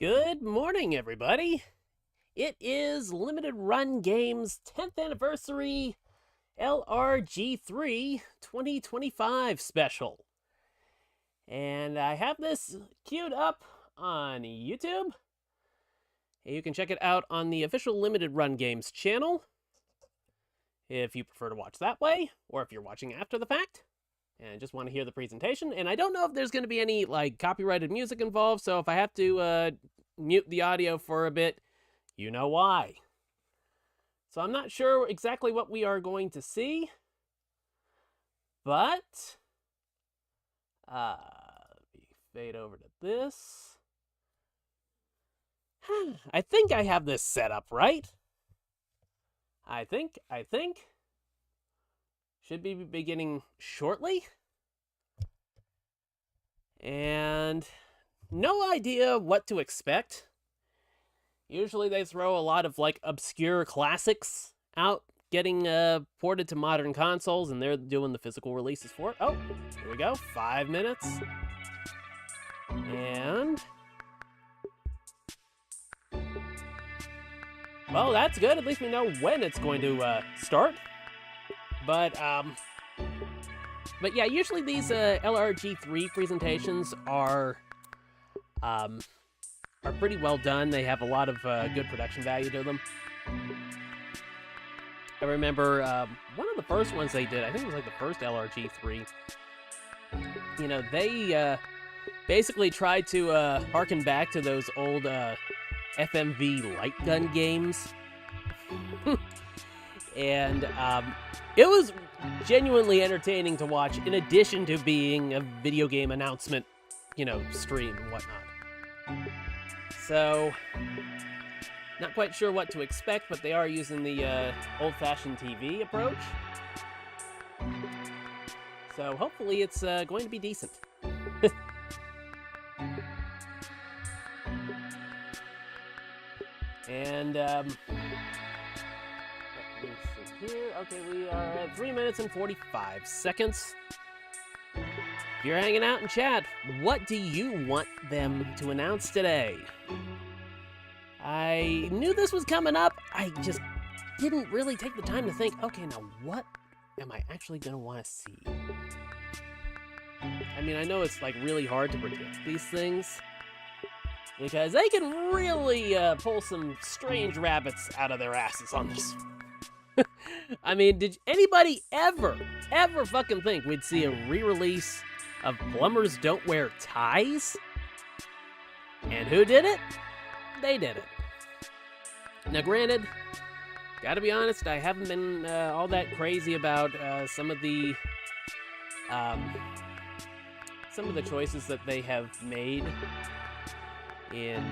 Good morning, everybody. It is Limited Run Games 10th Anniversary LRG3 2025 special. And I have this queued up on YouTube. You can check it out on the official Limited Run Games channel if you prefer to watch that way, or if you're watching after the fact and just want to hear the presentation. And I don't know if there's going to be any copyrighted music involved, so if I have to mute the audio for a bit, you know why. So I'm not sure exactly what we are going to see, but fade over to this. I think I have this set up right. I think. Should be beginning shortly. And no idea what to expect. Usually they throw a lot of obscure classics out getting ported to modern consoles, and they're doing the physical releases for it. Oh, here we go. 5 minutes. And well, that's good. At least we know when it's going to start. But yeah, usually these LRG3 presentations are pretty well done. They have a lot of good production value to them. I remember one of the first ones they did, I think it was the first LRG3. You know, they basically tried to harken back to those old FMV light gun games. And it was genuinely entertaining to watch, in addition to being a video game announcement, stream and whatnot. So, not quite sure what to expect, but they are using the old-fashioned TV approach. So hopefully it's going to be decent. And, let me see here. Okay, we are at 3 minutes and 45 seconds. If you're hanging out in chat, what do you want them to announce today? I knew this was coming up. I just didn't really take the time to think, okay, now what am I actually going to want to see? I mean, I know it's really hard to predict these things, because they can really pull some strange rabbits out of their asses on this. I mean, did anybody ever fucking think we'd see a re-release of Plumbers Don't Wear Ties? And who did it? They did it. Now, granted, gotta be honest, I haven't been all that crazy about some of the choices that they have made in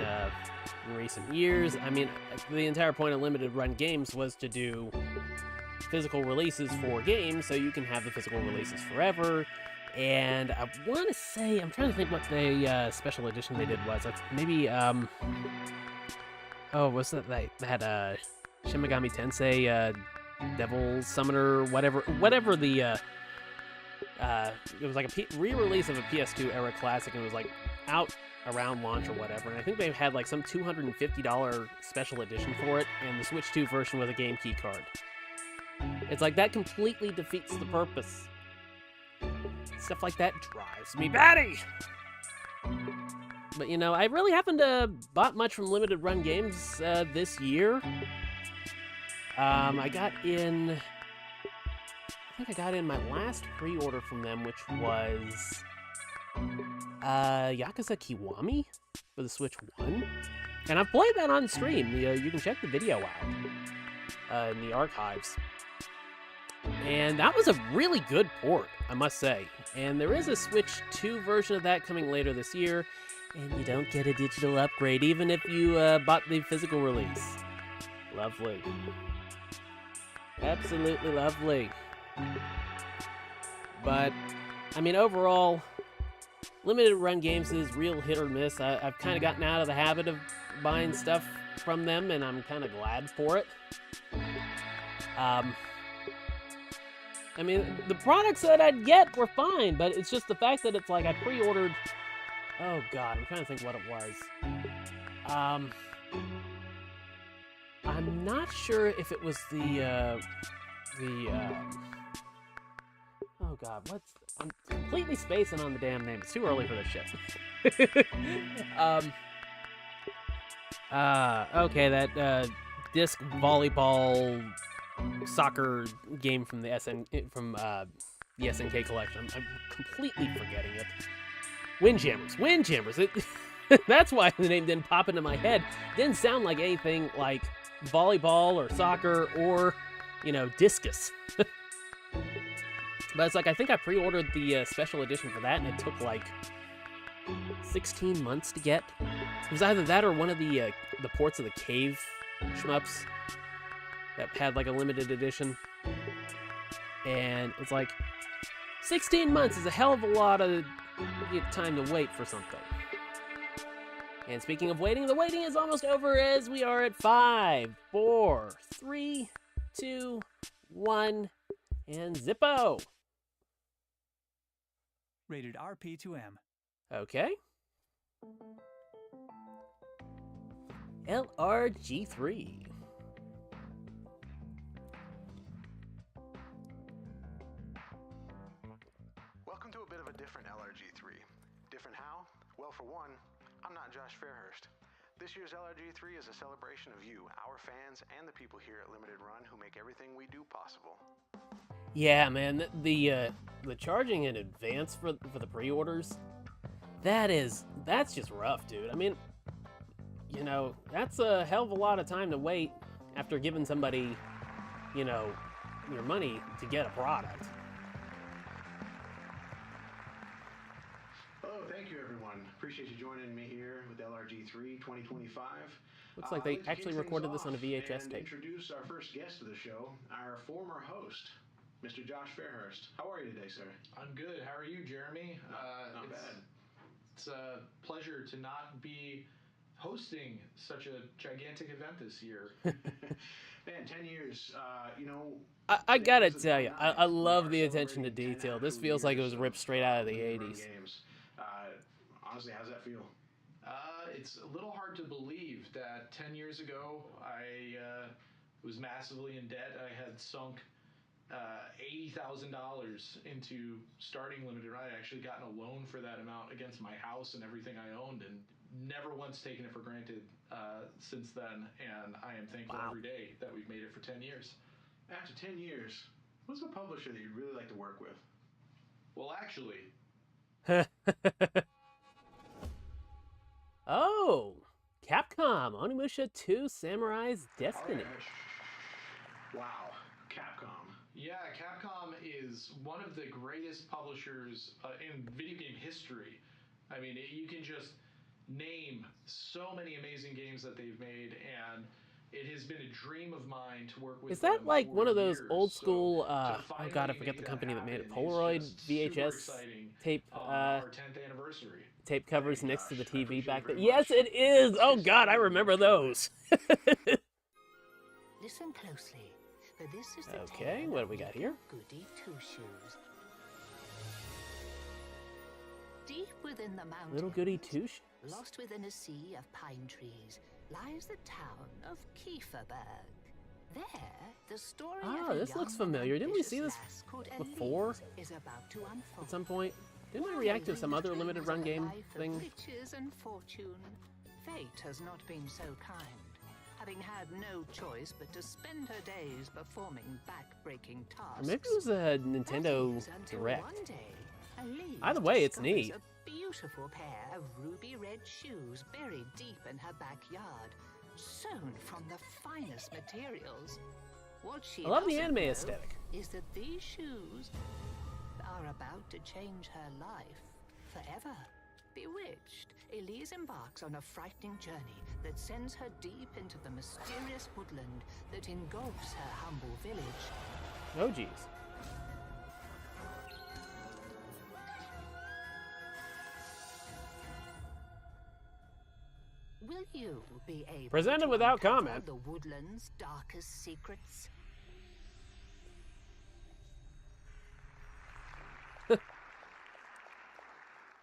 recent years. I mean, the entire point of Limited Run Games was to do physical releases for games, so you can have the physical releases forever. And I want to say, I'm trying to think what the special edition they did was. Maybe, oh, was that Shin Megami Tensei Devil Summoner, whatever the, it was like a re-release of a PS2 era classic, and it was out around launch or whatever, and I think they had some $250 special edition for it, and the Switch 2 version was a game key card. It's that completely defeats the purpose. Stuff like that drives me batty! But I really haven't bought much from Limited Run Games this year. I think I got in my last pre-order from them, which was Yakuza Kiwami for the Switch 1. And I've played that on stream. You can check the video out in the archives. And that was a really good port, I must say. And there is a Switch 2 version of that coming later this year, and you don't get a digital upgrade even if you bought the physical release. Lovely. Absolutely lovely. But, I mean, overall, Limited Run Games is real hit or miss. I've kind of gotten out of the habit of buying stuff from them, and I'm kind of glad for it. I mean, the products that I'd get were fine, but it's just the fact that it's I pre-ordered... Oh, God, I'm trying to think what it was. I'm not sure if it was oh god, I'm completely spacing on the damn name. It's too early for this shit. Okay, that disc volleyball soccer game from the SNK collection. I'm completely forgetting it. Windjammers. That's why the name didn't pop into my head. It didn't sound like anything like volleyball or soccer or, you know, discus. But it's like, I think I pre-ordered the special edition for that, and it took like 16 months to get. It was either that or one of the ports of the Cave shmups that had like a limited edition. And it's like, 16 months is a hell of a lot of time to wait for something. And speaking of waiting, the waiting is almost over as we are at 5, 4, 3, 2, 1, and Zippo. Rated RP2M. Okay. LRG3. Welcome to a bit of a different LRG3. Different how? Well, for one, I'm not Josh Fairhurst. This year's LRG3 is a celebration of you, our fans, and the people here at Limited Run who make everything we do possible. Yeah, man, the charging in advance for the pre-orders, that's just rough, dude. I mean, you know, that's a hell of a lot of time to wait after giving somebody, you know, your money to get a product. Oh, thank you, everyone. Appreciate you joining me here with LRG3 2025. Looks like they actually recorded this on a VHS tape. Introduce our first guest of the show, our former host, Mr. Josh Fairhurst. How are you today, sir? I'm good. How are you, Jeremy? Not bad. It's a pleasure to not be hosting such a gigantic event this year. Man, 10 years, you know... I gotta tell you, I love the attention to detail. This feels like it was ripped straight out of the 80s. Honestly, how's that feel? It's a little hard to believe that 10 years ago, I was massively in debt. I had sunk $80,000 into starting Limited Run. I actually gotten a loan for that amount against my house and everything I owned, and never once taken it for granted since then. And I am thankful every day that we've made it for 10 years. After 10 years, what's a publisher that you'd really like to work with? Well, actually... Oh, Capcom, Onimusha 2 Samurai's Destiny. Wow, Capcom. Yeah, Capcom is one of the greatest publishers in video game history. I mean, you can just name so many amazing games that they've made, and it has been a dream of mine to work with. Is that like one of those old school, oh god, I forget the company that made it, Polaroid VHS tape, our 10th anniversary. Tape covers next to the TV back then? Yes, it is! Oh god, I remember those! Listen closely, for this is the okay, tale what do we got here? Goody Two-Shoes. Deep within the mountains, Little Goody Two-Shoes? lost within a sea of pine trees, lies the town of Kieferberg. There, the story of a this young looks familiar. Didn't we see this lass called before? Elise is about to unfold. At some point? Didn't we react to some other limited run game thing? Riches and fortune. Fate has not been so kind, having had no choice but to spend her days performing back-breaking tasks. Or maybe it was a Nintendo That is until Direct. one day, Elise Either way, it's discovers neat. A beautiful pair of ruby red shoes buried deep in her backyard, sewn from the finest materials. What she I love the doesn't anime know aesthetic. is that these shoes are about to change her life forever. Bewitched, Elise embarks on a frightening journey that sends her deep into the mysterious woodland that engulfs her humble village. Oh geez. Will you be able Presented to without uncover comment. the woodland's darkest secrets?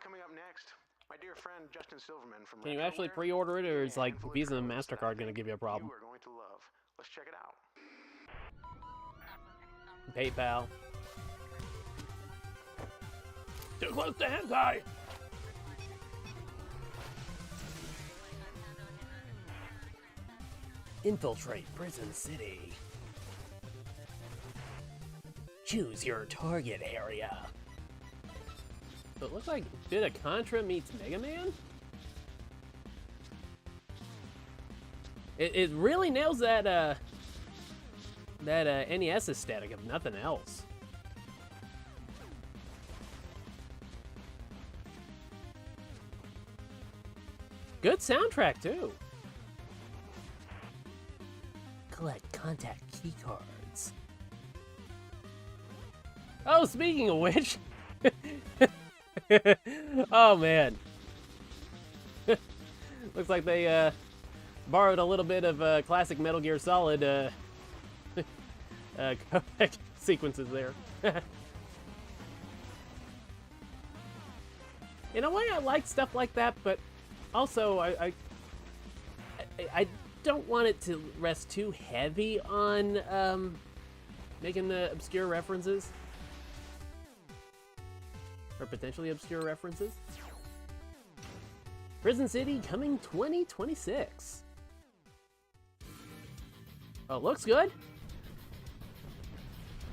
Coming up next, My dear friend Justin Silverman from Can you actually Retroware pre-order it, or gave is me a like handful of Visa and codes that I MasterCard gonna think give you a problem? You are going to love. Let's check it out. PayPal. Too close to hentai! Infiltrate Prison City. Choose your target area. So it looks like a bit of Contra meets Mega Man? It really nails that NES aesthetic, if nothing else. Good soundtrack too. Collect contact keycards. Oh, speaking of which. Oh man. Looks like they borrowed a little bit of classic Metal Gear Solid codec sequences there. In a way, I like stuff like that, but also I don't want it to rest too heavy on making the obscure references. Or potentially obscure references. Prison City coming 2026. Oh, looks good.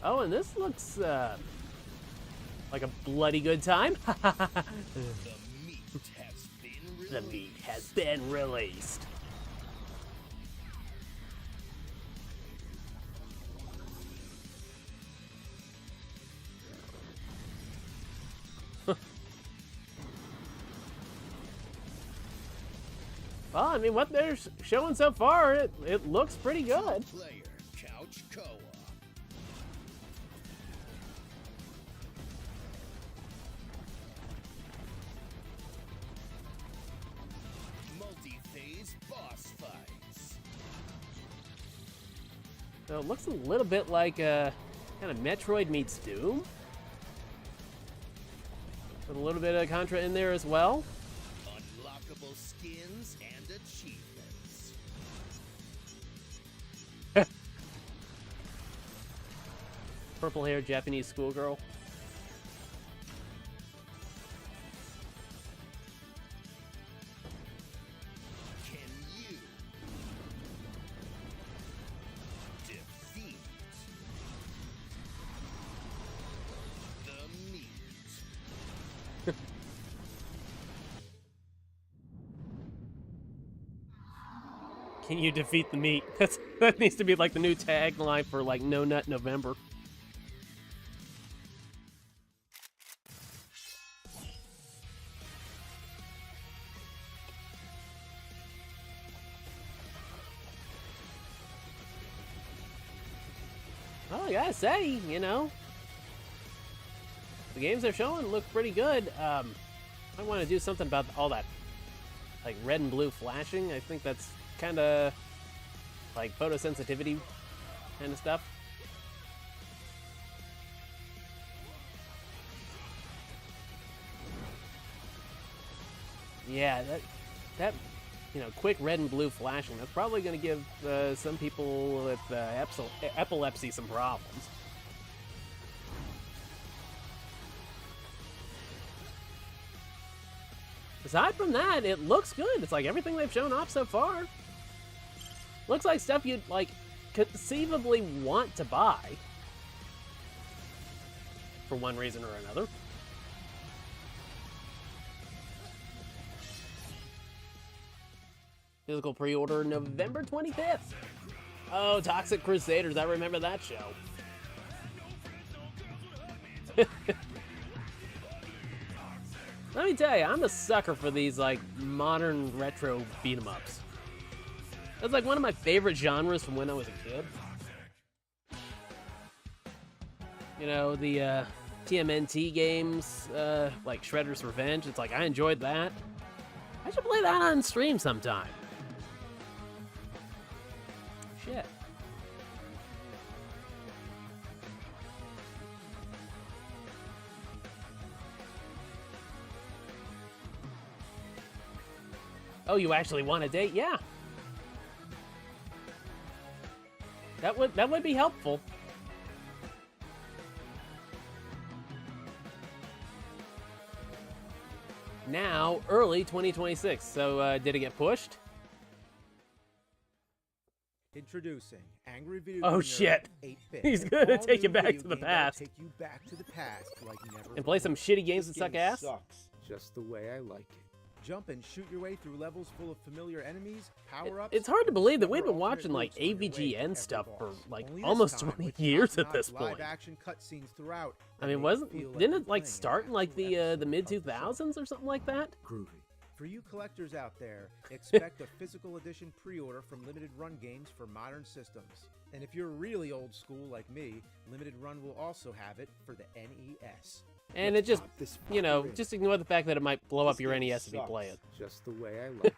Oh, and this looks like a bloody good time. The meat has been released. Well, I mean, what they're showing so far, it looks pretty good. Player, couch co-op. Multi-phase boss fights. So it looks a little bit like kind of Metroid meets Doom. With a little bit of Contra in there as well. Unlockable skins and achievements. Purple-haired Japanese schoolgirl. Can you defeat the meat? Can you defeat the meat? That needs to be like the new tagline for like No Nut November. Well, I gotta say, you know, the games they're showing look pretty good. I want to do something about all that, like red and blue flashing. I think that's kind of like photosensitivity kind of stuff. Yeah, that you know, quick red and blue flashing, that's probably going to give some people with epilepsy some problems. Aside from that, it looks good. It's like everything they've shown off so far. Looks like stuff you'd, like, conceivably want to buy. For one reason or another. Physical pre-order November 25th. Oh, Toxic Crusaders. I remember that show. Let me tell you, I'm a sucker for these, like, modern retro beat-em-ups. That's, like, one of my favorite genres from when I was a kid. You know, the TMNT games, like Shredder's Revenge. It's like, I enjoyed that. I should play that on stream sometime. Shit. Oh, you actually want a date? Yeah. That would be helpful. Now, early 2026. So, did it get pushed? Introducing Angry Video Oh Game shit. Nerd 8-bit. He's gonna All take you new back video to the game that'll past. Take you back to the past like never And play some before. shitty games that This suck game ass? Sucks just the way I like it. Jump and shoot your way through levels full of familiar enemies, power-ups. It's hard to believe that we've been discover watching like alternate routes on your way to AVGN every stuff for boss. like Only this almost time 20 with years at top-notch this point. live-action cutscenes throughout. I that mean, make it feel like didn't you're it like playing start in like actual the episode mid of the show. 2000s or something like that? Groovy. For you collectors out there, expect a physical edition pre-order from Limited Run Games for modern systems. And if you're really old school like me, Limited Run will also have it for the NES. And it just, you know, just ignore the fact that it might blow up your NES if you play it. Just the way I like it.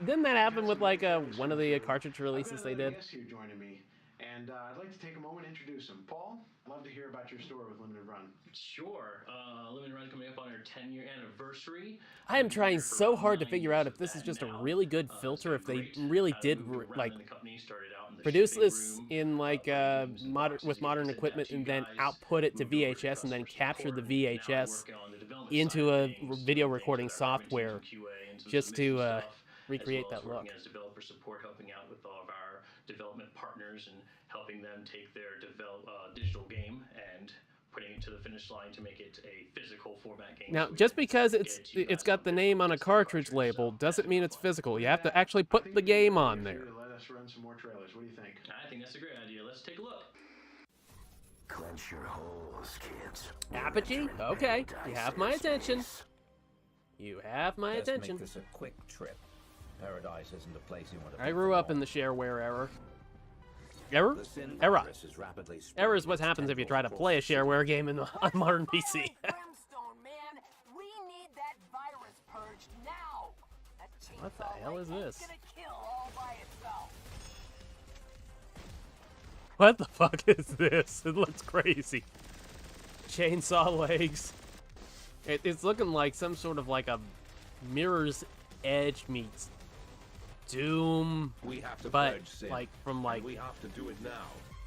Didn't that happen with like one of the cartridge releases they did? Guest here joining me, and I'd like to take a moment and introduce him. Paul, I'd love to hear about your store with Limited Run. Sure. Limited Run coming up on our 10-year anniversary. I am trying so hard to figure out if this is just a really good filter, if they really did like produce this in like modern equipment and then output it to VHS and then capture the VHS into a video recording software just to recreate that look. As developer support, helping out with all of our development partners and helping them take their digital game and putting it to the finish line to make it a physical format game. Now, just because it's got the name on a cartridge label doesn't mean it's physical. You have to actually put the game on there. Let us run some more trailers. What do you think? I think that's a great idea. Let's take a look. Clench your holes, kids. Apogee? Okay, you have my attention. You have my Let's attention. make this a quick trip. Paradise isn't a place you want to I grew up in the shareware era. Era? Era. Era is what happens if you try to play a shareware game on modern PC. Brimstone, man, we need that virus purged now. That What the hell is this? gonna kill all by itself. What the fuck is this? It looks crazy. Chainsaw legs. It's looking like some sort of like a Mirror's Edge meets Doom, We have to but purge sin. like from like We have to do it now.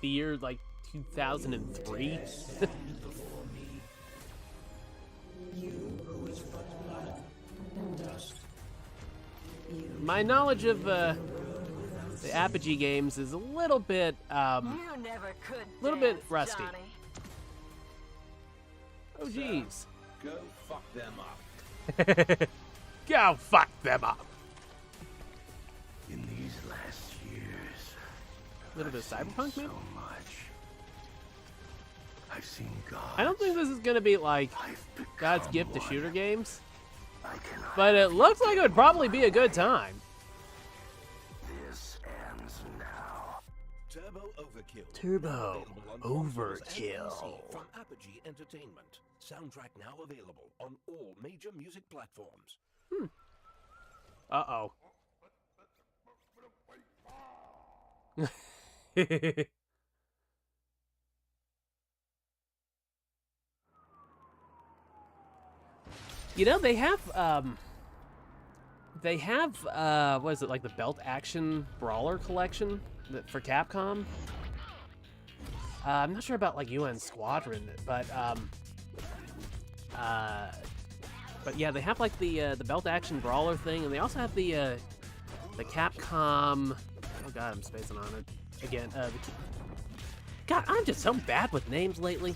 the year like 2003. My knowledge of the Apogee games is a little bit You never could. little bit dance, rusty. Johnny. Oh jeez. Go fuck them up. Go fuck them up. In these last years, A little bit of cyberpunk maybe? so much. I've seen God. I don't think this is gonna be like I've become God's gift to one. shooter games, I cannot. but it looks like it would probably be a good time. This ends now. Turbo Overkill. Turbo Available on consoles and Overkill. PC from Apogee Entertainment. Soundtrack now available on all major music platforms. Uh-oh. You know, they have what is it, like the Belt Action Brawler collection for Capcom? I'm not sure about like UN Squadron, but yeah, they have like the Belt Action Brawler thing, and they also have the Capcom. Oh god, I'm spacing on it again. God, I'm just so bad with names lately.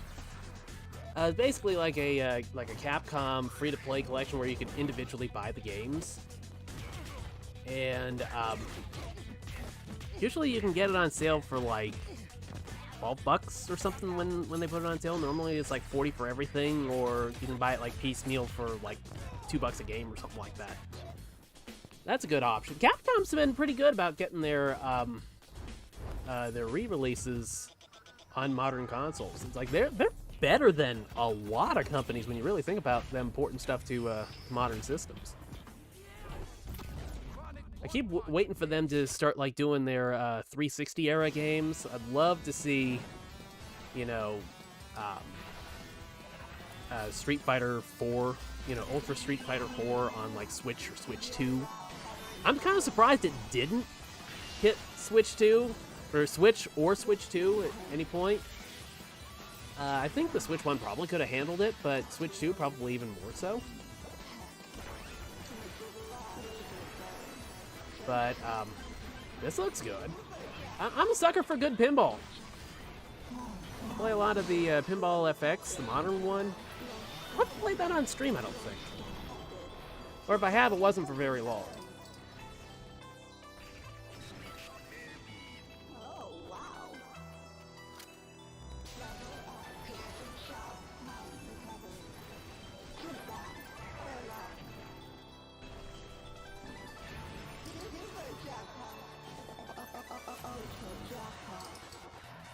Basically like a Capcom free-to-play collection where you can individually buy the games, and usually you can get it on sale for like $12 or something when they put it on sale. Normally it's like 40 for everything, or you can buy it like piecemeal for like $2 a game or something like that. That's a good option. Capcom's been pretty good about getting their re-releases on modern consoles. It's like they're better than a lot of companies when you really think about them porting stuff to modern systems. I keep waiting for them to start like doing their 360 era games. I'd love to see, you know, Street Fighter 4, you know, Ultra Street Fighter 4 on like Switch or Switch 2. I'm kind of surprised it didn't hit Switch 2 or Switch 2 at any point. I think the Switch 1 probably could have handled it, but Switch 2 probably even more so. But this looks good. I'm a sucker for good pinball. I play a lot of the Pinball FX, the modern one. I haven't played that on stream, I don't think. Or if I have, it wasn't for very long.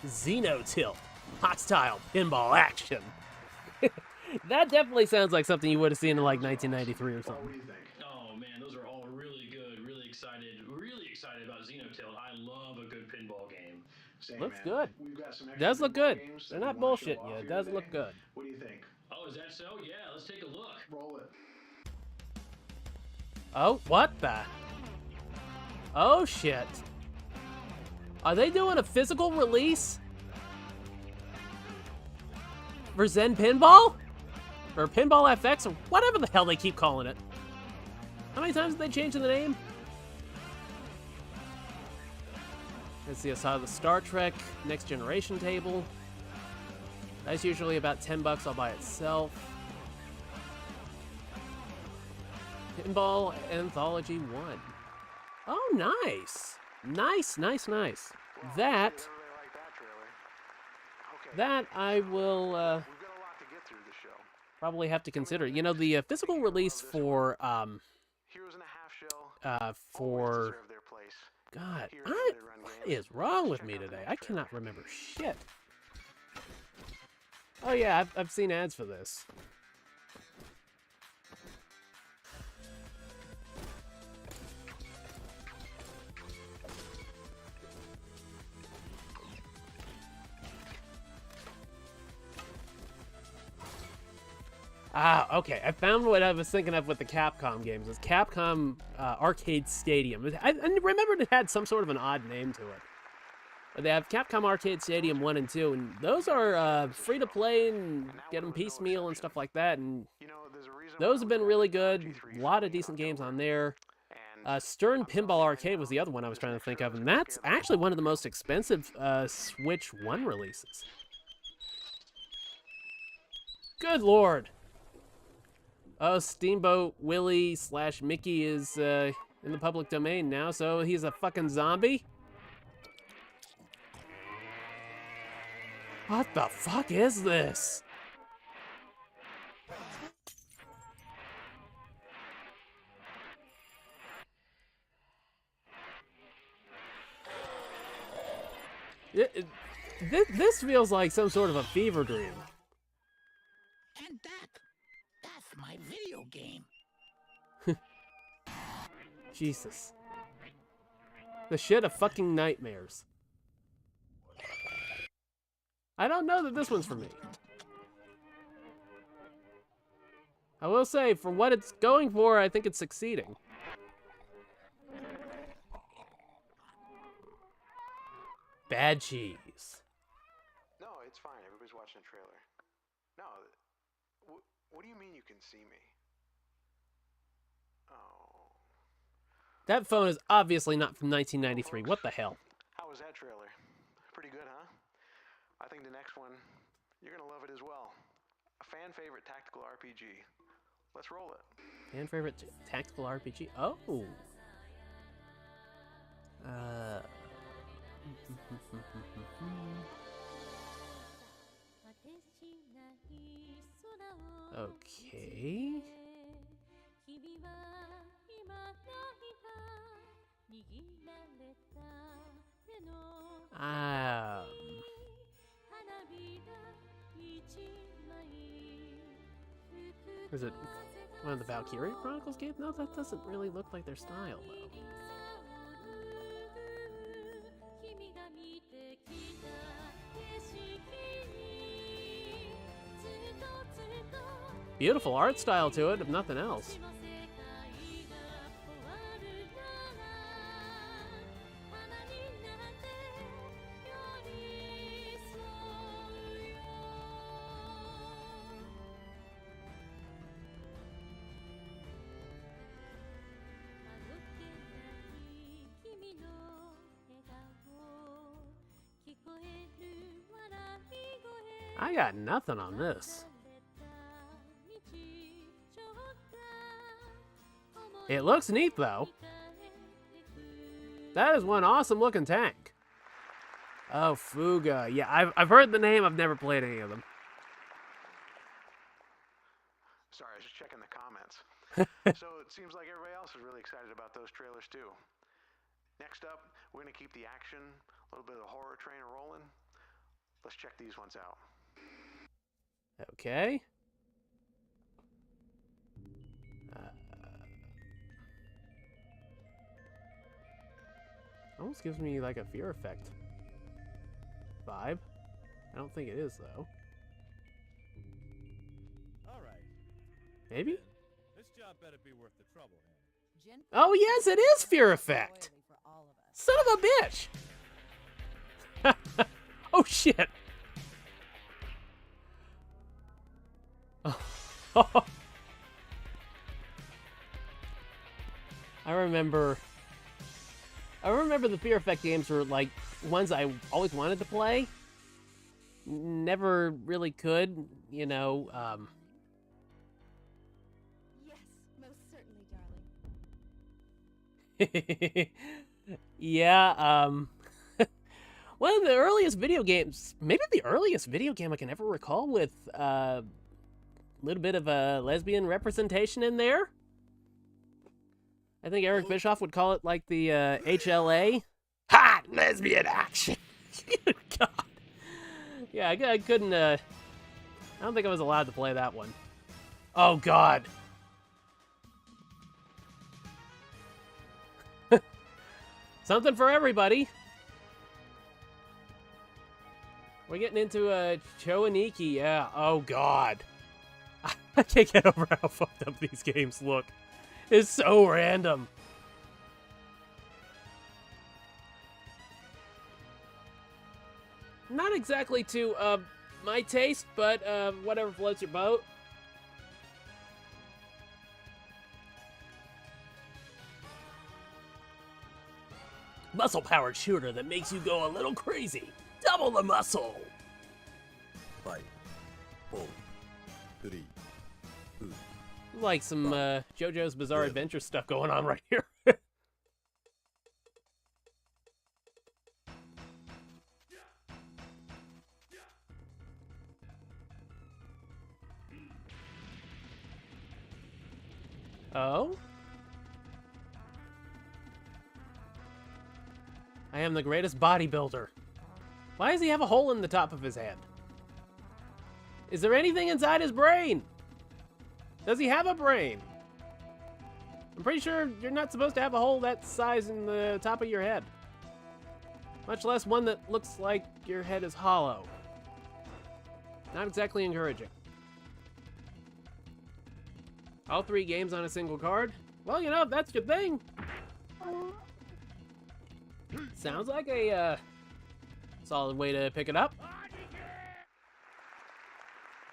Xenotilt. Hostile pinball action. That definitely sounds like something you would have seen in like 1993 or something. What do you think? Oh man, those are all really good. Really excited about Xenotilt. I love a good pinball game. Looks good. We've got some It does look extra good. games They're that not we wanna show bullshitting off you. It here does today. look good. What do you think? Oh, is that so? Yeah, let's take a look. Roll it. Oh, what the? Oh shit. Are they doing a physical release for Zen Pinball? Or Pinball FX, or whatever the hell they keep calling it. How many times did they change the name? Let's see, I saw the Star Trek Next Generation table. That's usually about $10 all by itself. Pinball Anthology 1. Oh, nice. Nice. Wow, That, I really like that trailer. Okay. that I will We've got a lot to get through this show. probably have to consider. You know, the physical release for, Heroes in a Half Shell always for, deserve their place. God, Here at what Limited Run Games. is wrong with Check me out the today? next I trailer. cannot remember shit. Oh yeah, I've seen ads for this. Ah, okay. I found what I was thinking of with the Capcom games. It's Capcom Arcade Stadium. I remembered it had some sort of an odd name to it. But they have Capcom Arcade Stadium 1 and 2, and those are free to play and get them piecemeal and stuff like that. And You know, there's a reason those why have we been got really the good. LRG3 A lot of from decent games on October. there. And Stern Pinball Arcade was the other one I was trying to think of, and that's actually one of the most expensive Switch 1 releases. Good lord. Oh, Steamboat Willie / Mickey is in the public domain now, so he's a fucking zombie? What the fuck is this? This feels like some sort of a fever dream. And that's my video game. Jesus. The shit of fucking nightmares. I don't know that this one's for me. I will say, for what it's going for, I think it's succeeding. Bad cheese. No, it's fine. Everybody's watching a trailer. No, what do you mean you can see me? Oh. That phone is obviously not from 1993. What the hell? How was that trailer? Pretty good, huh? I think the next one, you're gonna love it as well. A fan favorite tactical RPG. Let's roll it. Fan favorite tactical RPG? Oh. Okay. Is it one of the Valkyria Chronicles games? No, that doesn't really look like their style, though. Beautiful art style to it, if nothing else. I got nothing on this. It looks neat, though. That is one awesome looking tank. Oh, Fuga. Yeah, I've heard the name. I've never played any of them. Sorry, I was just checking the comments. So it seems like everybody else is really excited about those trailers too. Next up, we're going to keep the action, a little bit of the horror train rolling. Let's check these ones out. Okay. Almost gives me like a Fear Effect vibe. I don't think it is, though. All right. Maybe? This job better be worth the trouble. Oh, yes, it is Fear Effect. Son of a bitch. Oh, shit. I remember the Fear Effect games were like ones I always wanted to play. Never really could, you know. Yes, most certainly, darling. Yeah, one of the earliest video games, maybe the earliest video game I can ever recall with a little bit of a lesbian representation in there. I think Eric Bischoff would call it like the HLA. Hot lesbian action. God. Yeah, I couldn't, I don't think I was allowed to play that one. Oh, God. Something for everybody. We're getting into a Choaniki, yeah. Oh, God. I can't get over how fucked up these games look. It's so random. Not exactly to my taste, but whatever floats your boat. Muscle-powered shooter that makes you go a little crazy. Double the muscle. 5, 4, 3, 2. Like some JoJo's Bizarre Adventure stuff going on right here. Oh? I am the greatest bodybuilder. Why does he have a hole in the top of his head? Is there anything inside his brain? Does he have a brain? I'm pretty sure you're not supposed to have a hole that size in the top of your head. Much less one that looks like your head is hollow. Not exactly encouraging. All 3 games on a single card? Well, you know, if that's your thing. Sounds like a solid way to pick it up.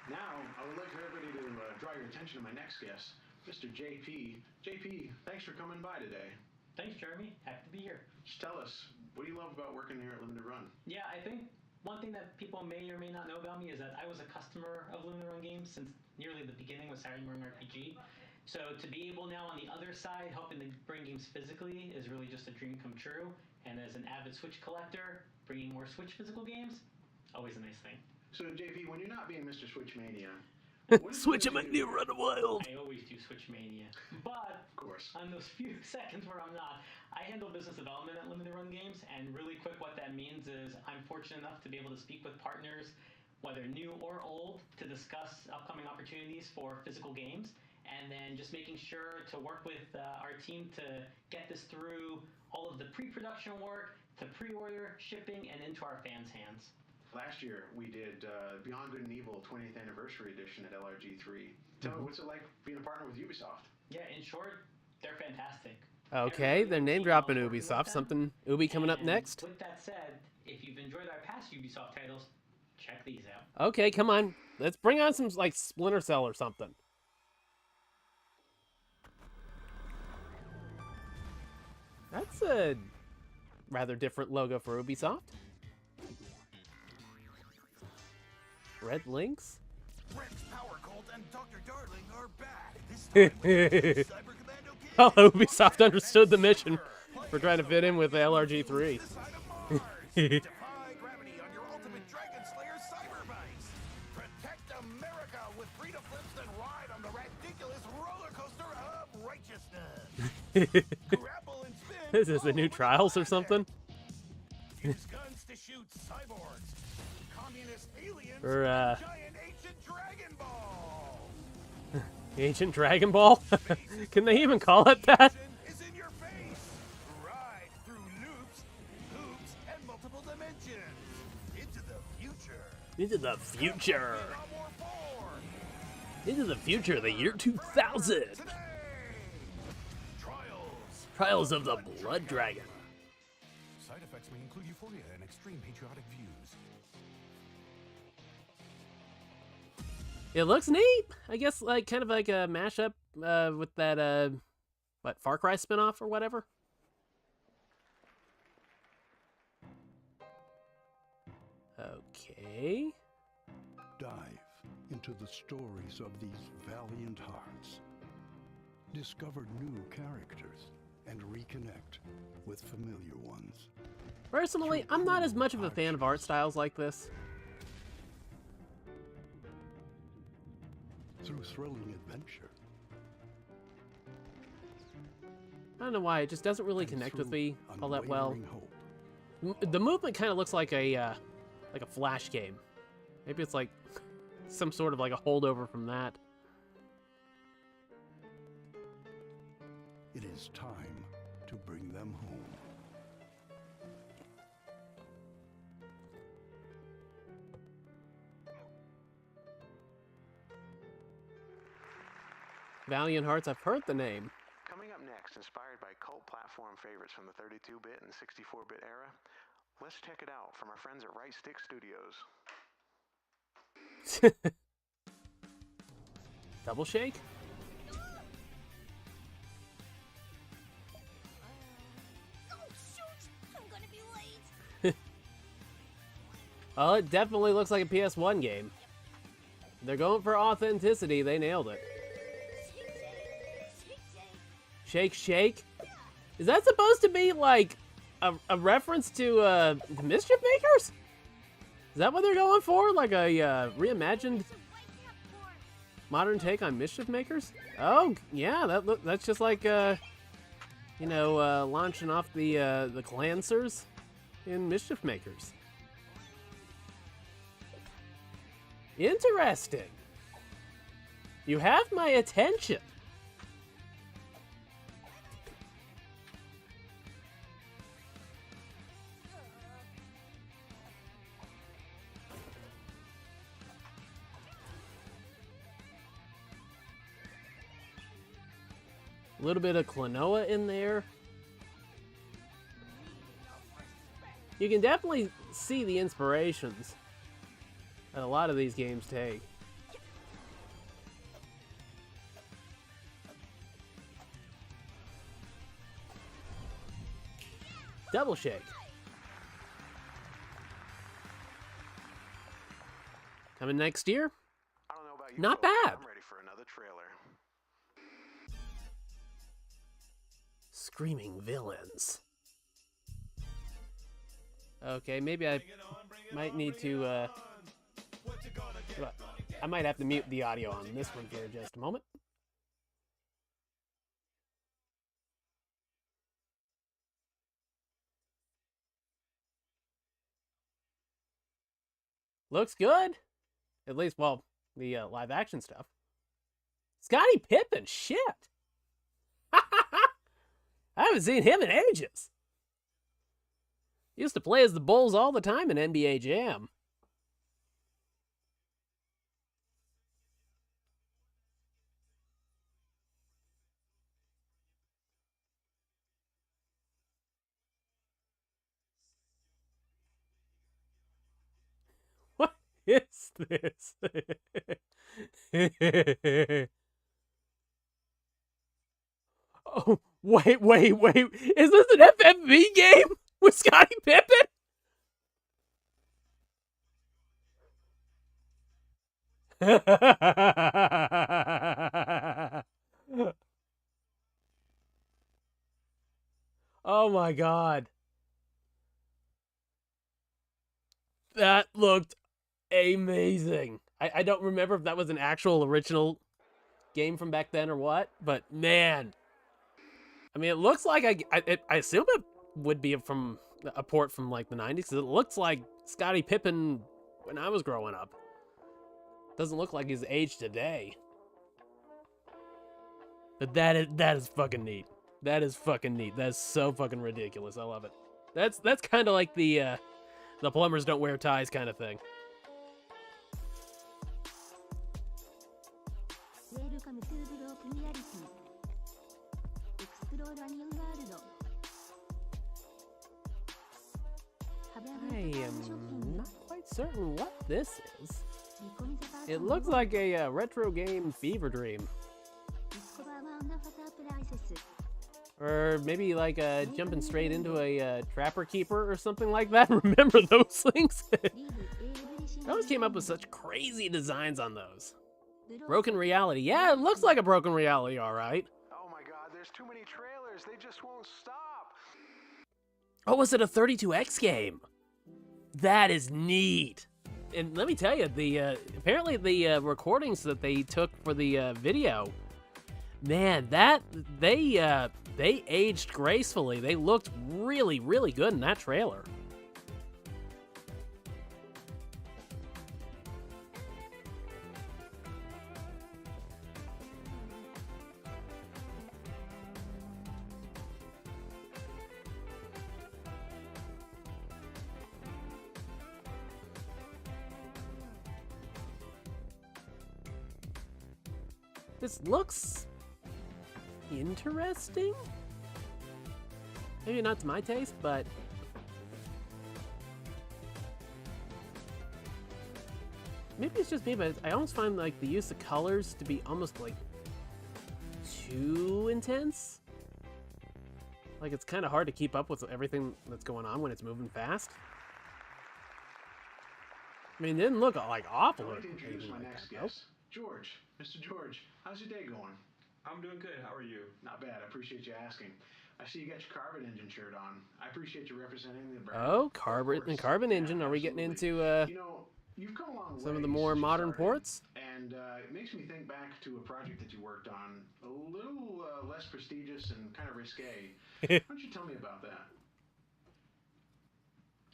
Now, I would like for everybody to draw your attention to my next guest, Mr. JP. JP, thanks for coming by today. Thanks, Jeremy. Happy to be here. Just tell us, what do you love about working here at Limited Run? Yeah, I think one thing that people may or may not know about me is that I was a customer of Limited Run Games since nearly the beginning with Saturday Morning RPG. So to be able now on the other side, helping to bring games physically is really just a dream come true. And as an avid Switch collector, bringing more Switch physical games, always a nice thing. So, JP, when you're not being Mr. Switch Mania, Switch-a-mania run wild. I always do Switch Mania. But, of course, on those few seconds where I'm not, I handle business development at Limited Run Games, and really quick what that means is I'm fortunate enough to be able to speak with partners, whether new or old, to discuss upcoming opportunities for physical games, and then just making sure to work with our team to get this through all of the pre-production work, to pre-order, shipping, and into our fans' hands. Last year we did Beyond Good and Evil 20th Anniversary Edition at LRG3. Tell me, what's it like being a partner with Ubisoft? Yeah, in short, they're fantastic. Okay, they're name dropping Ubisoft. Something Ubi coming up next. With that said, if you've enjoyed our past Ubisoft titles, check these out. Okay, come on. Let's bring on some, like, Splinter Cell or something. That's a rather different logo for Ubisoft. Red Lynx? Rex, Power Colt, and Dr. Darling are back. This time with Cyber Commando Kid. Oh, Ubisoft understood the mission for trying to fit in with LRG3. Defy gravity on your ultimate Dragon Slayer cyber bikes. Protect America with freedom flips and ride on the ridiculous roller coaster of righteousness. Grapple and spin. Is this the new Trials or something? Use guns to shoot cyborgs. Communist aliens. Or, Giant ancient Dragon Ball. Ancient Dragon Ball? Can they even call it that? Is in your face. Ride through loops, hoops, and multiple dimensions. Into the future. Into the future. Into the future, the year 2000. Trials of the Blood Dragon. Side effects may include euphoria and extreme patriotic views. It looks neat. I guess like kind of like a mashup with that what, Far Cry spinoff or whatever. Okay. Dive into the stories of these valiant hearts. Discover new characters and reconnect with familiar ones. Personally, I'm not as much of a fan of art styles like this. Through thrilling adventure. I don't know why, it just doesn't really connect with me all that well. The movement kind of looks like a Flash game. Maybe it's like some sort of like a holdover from that. It is time to bring them home. Valiant Hearts, I've heard the name. Coming up next, inspired by cult platform favorites from the 32-bit and 64-bit era, let's check it out from our friends at Right Stick Studios. Double Shake? Oh, shoot! I'm gonna be late. Well, it definitely looks like a PS1 game. They're going for authenticity. They nailed it. Shake, shake? Is that supposed to be like a reference to the Mischief Makers? Is that what they're going for? Like a reimagined modern take on Mischief Makers? Oh, yeah, that's just like you know, launching off the Clansers in Mischief Makers. Interesting. You have my attention. A little bit of Klonoa in there. You can definitely see the inspirations that a lot of these games take. Double Shake. Coming next year? I don't know about you, Not folks, bad. I'm ready for another trailer. Screaming Villains. Okay, maybe I might need to, I might have to mute the audio on this one for just a moment. Looks good. At least, well, the live action stuff. Scottie Pippen, shit. I haven't seen him in ages. He used to play as the Bulls all the time in NBA Jam. is this? Oh, wait. Is this an FMV game with Scottie Pippen? Oh my god. That looked amazing. I don't remember if that was an actual original game from back then or what, but man. I mean, it looks like I assume it would be from a port from like the 90s, because it looks like Scottie Pippen when I was growing up. Doesn't look like his age today. But that is fucking neat. That is fucking neat. That is so fucking ridiculous. I love it. That's kind of like the plumbers don't wear ties kind of thing. I am not quite certain what this is. It looks like a retro game fever dream. Or maybe like jumping straight into a Trapper Keeper or something like that. Remember those things? They always came up with such crazy designs on those. Broken Reality. Yeah, it looks like a Broken Reality, alright. Oh my god, there's too many trailers. They just won't stop. Oh, was it a 32X game? That is neat. And let me tell you, apparently the recordings that they took for the video, man, they aged gracefully. They looked really, really good in that trailer. This looks interesting. Maybe not to my taste, but maybe it's just me, but I almost find like the use of colors to be almost like too intense. Like it's kind of hard to keep up with everything that's going on when it's moving fast. I mean, it didn't look like awful. I'd like to introduce my next guest, George. Mr. George, how's your day going? I'm doing good. How are you? Not bad. I appreciate you asking. I see you got your Carbon Engine shirt on. I appreciate you representing the brand. Oh, Carbon Engine. Are we getting into you've come a long some way of the more since you modern started, ports? And it makes me think back to a project that you worked on, a little less prestigious and kind of risque. Why don't you tell me about that?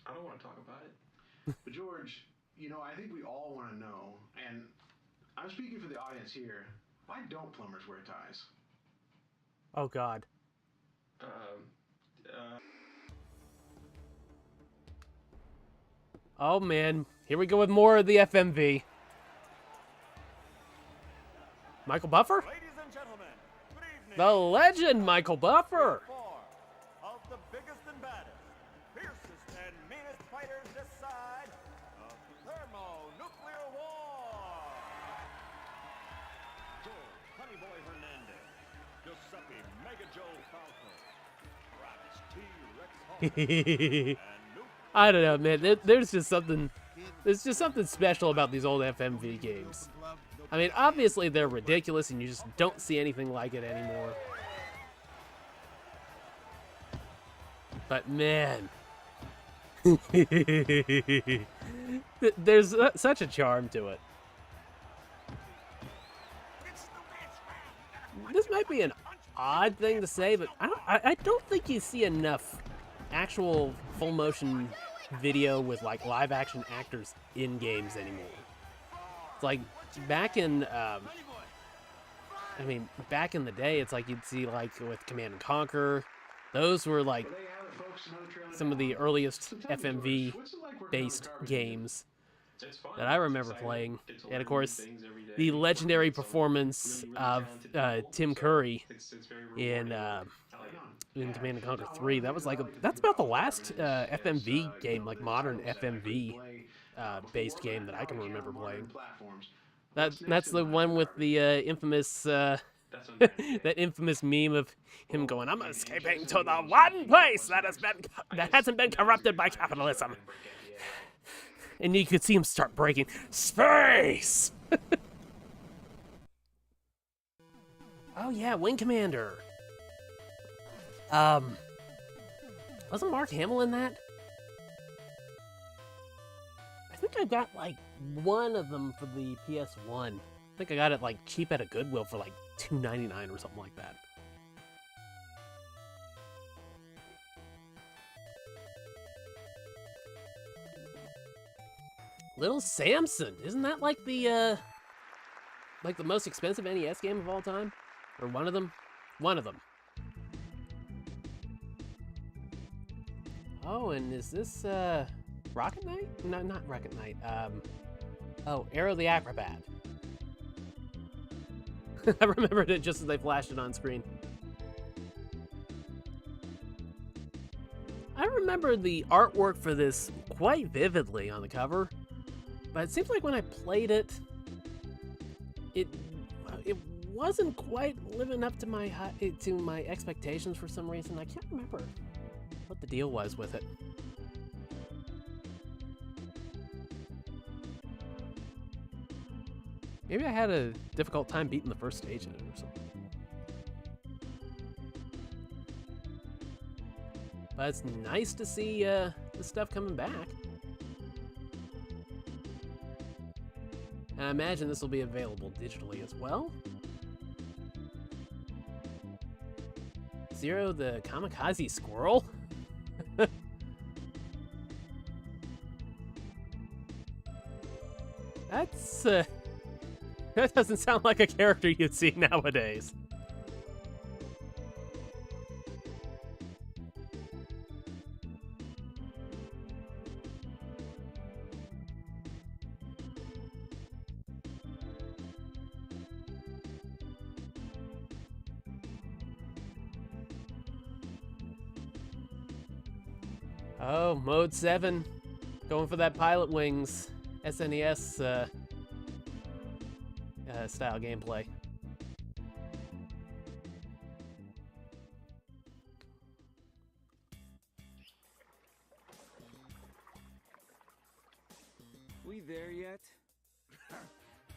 I don't want to talk about it. But George, I think we all want to know, and I'm speaking for the audience here, why don't plumbers wear ties? Oh, God. Oh, man. Here we go with more of the FMV. Michael Buffer? Ladies and gentlemen, good evening. The legend, Michael Buffer. Of the biggest and baddest, fiercest and meanest fighters this side of thermonuclear war. Joe, Honey Boy Hernandez, Giuseppe Mega Joe Falco, Travis T. Rex Hall, I don't know, man. There's just something special about these old FMV games. I mean, obviously they're ridiculous and you just don't see anything like it anymore. But man, there's such a charm to it. This might be an odd thing to say, but I don't think you see enough actual full motion video with like live action actors in games anymore. It's like back in back in the day, it's like you'd see like with Command and Conquer, those were like some of the earliest FMV based games that I remember playing. And of course, the legendary performance of Tim Curry in Command and Conquer 3. That was like that's about the last FMV game, like modern FMV based game that I can remember playing. Platforms. That's the one with the infamous that infamous meme of him going, "I'm escaping to the one place that hasn't been corrupted by capitalism," and you could see him start breaking space. Oh yeah, Wing Commander. Wasn't Mark Hamill in that? I think I got like one of them for the PS1. I think I got it like cheap at a Goodwill for like $2.99 or something like that. Little Samson, isn't that like the most expensive NES game of all time? Or one of them? One of them. Oh, and is this Rocket Knight? No, not Rocket Knight. Oh, Arrow the Acrobat. I remembered it just as they flashed it on screen. I remember the artwork for this quite vividly on the cover, but it seems like when I played it, it wasn't quite living up to my expectations for some reason. I can't remember what the deal was with it. Maybe I had a difficult time beating the first stage in it or something. But it's nice to see this stuff coming back. And I imagine this will be available digitally as well. Zero the Kamikaze Squirrel? That's, that doesn't sound like a character you'd see nowadays. Oh, Mode 7. Going for that Pilot Wings SNES style gameplay. We there yet?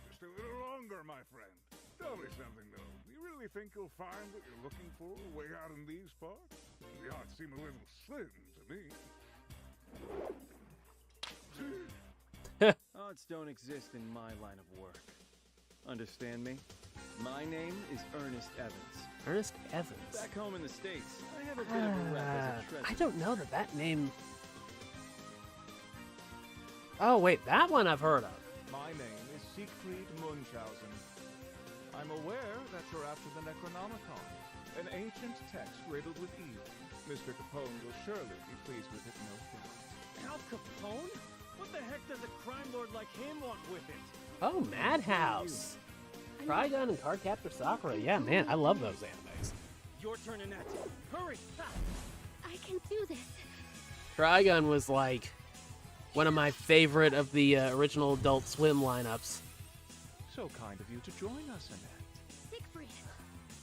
Just a little longer, my friend. Tell me something, though. Do you really think you'll find what you're looking for way out in these parts? The odds seem a little slim to me. Odds don't exist in my line of work. Understand me? My name is Ernest Evans. Ernest Evans? Back home in the States, I have a bit of a rep as a treasure. I don't know that name... Oh, wait, that one I've heard of. My name is Siegfried Munchausen. I'm aware that you're after the Necronomicon, an ancient text riddled with evil. Mr. Capone will surely be pleased with it, no doubt. Al Capone? What the heck does a crime lord like him want with it? Oh, Madhouse. Trigun and Cardcaptor Sakura. Yeah, man, I love those animes. Your turn, Annette. Hurry! I can do this. Trigun was like one of my favorite of the original Adult Swim lineups. So kind of you to join us, Annette. Siegfried.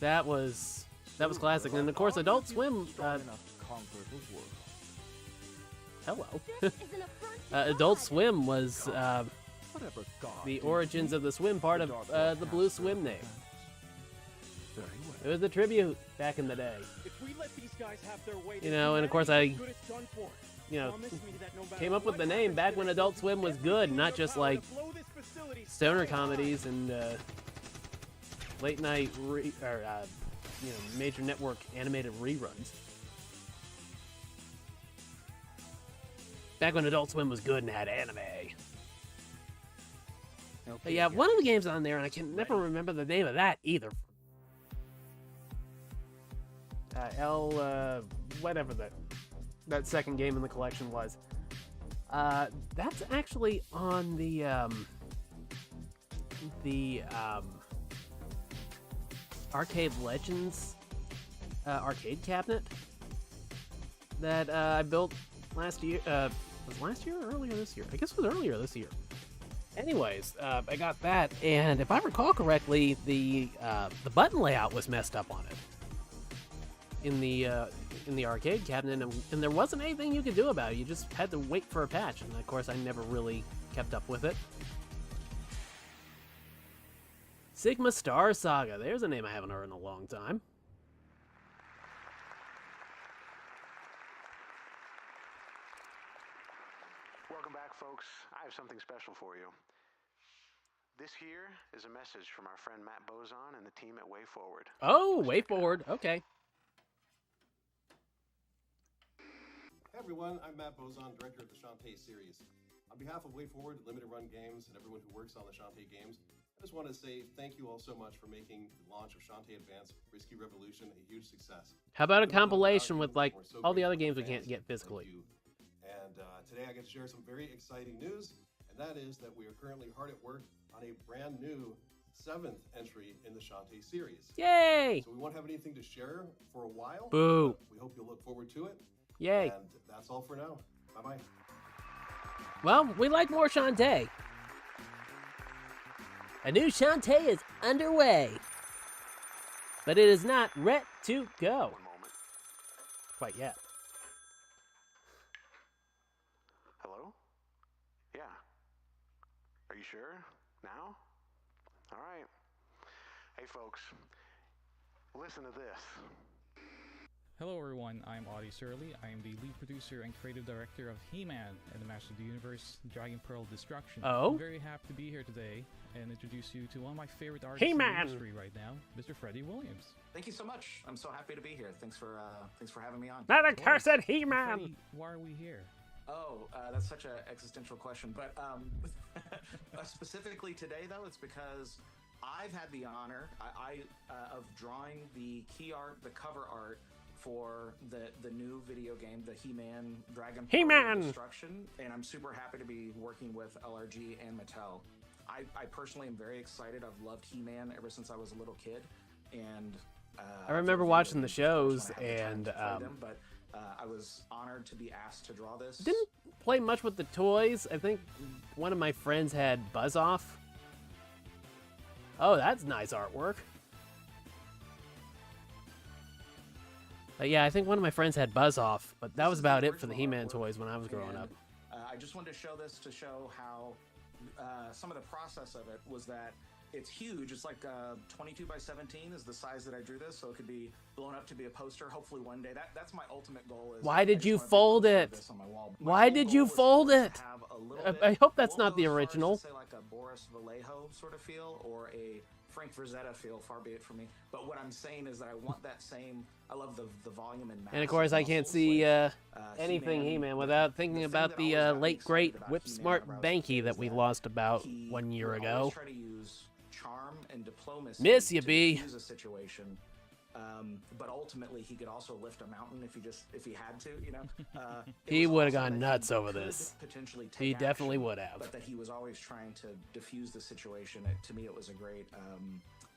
That was classic. And of course, Adult Swim. Hello. Adult Swim was the origins of the swim part of the BlueSwim name. It was a tribute back in the day. You know, and of course I, came up with the name back when Adult Swim was good, not just like stoner comedies and late night major network animated reruns. Back when Adult Swim was good and had anime. But yeah, one of the games on there, and I can never remember the name of that either. Whatever that second game in the collection was. That's actually on the Arcade Legends arcade cabinet that I built last year, Was last year or earlier this year? I guess it was earlier this year. Anyways, I got that, and if I recall correctly, the button layout was messed up on it in the arcade cabinet, and there wasn't anything you could do about it. You just had to wait for a patch, and of course, I never really kept up with it. Sigma Star Saga. There's a name I haven't heard in a long time. Welcome back, folks. I have something special for you. This here is a message from our friend Matt Bozon and the team at Way Forward. Oh, Way Forward. Okay. Hey everyone, I'm Matt Bozon, director of the Shantae series. On behalf of Way Forward, Limited Run Games, and everyone who works on the Shantae games, I just want to say thank you all so much for making the launch of Shantae Advance Risky Revolution a huge success. How about a compilation with like all the other games we can't get physically? And today I get to share some very exciting news, and that is that we are currently hard at work on a brand new 7th entry in the Shantae series. Yay! So we won't have anything to share for a while. Boo! We hope you'll look forward to it. Yay! And that's all for now. Bye-bye. Well, we like more Shantae. A new Shantae is underway, but it is not ready to go. Quite yet. Hello? Yeah. Are you sure? Now? All right. Hey, folks. Listen to this. Hello everyone, I'm Audie Surly. I am the lead producer and creative director of He-Man and the Master of the Universe, Dragon Pearl Destruction. Oh? I'm very happy to be here today and introduce you to one of my favorite artists in the industry right now, Mr. Freddie Williams. Thank you so much. I'm so happy to be here. Thanks for having me on. Not a cursed He-Man! Freddie, why are we here? Oh, that's such an existential question. But specifically today, though, it's because I've had the honor of drawing the key art, the cover art, for the new video game, the He-Man Dragon Pearl Destruction, and I'm super happy to be working with LRG and Mattel. I personally am very excited. I've loved He-Man ever since I was a little kid, and I remember watching the shows, and but I was honored to be asked to draw this. Didn't play much with the toys. I think one of my friends had Buzz Off. Oh, that's nice artwork. Yeah, I think one of my friends had Buzz Off, but that was about it for the He-Man toys when I was growing up. I just wanted to show this to show how some of the process of it was that it's huge. It's like 22 by 17 is the size that I drew this, so it could be blown up to be a poster. Hopefully one day. That's my ultimate goal. Is why did you fold it? Why did you fold it? I hope that's not the original. Say like a Boris Vallejo sort of feel or a Frank Frazetta feel, far be it from me. But what I'm saying is that I want that same. I love the volume and mass. And of course, I can't see anything He-Man without thinking about the late great Whip Smart Banky that we lost about 1 year ago. Try to use charm and diplomacy. Miss you, B. Use a situation. But ultimately, he could also lift a mountain if he had to, you know. He would have gone nuts over this. Potentially take he definitely action, would have. But that he was always trying to diffuse the situation. To me, it was a great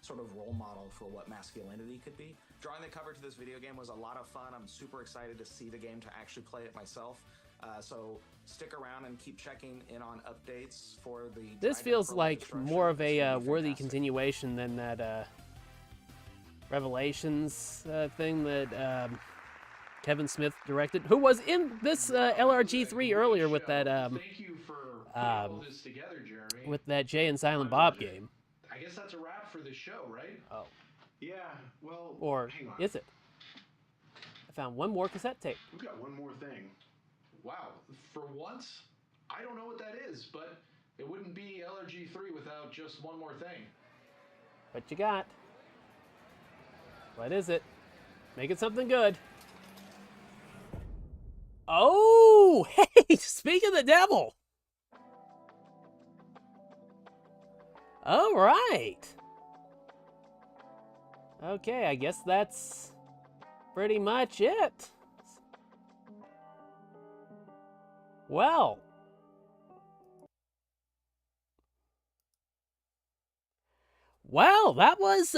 sort of role model for what masculinity could be. Drawing the cover to this video game was a lot of fun. I'm super excited to see the game, to actually play it myself. So stick around and keep checking in on updates for the. This feels like more of a worthy continuation than that. Revelations thing that Kevin Smith directed, who was in this LRG3 earlier with that Thank you for putting all this together, Jeremy. with that Jay and Silent Bob game. I guess that's a wrap for this show, right? Oh. Yeah, well, Or hang on. is it? I found one more cassette tape. We've got one more thing. Wow, for once, I don't know what that is, but it wouldn't be LRG3 without just one more thing. What you got? What is it? Make it something good. Oh, hey, speak of the devil. All right. Okay, I guess that's pretty much it. Well. Well, that was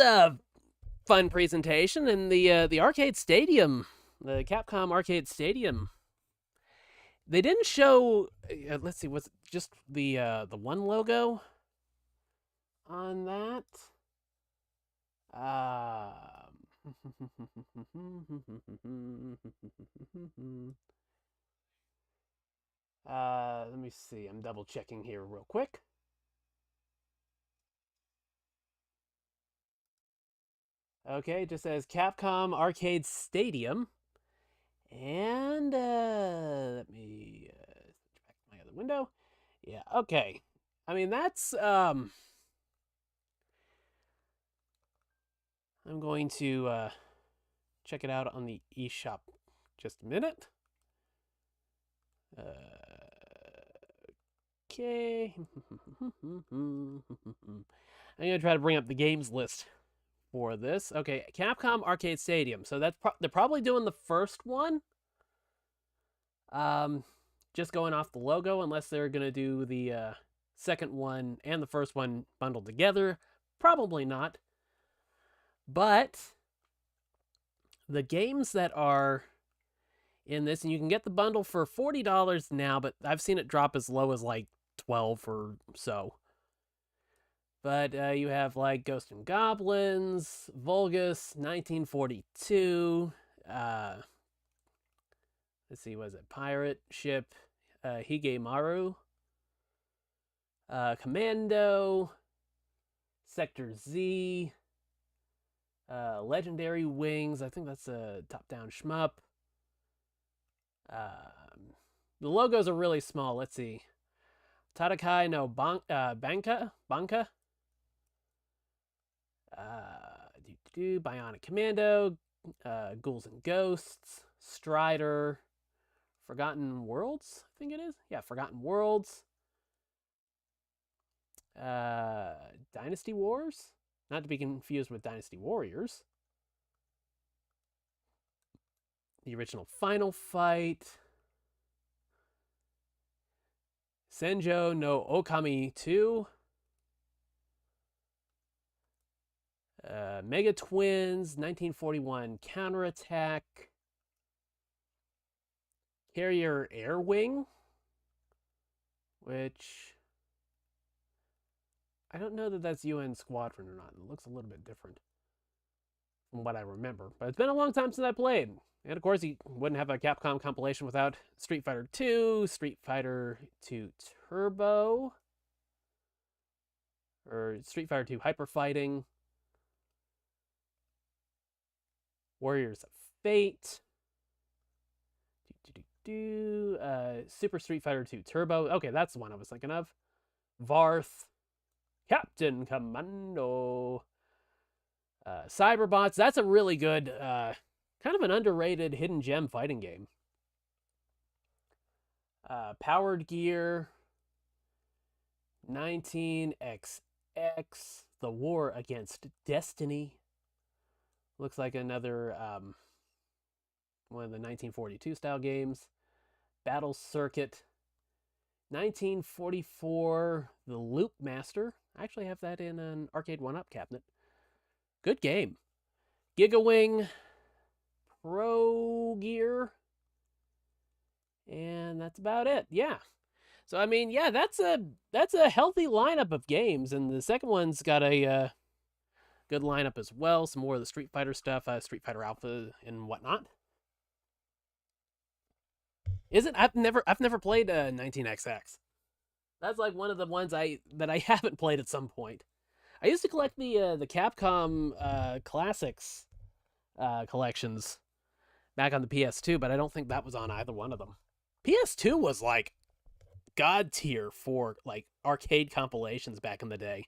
fun presentation in the Arcade Stadium, the Capcom Arcade Stadium. They didn't show. Let's see. Was it just the one logo on that? Let me see. I'm double checking here real quick. Okay, it just says Capcom Arcade Stadium. And let me switch back to my other window. Yeah, okay. I mean, that's I'm going to check it out on the eShop just a minute. Okay. I'm going to try to bring up the games list for this. Okay, Capcom Arcade Stadium. So that's they're probably doing the first one. Just going off the logo, unless they're going to do the second one and the first one bundled together. Probably not. But the games that are in this, and you can get the bundle for $40 now, but I've seen it drop as low as like 12 or so. But you have like Ghosts and Goblins, Vulgus, 1942, let's see, was it Pirate Ship, Higemaru, Commando, Sector Z, Legendary Wings, I think that's a top-down shmup. The logos are really small. Let's see. Tadakai no Banka? Bionic Commando, Ghouls and Ghosts, Strider, Forgotten Worlds, I think it is. Yeah, Forgotten Worlds. Dynasty Wars, not to be confused with Dynasty Warriors. The original Final Fight. Senjo no Okami 2. Mega Twins, 1941 Counterattack. Carrier Air Wing, which I don't know that that's UN Squadron or not. It looks a little bit different from what I remember. But it's been a long time since I played. And of course, you wouldn't have a Capcom compilation without Street Fighter 2, Street Fighter 2 Turbo, or Street Fighter 2 Hyper Fighting, Warriors of Fate, Super Street Fighter 2 Turbo. Okay, that's the one I was thinking of. Varth, Captain Commando, Cyberbots. That's a really good, kind of an underrated hidden gem fighting game. Powered Gear, 19XX, The War Against Destiny. Looks like another one of the 1942 style games. Battle Circuit, 1944, The Loop Master. I actually have that in an Arcade 1-Up cabinet. Good game. Gigawing, Pro Gear, and that's about it. Yeah. So I mean, yeah, that's a healthy lineup of games, and the second one's got a good lineup as well. Some more of the Street Fighter stuff, Street Fighter Alpha and whatnot. I've never played 19XX. That's like one of the ones that I haven't played at some point. I used to collect the Capcom Classics collections back on the PS2, but I don't think that was on either one of them. PS2 was like god tier for like arcade compilations back in the day.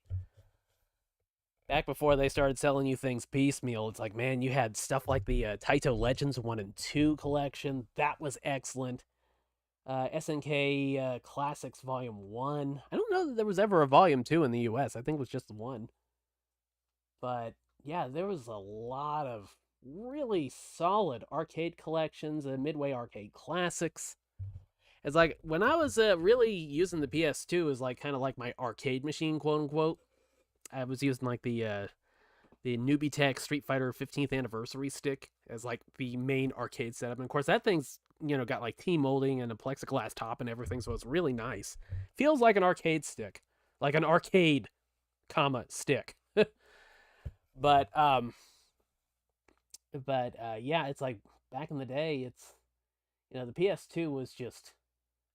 Back before they started selling you things piecemeal, it's like, man, you had stuff like the Taito Legends 1 and 2 collection. That was excellent. SNK Classics Volume 1. I don't know that there was ever a Volume 2 in the US. I think it was just the one. But, yeah, there was a lot of really solid arcade collections, Midway Arcade Classics. It's like, when I was really using the PS2 as like kind of like my arcade machine, quote-unquote, I was using like the the Newbie Tech Street Fighter 15th Anniversary stick as like the main arcade setup. And of course, that thing's, you know, got like T-molding and a plexiglass top and everything, so it's really nice. Feels like an arcade stick. Like an arcade, stick. But yeah, it's like back in the day, it's, you know, the PS2 was just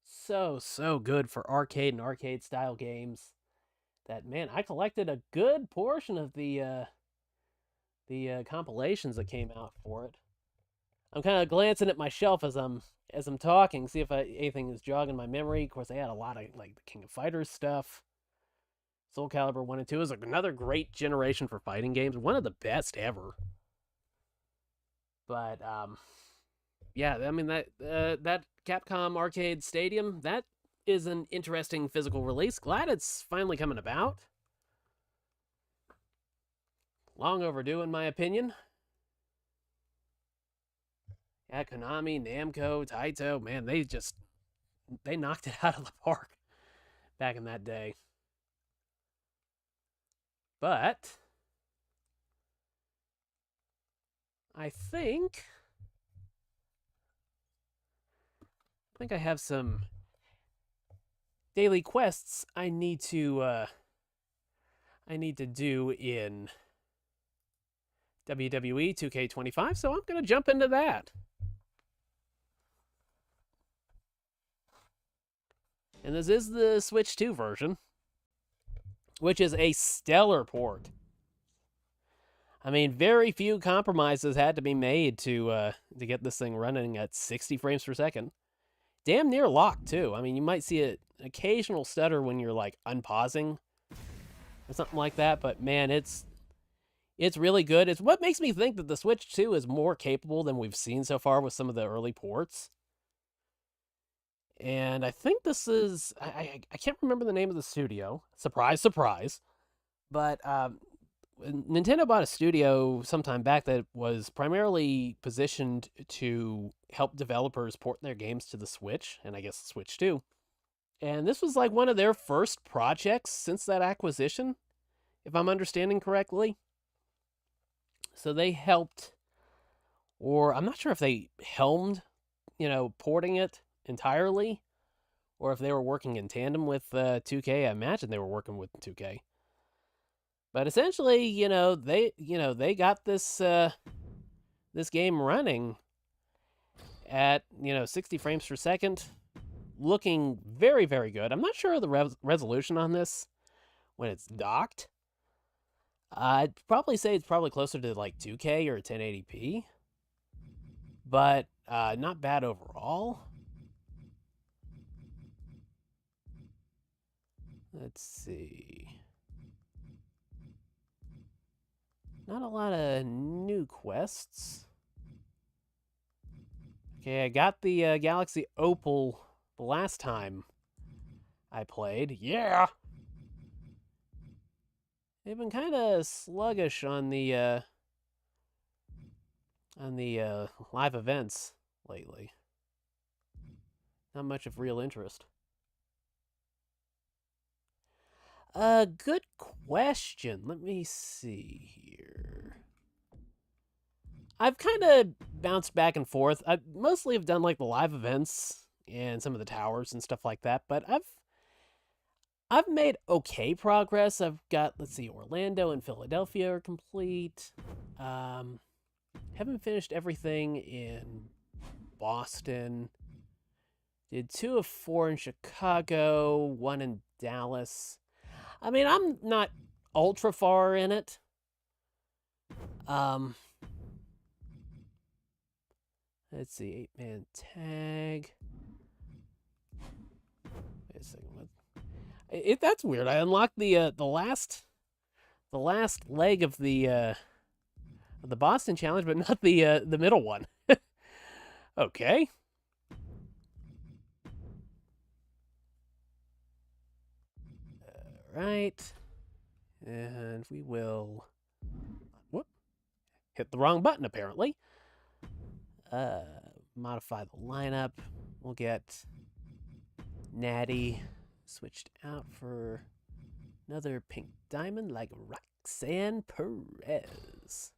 so good for arcade and arcade style games that, man, I collected a good portion of the compilations that came out for it. I'm kind of glancing at my shelf as I'm talking, see if anything is jogging my memory. Of course, they had a lot of like the King of Fighters stuff. Soul Calibur 1 and 2 is another great generation for fighting games, one of the best ever. But yeah, I mean that Capcom Arcade Stadium, that is an interesting physical release. Glad it's finally coming about. Long overdue, in my opinion. Yeah, Konami, Namco, Taito, man, they knocked it out of the park back in that day. But I think I have some daily quests I need to do in WWE 2K25, so I'm going to jump into that. And this is the Switch 2 version, which is a stellar port. I mean, very few compromises had to be made to get this thing running at 60 frames per second. Damn near locked, too. I mean, you might see an occasional stutter when you're, like, unpausing or something like that, but, man, it's really good. It's what makes me think that the Switch 2 is more capable than we've seen so far with some of the early ports. And I think this is... I can't remember the name of the studio. Surprise, surprise. But Nintendo bought a studio sometime back that was primarily positioned to help developers port their games to the Switch, and I guess the Switch 2. And this was like one of their first projects since that acquisition, if I'm understanding correctly. So they helped, or I'm not sure if they helmed, you know, porting it entirely, or if they were working in tandem with 2K. I imagine they were working with 2K. But essentially, they got this this game running at 60 frames per second, looking very, very good. I'm not sure of the resolution on this when it's docked. I'd probably say it's probably closer to like 2K or 1080p, but not bad overall. Let's see. Not a lot of new quests. Okay, I got the Galaxy Opal the last time I played. Yeah! They've been kind of sluggish on the live events lately. Not much of real interest. Good question. Let me see here. I've kind of bounced back and forth. I mostly have done like the live events and some of the towers and stuff like that, but I've made okay progress. I've got, let's see, Orlando and Philadelphia are complete. Haven't finished everything in Boston. Did 2 of 4 in Chicago, 1 in Dallas. I mean, I'm not ultra far in it. Let's see, 8-man tag. Wait a second. What? That's weird. I unlocked the last leg of the Boston challenge, but not the middle one. Okay. Right. And we will hit the wrong button apparently. Modify the lineup. We'll get Natty switched out for another pink diamond like rocks. Roxanne Perez.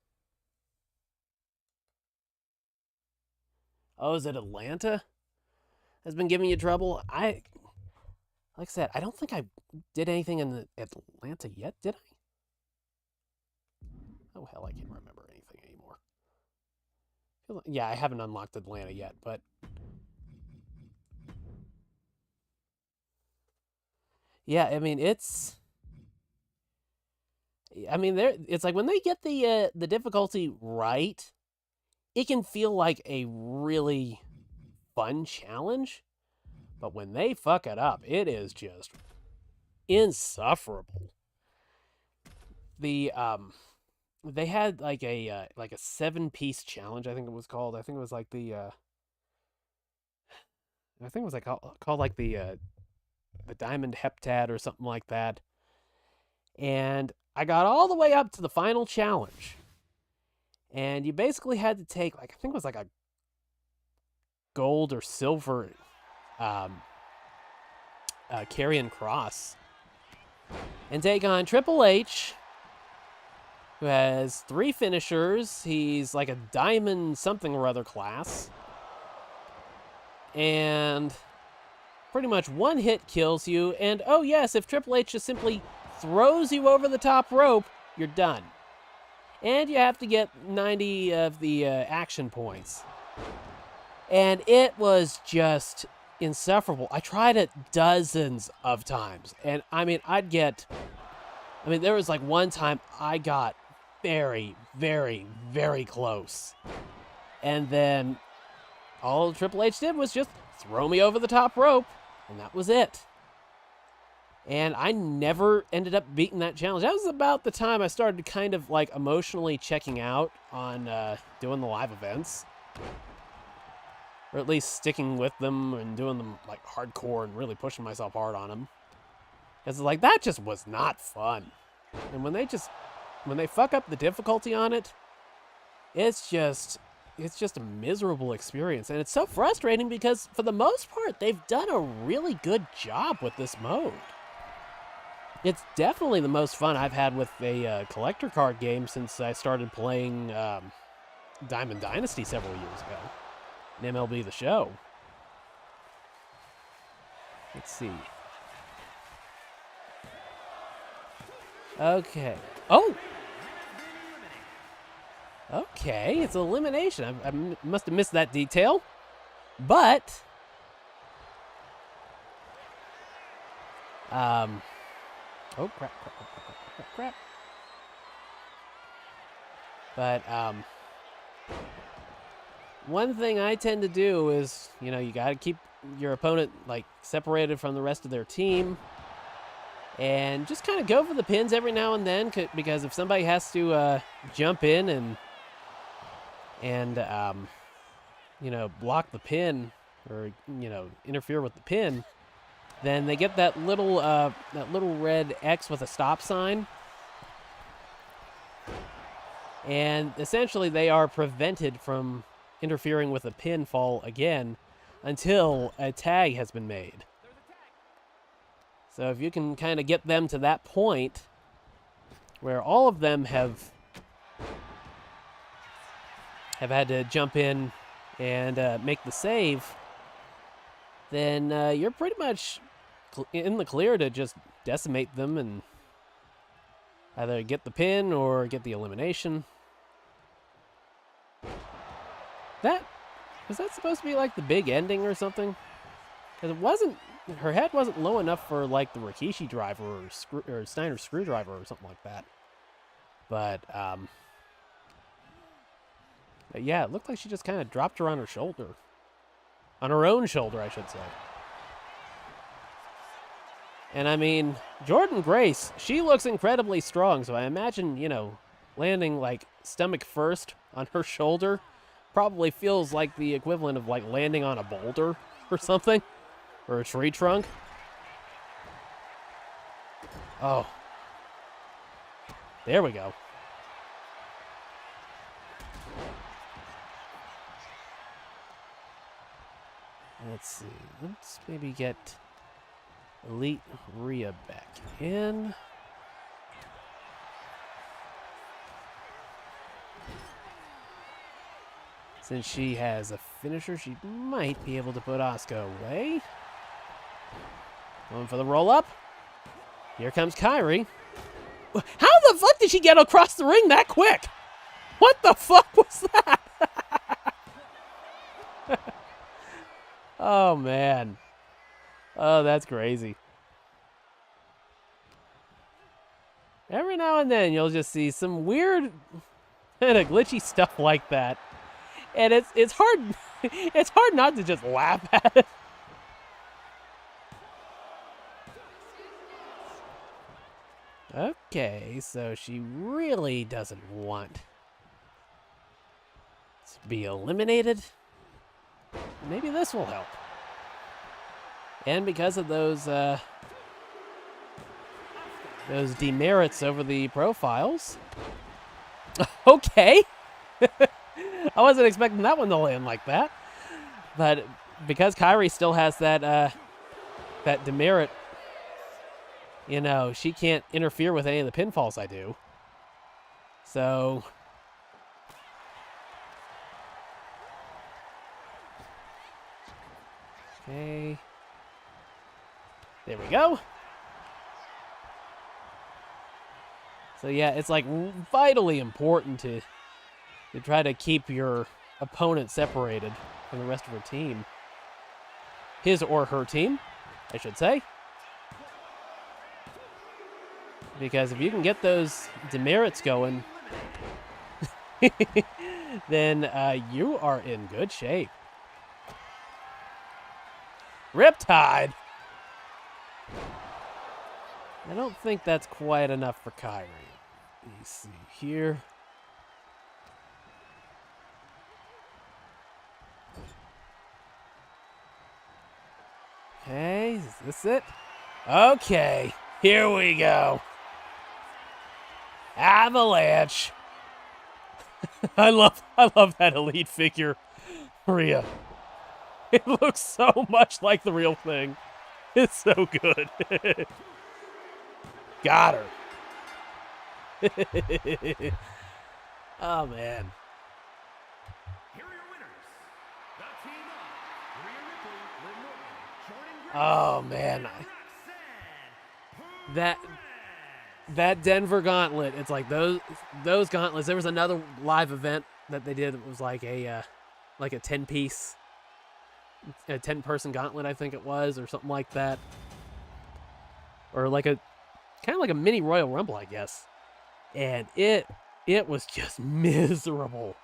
Oh, is it Atlanta? Has been giving you trouble? Like I said, I don't think I did anything in Atlanta yet, did I? Oh, hell, I can't remember anything anymore. Yeah, I haven't unlocked Atlanta yet, but... Yeah, I mean, it's... I mean, it's like when they get the difficulty right, it can feel like a really fun challenge. But when they fuck it up, it is just insufferable. They had like a 7-piece challenge, I think it was called. I think it was like the called like the Diamond Heptad or something like that. And I got all the way up to the final challenge. And you basically had to take, like, I think it was like a gold or silver carrion cross and take on Triple H, who has 3 finishers. He's like a diamond something or other class. And pretty much one hit kills you. And oh yes, if Triple H just simply throws you over the top rope, you're done. And you have to get 90 of the action points. And it was just insufferable. I tried it dozens of times. And I mean, there was like one time I got very, very, very close. And then all Triple H did was just throw me over the top rope. And that was it. And I never ended up beating that challenge. That was about the time I started kind of like emotionally checking out on doing the live events. Or at least sticking with them and doing them like hardcore and really pushing myself hard on them. Because like that just was not fun. And when they fuck up the difficulty on it, it's just a miserable experience. And it's so frustrating because for the most part, they've done a really good job with this mode. It's definitely the most fun I've had with a collector card game since I started playing Diamond Dynasty several years ago in MLB The Show. Let's see. Okay. Oh! Okay, it's elimination. I must have missed that detail. But... Oh, crap. But, one thing I tend to do is, you gotta keep your opponent, like, separated from the rest of their team. And just kind of go for the pins every now and then, because if somebody has to, jump in and block the pin, or, interfere with the pin, then they get that little red X with a stop sign. And essentially they are prevented from interfering with a pinfall again until a tag has been made. So if you can kind of get them to that point where all of them have had to jump in and make the save, then you're pretty much in the clear to just decimate them and either get the pin or get the elimination. Was that supposed to be like the big ending or something? Because her head wasn't low enough for like the Rikishi driver or Steiner screwdriver or something like that. But yeah, it looked like she just kind of dropped her on her shoulder. On her own shoulder, I should say. And I mean, Jordan Grace, she looks incredibly strong, so I imagine, landing like stomach first on her shoulder probably feels like the equivalent of like landing on a boulder or something, or a tree trunk. Oh. There we go. Let's see. Let's maybe get Elite Rhea back in. Since she has a finisher, she might be able to put Asuka away. Going for the roll-up. Here comes Kairi. How the fuck did she get across the ring that quick? What the fuck was that? Oh, man. Oh, that's crazy. Every now and then, you'll just see some weird kind of glitchy stuff like that. And it's hard it's hard not to just laugh at it. Okay, so she really doesn't want to be eliminated. Maybe this will help. And because of those demerits over the profiles. Okay. I wasn't expecting that one to land like that. But because Kairi still has that demerit, you know, she can't interfere with any of the pinfalls I do. So okay. There we go. So yeah, it's like vitally important to try to keep your opponent separated from the rest of her team. His or her team, I should say. Because if you can get those demerits going, then you are in good shape. Riptide! I don't think that's quite enough for Kairi. Let me see here. Okay, is this it? Okay, here we go. Avalanche. I love that Elite figure, Rhea. It looks so much like the real thing. It's so good. Got her. Oh, man. Oh, man. That Denver gauntlet, it's like those gauntlets. There was another live event that they did. It was like a 10-piece, a 10-person gauntlet, I think it was, or something like that. Or like a kind of like a mini Royal Rumble, I guess. And it was just miserable.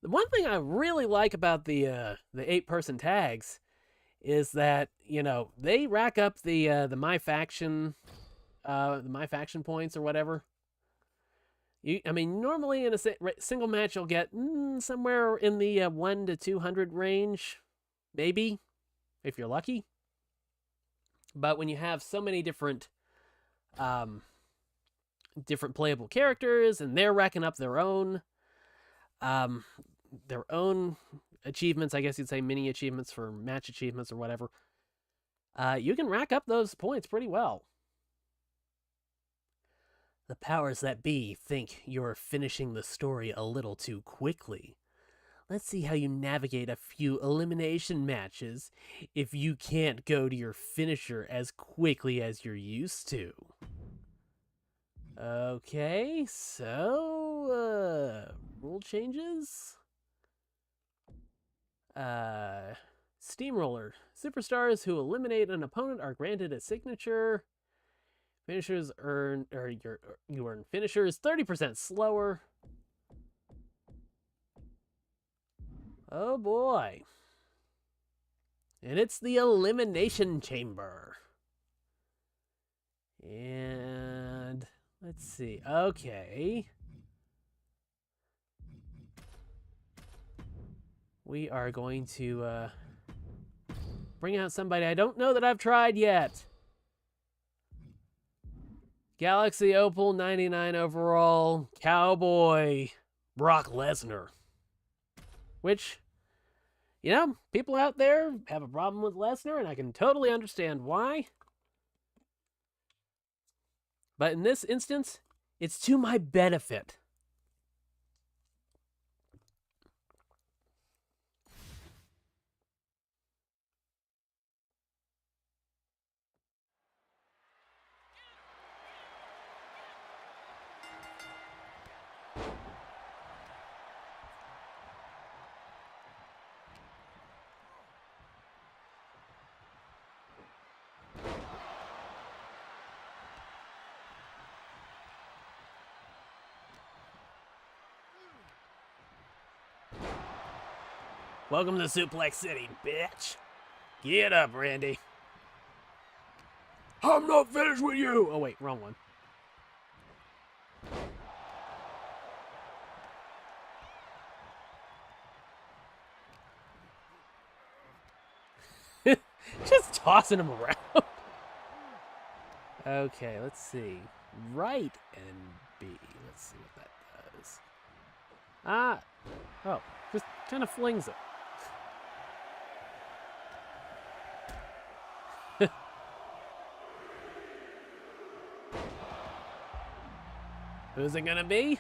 The one thing I really like about the 8-person tags is that, you know, they rack up the MyFaction points or whatever. I mean, normally in a single match you'll get somewhere in the 1 to 200 range, maybe, if you're lucky. But when you have so many different playable characters and they're racking up their own achievements, I guess you'd say mini achievements for match achievements or whatever, you can rack up those points pretty well. The powers that be think you're finishing the story a little too quickly. Let's see how you navigate a few elimination matches if you can't go to your finisher as quickly as you're used to. Okay, so, rule changes? Steamroller. Superstars who eliminate an opponent are granted a signature. Finishers you earn finishers 30% slower. Oh boy. And it's the Elimination Chamber. And let's see. Okay. We are going to bring out somebody I don't know that I've tried yet. Galaxy Opal 99 overall Cowboy Brock Lesnar. Which, you know, people out there have a problem with Lesnar, and I can totally understand why. But in this instance, it's to my benefit. Welcome to Suplex City, bitch. Get up, Randy. I'm not finished with you. Oh, wait, wrong one. Just tossing him around. Okay, let's see. Right and B. Let's see what that does. Ah. Oh, just kind of flings it. Who's it gonna be?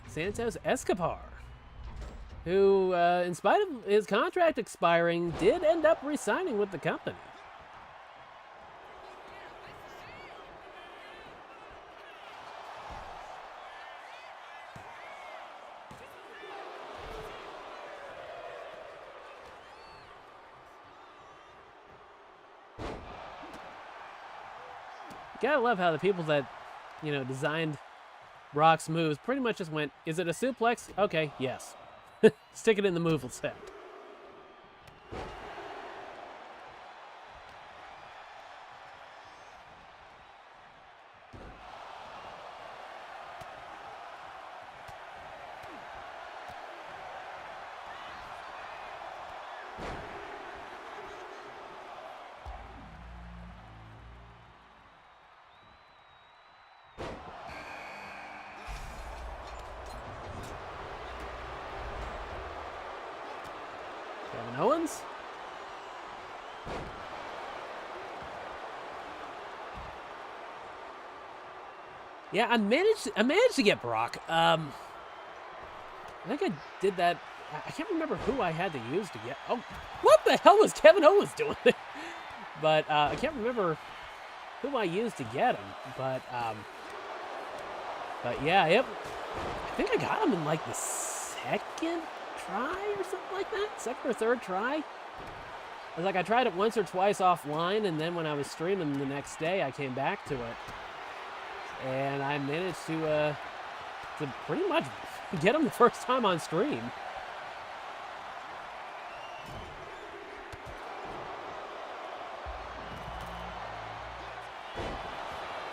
Santos Escobar, who, in spite of his contract expiring, did end up re-signing with the company. Gotta love how the people that, you know, designed Brock's moves pretty much just went, is it a suplex? Okay, yes. Stick it in the move set. Kevin Owens. Yeah, I managed to get Brock. I think I did that. I can't remember who I had to use to get. Oh, what the hell was Kevin Owens doing there? But I can't remember who I used to get him. But yeah, yep. I think I got him in like the second try or something like that. Second or third try. I was like, I tried it once or twice offline, and then when I was streaming the next day, I came back to it. And I managed to pretty much get him the first time on stream.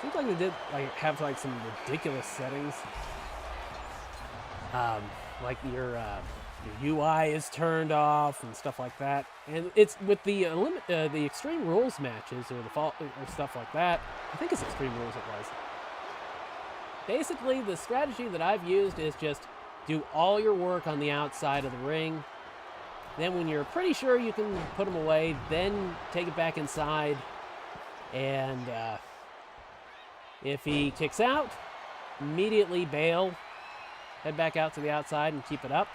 Seems like they did have some ridiculous settings. Like your UI is turned off and stuff like that. And it's with the Extreme Rules matches or or stuff like that. I think it's Extreme Rules it was. Basically, the strategy that I've used is just do all your work on the outside of the ring. Then when you're pretty sure you can put them away, then take it back inside. And if he kicks out, immediately bail, head back out to the outside and keep it up.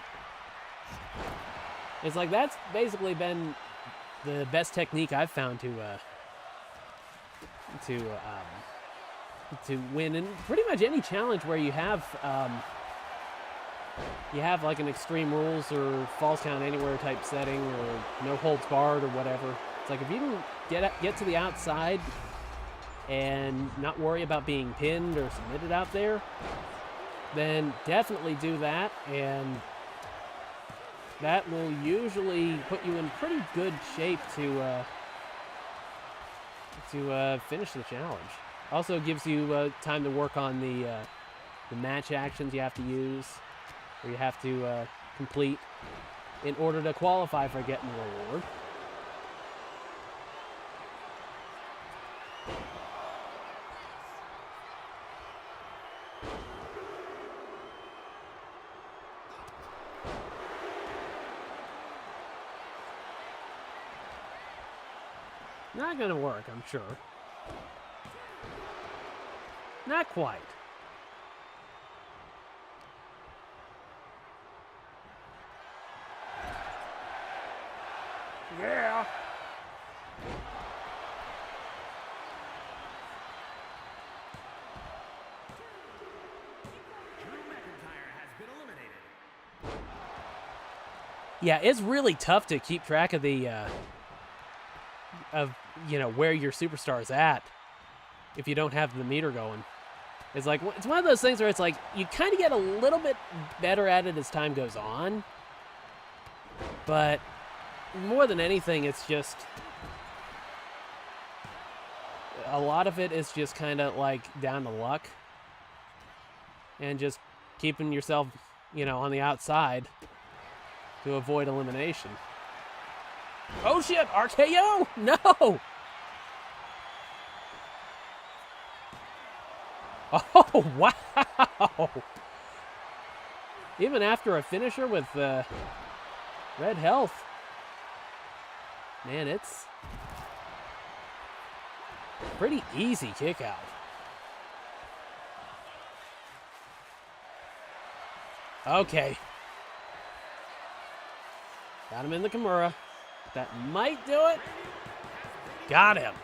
It's like that's basically been the best technique I've found to win in pretty much any challenge where you have like an Extreme Rules or Falls Count Anywhere type setting or no holds barred or whatever. It's like if you can get to the outside and not worry about being pinned or submitted out there, then definitely do that, and that will usually put you in pretty good shape to finish the challenge. Also gives you time to work on the match actions you have to use, or you have to complete in order to qualify for getting the reward. Not gonna work, I'm sure. Not quite. Yeah. Yeah, it's really tough to keep track of the where your superstar is at if you don't have the meter going. It's like, it's one of those things where it's like you kind of get a little bit better at it as time goes on, but more than anything, it's just a lot of it is just kind of like down to luck and just keeping yourself, on the outside to avoid elimination. Oh shit, RKO! No! Oh, wow! Even after a finisher with red health. Man, it's pretty easy kick out. Okay. Got him in the Kimura. That might do it. Got him.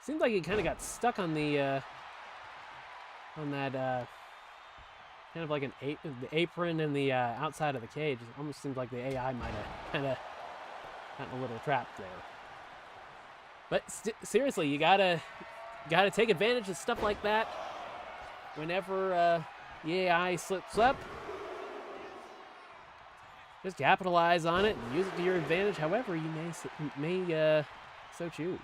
Seems like he kind of got stuck on the on that kind of like the apron and the outside of the cage. It almost seems like the AI might have kind of gotten a little trapped there. But seriously, you gotta take advantage of stuff like that whenever the AI slips up. Just capitalize on it and use it to your advantage, however you may so choose.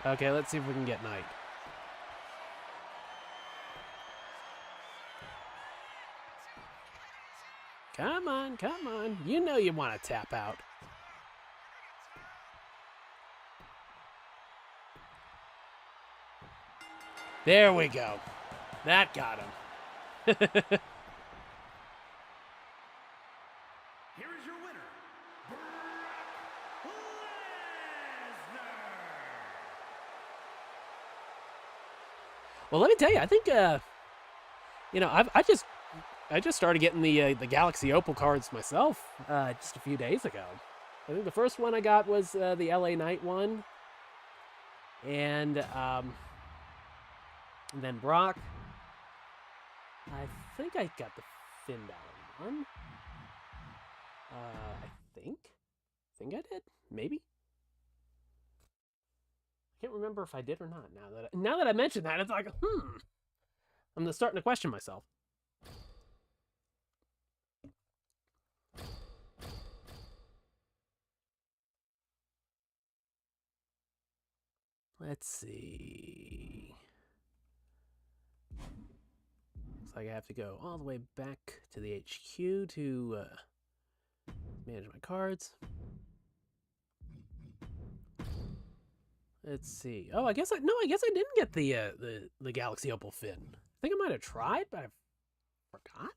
Okay, let's see if we can get Knight. Come on, come on. You know you want to tap out. There we go. That got him. Well, let me tell you, I think, I just started getting the Galaxy Opal cards myself just a few days ago. I think the first one I got was the LA Knight one, and then Brock. I think I got the Finn Balor one. I think I did, maybe. I can't remember if I did or not. Now that I mentioned that, it's like, I'm starting to question myself. Let's see. Looks like I have to go all the way back to the HQ to manage my cards. Let's see. Oh, I guess I didn't get the Galaxy Opal Fin. I think I might have tried, but I forgot.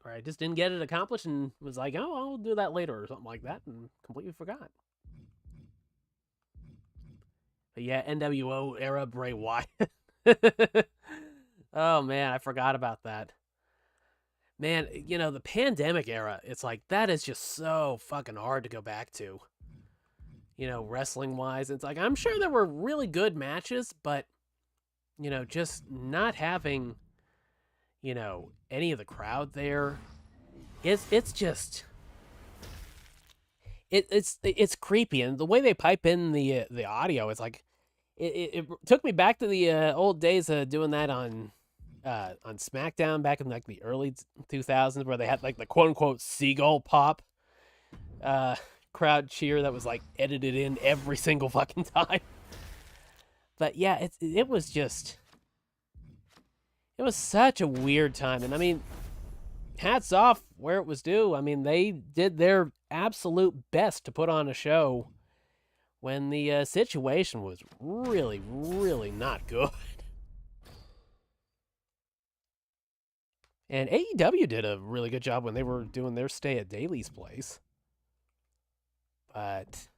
Or I just didn't get it accomplished and was like, oh, I'll do that later or something like that, and completely forgot. But yeah, NWO era Bray Wyatt. Oh man, I forgot about that. Man, the pandemic era, it's like, that is just so fucking hard to go back to. Wrestling-wise. It's like, I'm sure there were really good matches, but, just not having, any of the crowd there, it's just... It's creepy, and the way they pipe in the audio, it's like... It took me back to the old days of doing that on SmackDown back in, like, the early 2000s, where they had, like, the quote-unquote seagull pop crowd cheer that was like edited in every single fucking time. But yeah, it was just, It was such a weird time. And I mean, hats off where it was due. I mean, they did their absolute best to put on a show when the situation was really, really not good. And AEW did a really good job when they were doing their stay at Daly's place. But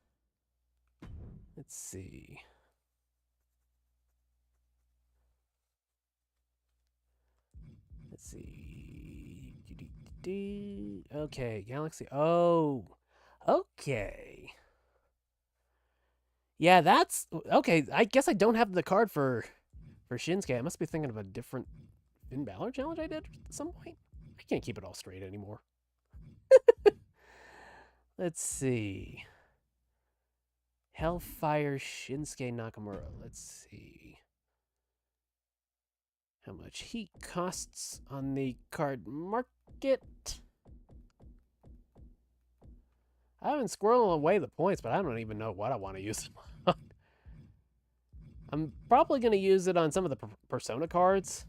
let's see. Let's see. Okay, Galaxy. Oh, okay. Yeah, that's okay. I guess I don't have the card for Shinsuke. I must be thinking of a different Finn Balor challenge I did at some point. I can't keep it all straight anymore. Let's see. Hellfire Shinsuke Nakamura. Let's see how much he costs on the card market. I've been squirreling away the points, but I don't even know what I want to use them on. I'm probably going to use it on some of the Persona cards.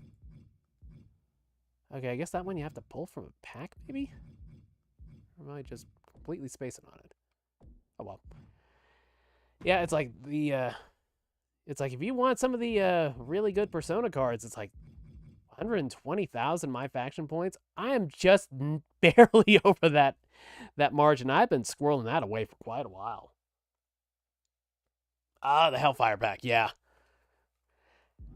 Okay, I guess that one you have to pull from a pack, maybe? Or am I just completely spacing on it? Oh, well. Yeah, it's like the, it's like if you want some of the really good Persona cards, it's like 120,000 MyFaction points. I am just barely over that margin. I've been squirreling that away for quite a while. Ah, the Hellfire pack, yeah.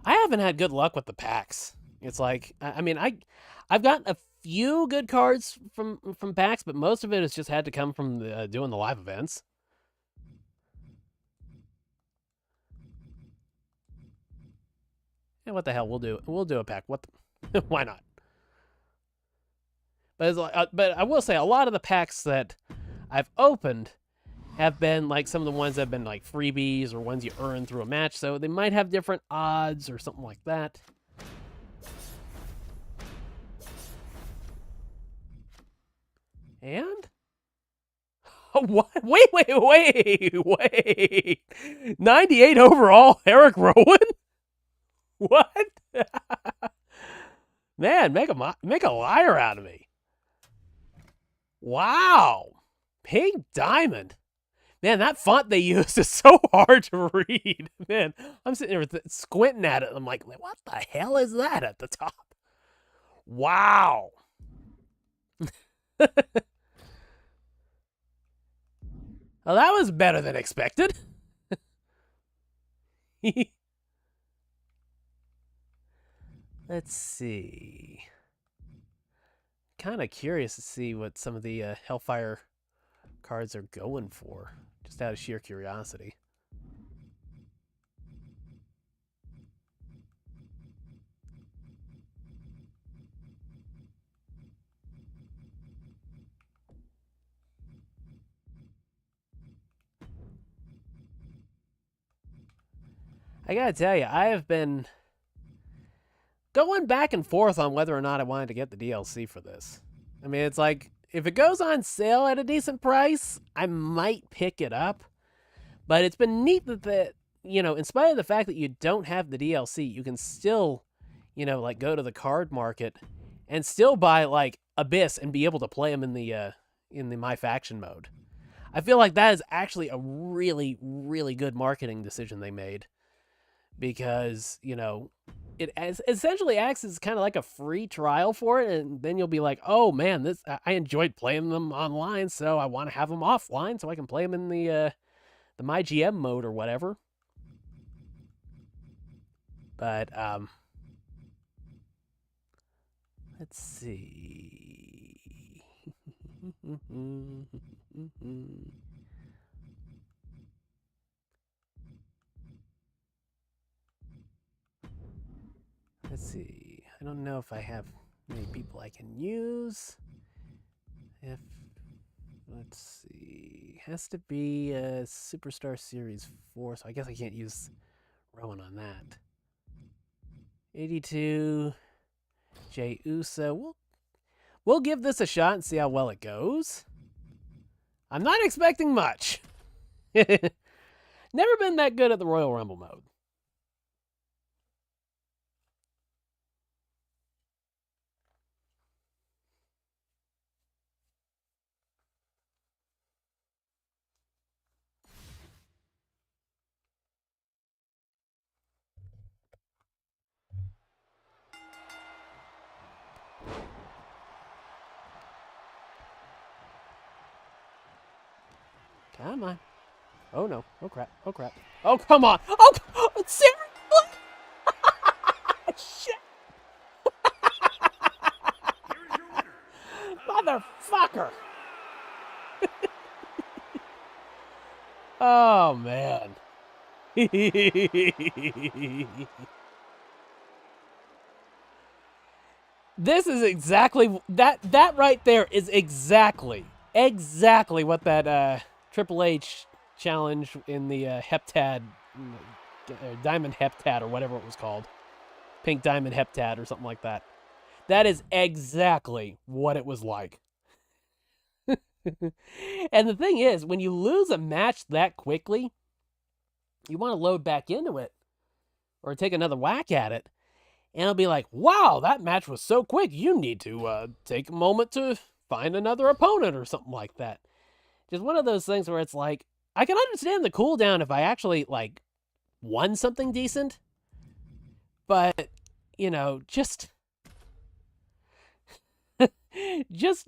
I haven't had good luck with the packs. It's like, I mean, I've gotten a few good cards from packs, but most of it has just had to come from doing the live events. Yeah, what the hell? We'll do a pack. What? Why not? But it's like, but I will say a lot of the packs that I've opened have been like some of the ones that have been like freebies or ones you earn through a match, so they might have different odds or something like that. And oh, what? Wait! 98 overall, Eric Rowan. What? Man, make a liar out of me. Wow. Pink Diamond. Man, that font they use is so hard to read. Man, I'm sitting here squinting at it. I'm like, what the hell is that at the top? Wow. Well, that was better than expected. Let's see. Kind of curious to see what some of the Hellfire cards are going for, just out of sheer curiosity. I gotta tell you, I have been going back and forth on whether or not I wanted to get the DLC for this. I mean, it's like, if it goes on sale at a decent price, I might pick it up. But it's been neat that, in spite of the fact that you don't have the DLC, you can still, like go to the card market and still buy like Abyss and be able to play them in the MyFaction mode. I feel like that is actually a really, really good marketing decision they made. Because, it essentially acts as kind of like a free trial for it, and then you'll be like, oh man, I enjoyed playing them online, so I want to have them offline so I can play them in the MyGM mode or whatever. But let's see. Let's see. I don't know if I have many people I can use. Let's see. Has to be a Superstar Series 4, so I guess I can't use Rowan on that. 82. Jey Uso. We'll give this a shot and see how well it goes. I'm not expecting much. Never been that good at the Royal Rumble mode. Come on. Oh, no. Oh, crap. Oh, crap. Oh, come on. Oh, seriously? Shit. Motherfucker. Oh, man. This is exactly that right there is exactly what that Triple H challenge in the Heptad Diamond Heptad or whatever it was called, Pink Diamond Heptad or something like that. That is exactly what it was like. And the thing is, when you lose a match that quickly, you want to load back into it or take another whack at it. And it'll be like, wow, that match was so quick. You need to take a moment to find another opponent or something like that. Just one of those things where it's like, I can understand the cooldown if I actually, like, won something decent. But, you know, just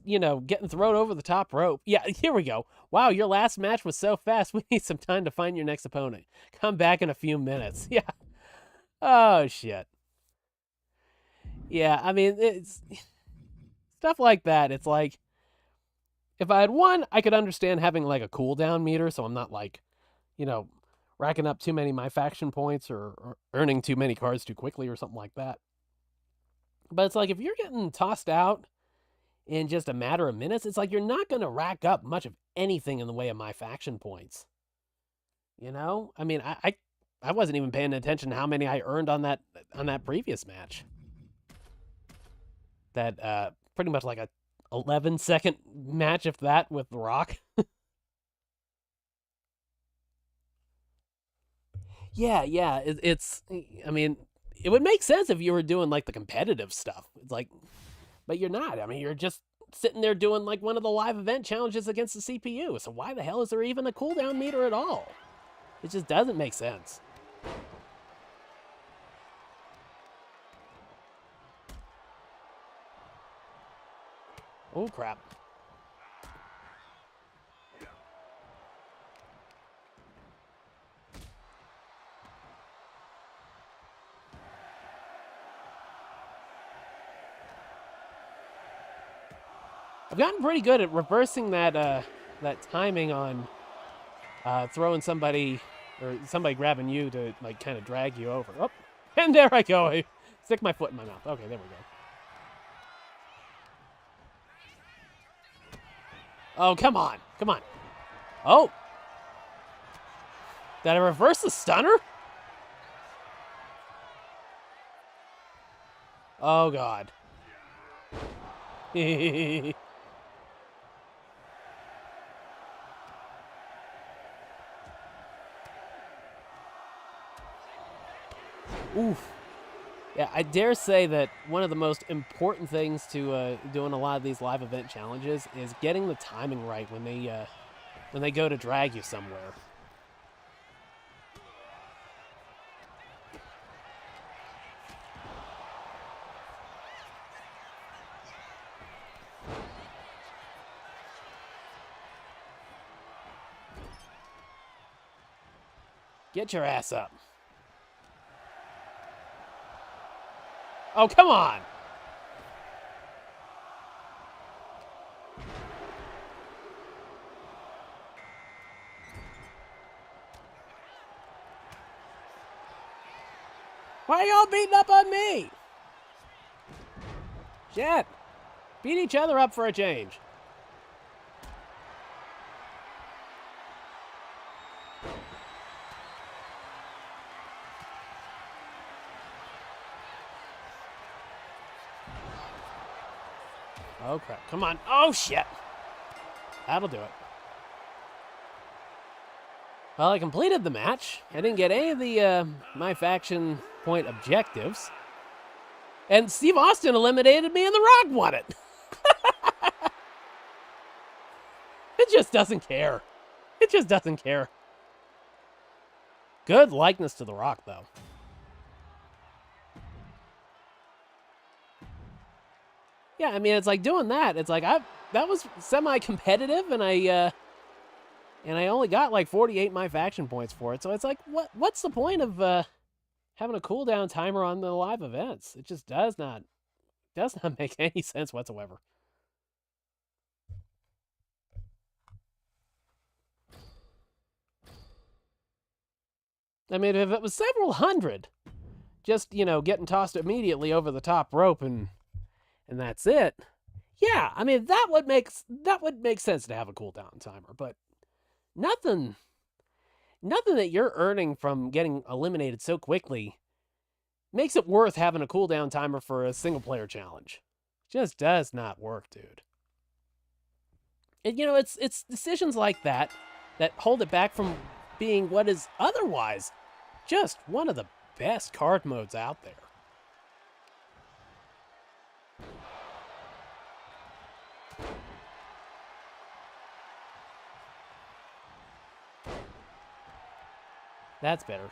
you know, getting thrown over the top rope. Yeah, here we go. Wow, your last match was so fast. We need some time to find your next opponent. Come back in a few minutes. Yeah. Oh, shit. Yeah, I mean, it's stuff like that. It's like, if I had won, I could understand having, like, a cooldown meter, so I'm not, like, you know, racking up too many MyFaction points or earning too many cards too quickly or something like that. But it's like, if you're getting tossed out in just a matter of minutes, it's like you're not going to rack up much of anything in the way of MyFaction points. You know? I mean, I wasn't even paying attention to how many I earned on that previous match. That pretty much like a 11-second match, if that, with The Rock. Yeah, it's I mean, it would make sense if you were doing like the competitive stuff. It's like, but you're not. I mean, you're just sitting there doing like one of the live event challenges against the CPU. So why the hell is there even a cooldown meter at all? It just doesn't make sense. Oh, crap. I've gotten pretty good at reversing that that timing on throwing somebody or somebody grabbing you to like kind of drag you over. Oh, and there I go. I stick my foot in my mouth. Okay, there we go. Oh, come on. Come on. Oh. Did I reverse the stunner? Oh, God. Oof. Yeah, I dare say that one of the most important things to doing a lot of these live event challenges is getting the timing right when they go to drag you somewhere. Get your ass up. Oh, come on. Why are y'all beating up on me? Shit. Beat each other up for a change. Oh, crap. Come on. Oh, shit. That'll do it. Well, I completed the match. I didn't get any of the MyFaction point objectives. And Steve Austin eliminated me and The Rock won it. It just doesn't care. It just doesn't care. Good likeness to The Rock, though. Yeah, I mean, it's like doing that. It's like that was semi-competitive, and I And I only got like 48 MyFaction points for it. So it's like, what's the point of having a cooldown timer on the live events? It just does not make any sense whatsoever. I mean, if it was several hundred, just, you know, getting tossed immediately over the top rope and that's it. Yeah, I mean, that would make sense to have a cooldown timer, but nothing that you're earning from getting eliminated so quickly makes it worth having a cooldown timer for a single player challenge. Just does not work, dude. And you know, it's decisions like that hold it back from being what is otherwise just one of the best card modes out there. That's better.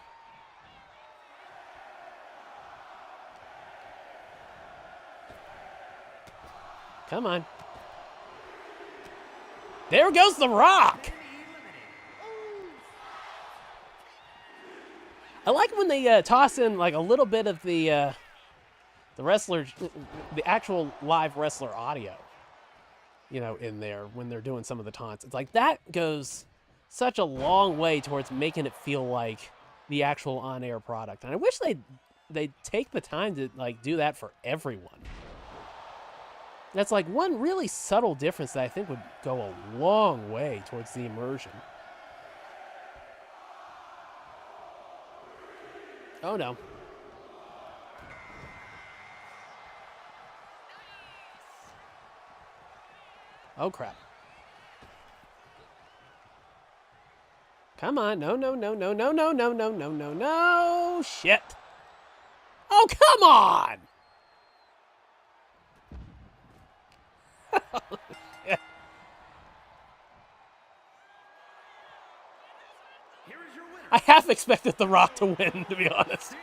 Come on. There goes The Rock! I like when they toss in like a little bit of the wrestler, the actual live wrestler audio, you know, in there when they're doing some of the taunts. It's like that goes such a long way towards making it feel like the actual on-air product. And I wish they'd take the time to like do that for everyone. That's like one really subtle difference that I think would go a long way towards the immersion. Oh no. Oh crap. Come on. No, no, no, no, no, no, no, no, no, no, no. Shit. Oh, come on. Shit. I half expected The Rock to win, to be honest.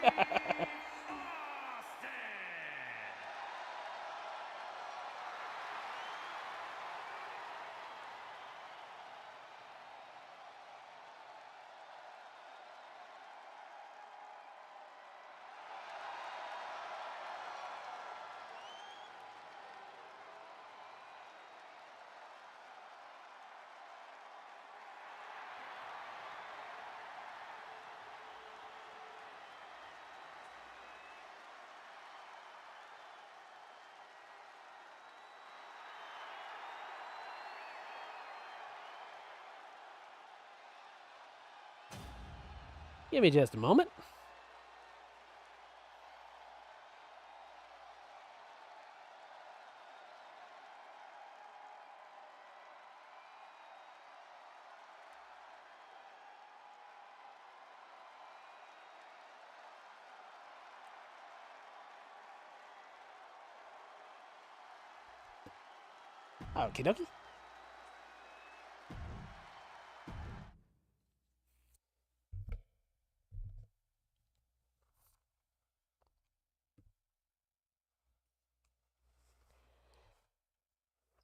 Give me just a moment. Okie dokie.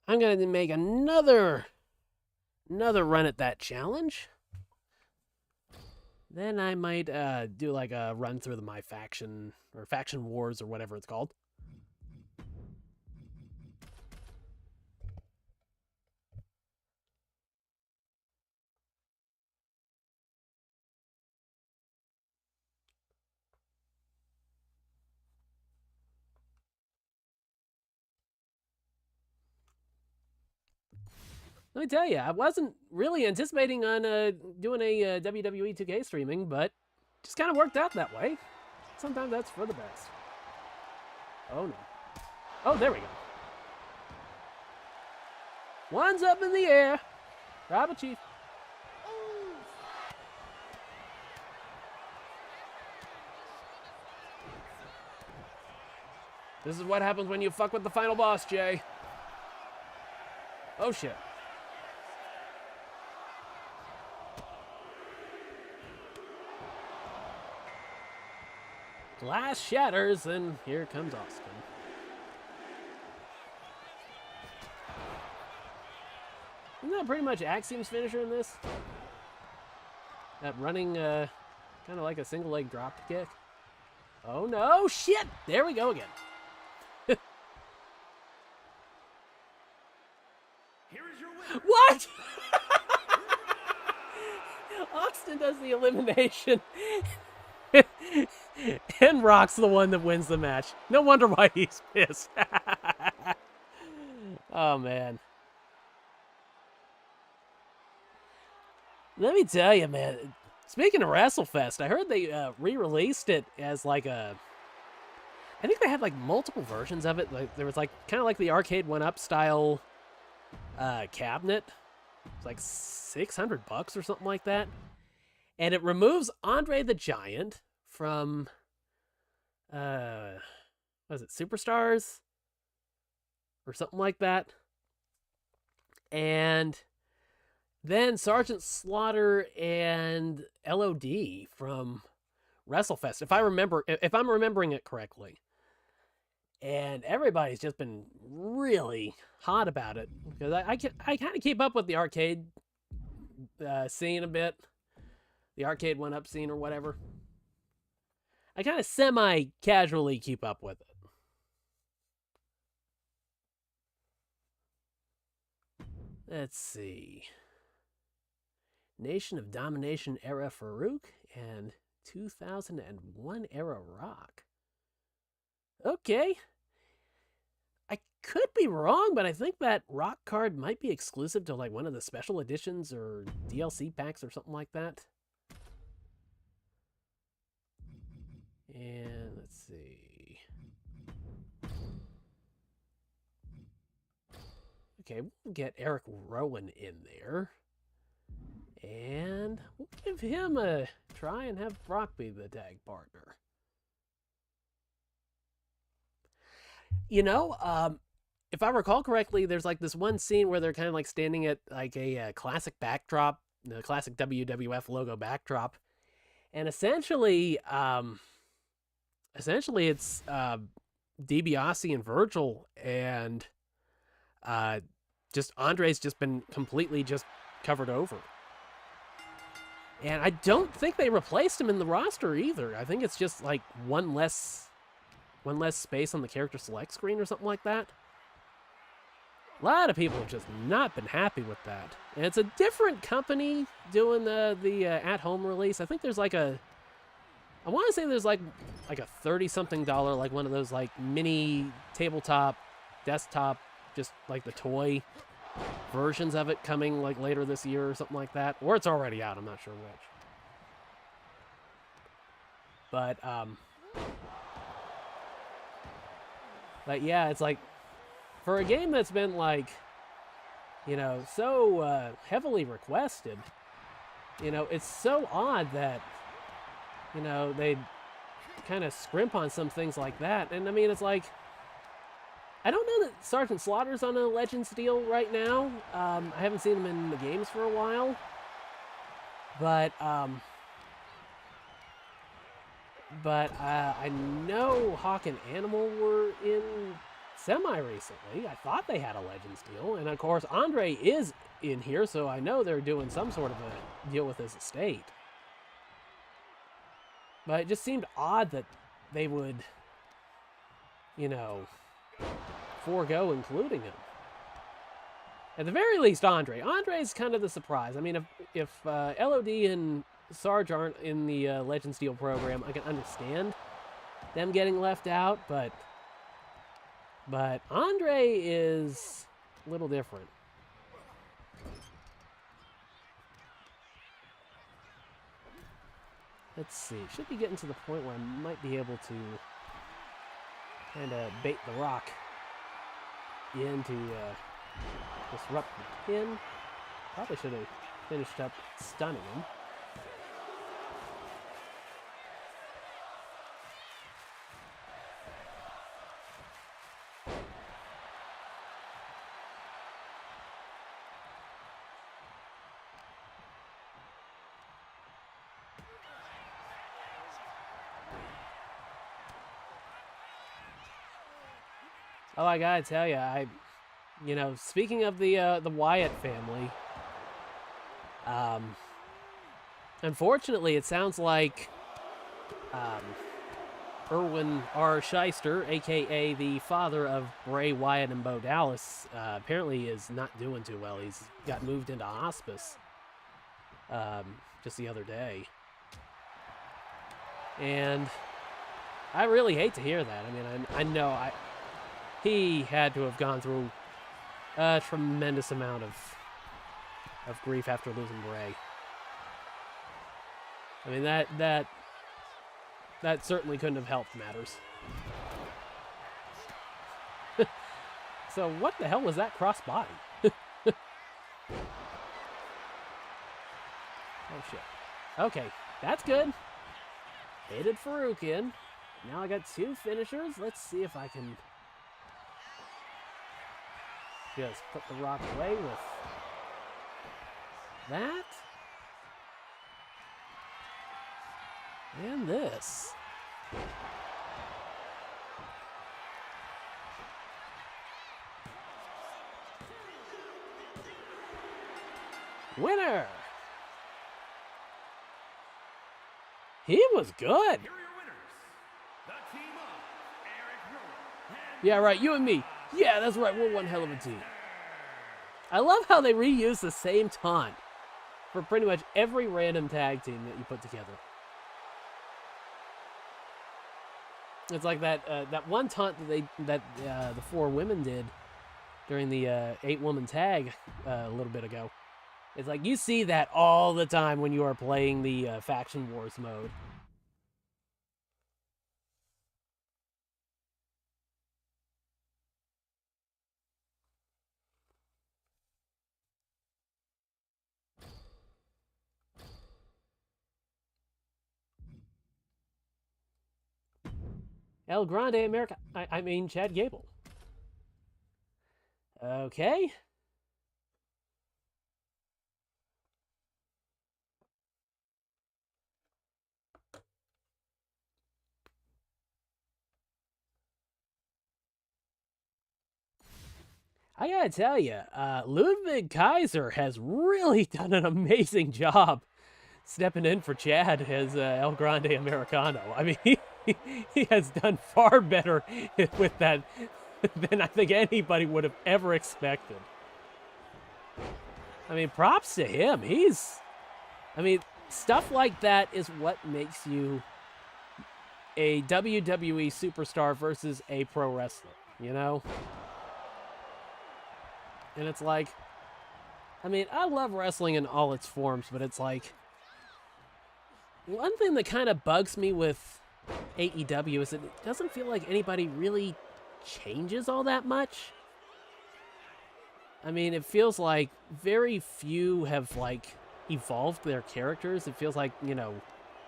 I'm going to make another run at that challenge. Then I might do like a run through the MyFaction or Faction Wars or whatever it's called. Let me tell you, I wasn't really anticipating on doing a WWE 2K streaming, but just kind of worked out that way. Sometimes that's for the best. Oh no. Oh, there we go. One's up in the air. Tribal Chief. This is what happens when you fuck with the final boss, Jay. Oh shit. Glass shatters, and here comes Austin. Isn't that pretty much Axiom's finisher in this? That running, kind of like a single leg drop kick. Oh no, shit! There we go again. What? Austin does the elimination. And Rock's the one that wins the match. No wonder why he's pissed. Oh, man. Let me tell you, man. Speaking of WrestleFest, I heard they re-released it as like a... I think they had like multiple versions of it. Like there was like kind of like the arcade 1-up style cabinet. It's like $600 or something like that. And it removes Andre the Giant from, what is it, Superstars? Or something like that. And then Sergeant Slaughter and LOD from WrestleFest, if I'm remembering it correctly. And everybody's just been really hot about it. Because I kind of keep up with the arcade scene a bit. The arcade 1-up scene or whatever. I kind of semi-casually keep up with it. Let's see. Nation of Domination era Farouk and 2001 era Rock. Okay. I could be wrong, but I think that Rock card might be exclusive to like one of the special editions or DLC packs or something like that. And let's see. Okay, we'll get Eric Rowan in there. And we'll give him a try and have Brock be the tag partner. You know, if I recall correctly, there's like this one scene where they're kind of like standing at like a classic backdrop, the classic WWF logo backdrop. And essentially it's DiBiase and Virgil, and just Andre's just been completely just covered over. And I don't think they replaced him in the roster either. I think it's just like one less space on the character select screen or something like that. A lot of people have just not been happy with that. And it's a different company doing the at-home release. I think there's like I want to say there's like a $30-something, like one of those like mini tabletop, desktop, just like the toy versions of it coming like later this year or something like that. Or it's already out, I'm not sure which. But yeah, it's like, for a game that's been like, you know, so heavily requested, you know, it's so odd that, you know, they kind of scrimp on some things like that. And I mean, it's like, I don't know that Sergeant Slaughter's on a Legends deal right now. I haven't seen him in the games for a while. But I know Hawk and Animal were in semi-recently. I thought they had a Legends deal. And of course, Andre is in here, so I know they're doing some sort of a deal with his estate. But it just seemed odd that they would, you know, forego including him. At the very least, Andre. Andre's kind of the surprise. I mean, if LOD and Sarge aren't in the Legends Deal program, I can understand them getting left out, but Andre is a little different. Let's see. Should be getting to the point where I might be able to kind of bait the Rock in to disrupt the pin. Probably should have finished up stunning him. Oh, I gotta tell you, you know, speaking of the Wyatt family, Unfortunately, it sounds like Erwin R. Shyster, a.k.a. the father of Bray Wyatt and Bo Dallas, apparently is not doing too well. He's got moved into hospice just the other day. And I really hate to hear that. I mean, I know he had to have gone through a tremendous amount of grief after losing Bray. I mean, that certainly couldn't have helped matters. So what the hell was that crossbody? Oh, shit. Okay, that's good. Hated Farouk in. Now I got 2 finishers. Let's see if I can just put the Rock away with that. And this. Winner! He was good. Yeah, right, you and me. Yeah, that's right, we're one hell of a team. I love how they reuse the same taunt for pretty much every random tag team that you put together. It's like that one taunt that the 4 women did during the 8-woman tag a little bit ago. It's like you see that all the time when you are playing the Faction Wars mode. El Grande America. I mean Chad Gable. Okay. I gotta tell you, Ludwig Kaiser has really done an amazing job stepping in for Chad as El Grande Americano. I mean, he has done far better with that than I think anybody would have ever expected. I mean, props to him. I mean, stuff like that is what makes you a WWE superstar versus a pro wrestler, you know? And it's like, I mean, I love wrestling in all its forms, but it's like, one thing that kind of bugs me with AEW is that it doesn't feel like anybody really changes all that much. I mean, it feels like very few have, like, evolved their characters. It feels like, you know,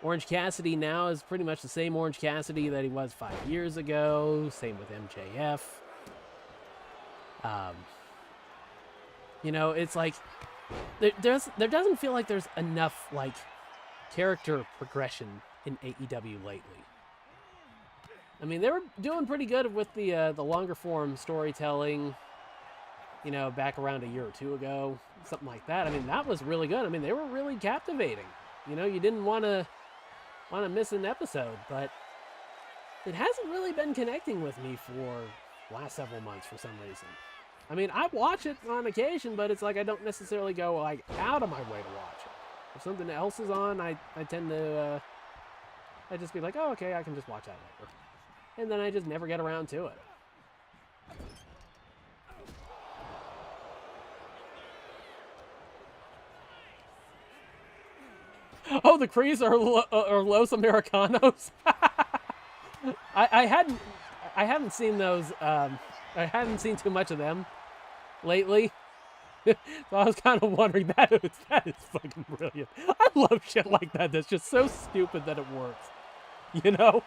Orange Cassidy now is pretty much the same Orange Cassidy that he was 5 years ago. Same with MJF. You know, it's like, there doesn't feel like there's enough, like, character progression in AEW lately. I mean, they were doing pretty good with the longer form storytelling, you know, back around a year or 2 ago, something like that. I mean, that was really good. I mean, they were really captivating. You know, you didn't want to miss an episode, but it hasn't really been connecting with me for the last several months for some reason. I mean, I watch it on occasion, but it's like I don't necessarily go, like, out of my way to watch it. If something else is on, I tend to, I just be like, oh, okay, I can just watch that later. And then I just never get around to it. Oh, the Krees are Los Americanos? I haven't seen those, I haven't seen too much of them lately. So I was kind of wondering, that is fucking brilliant. I love shit like that that's just so stupid that it works. You know?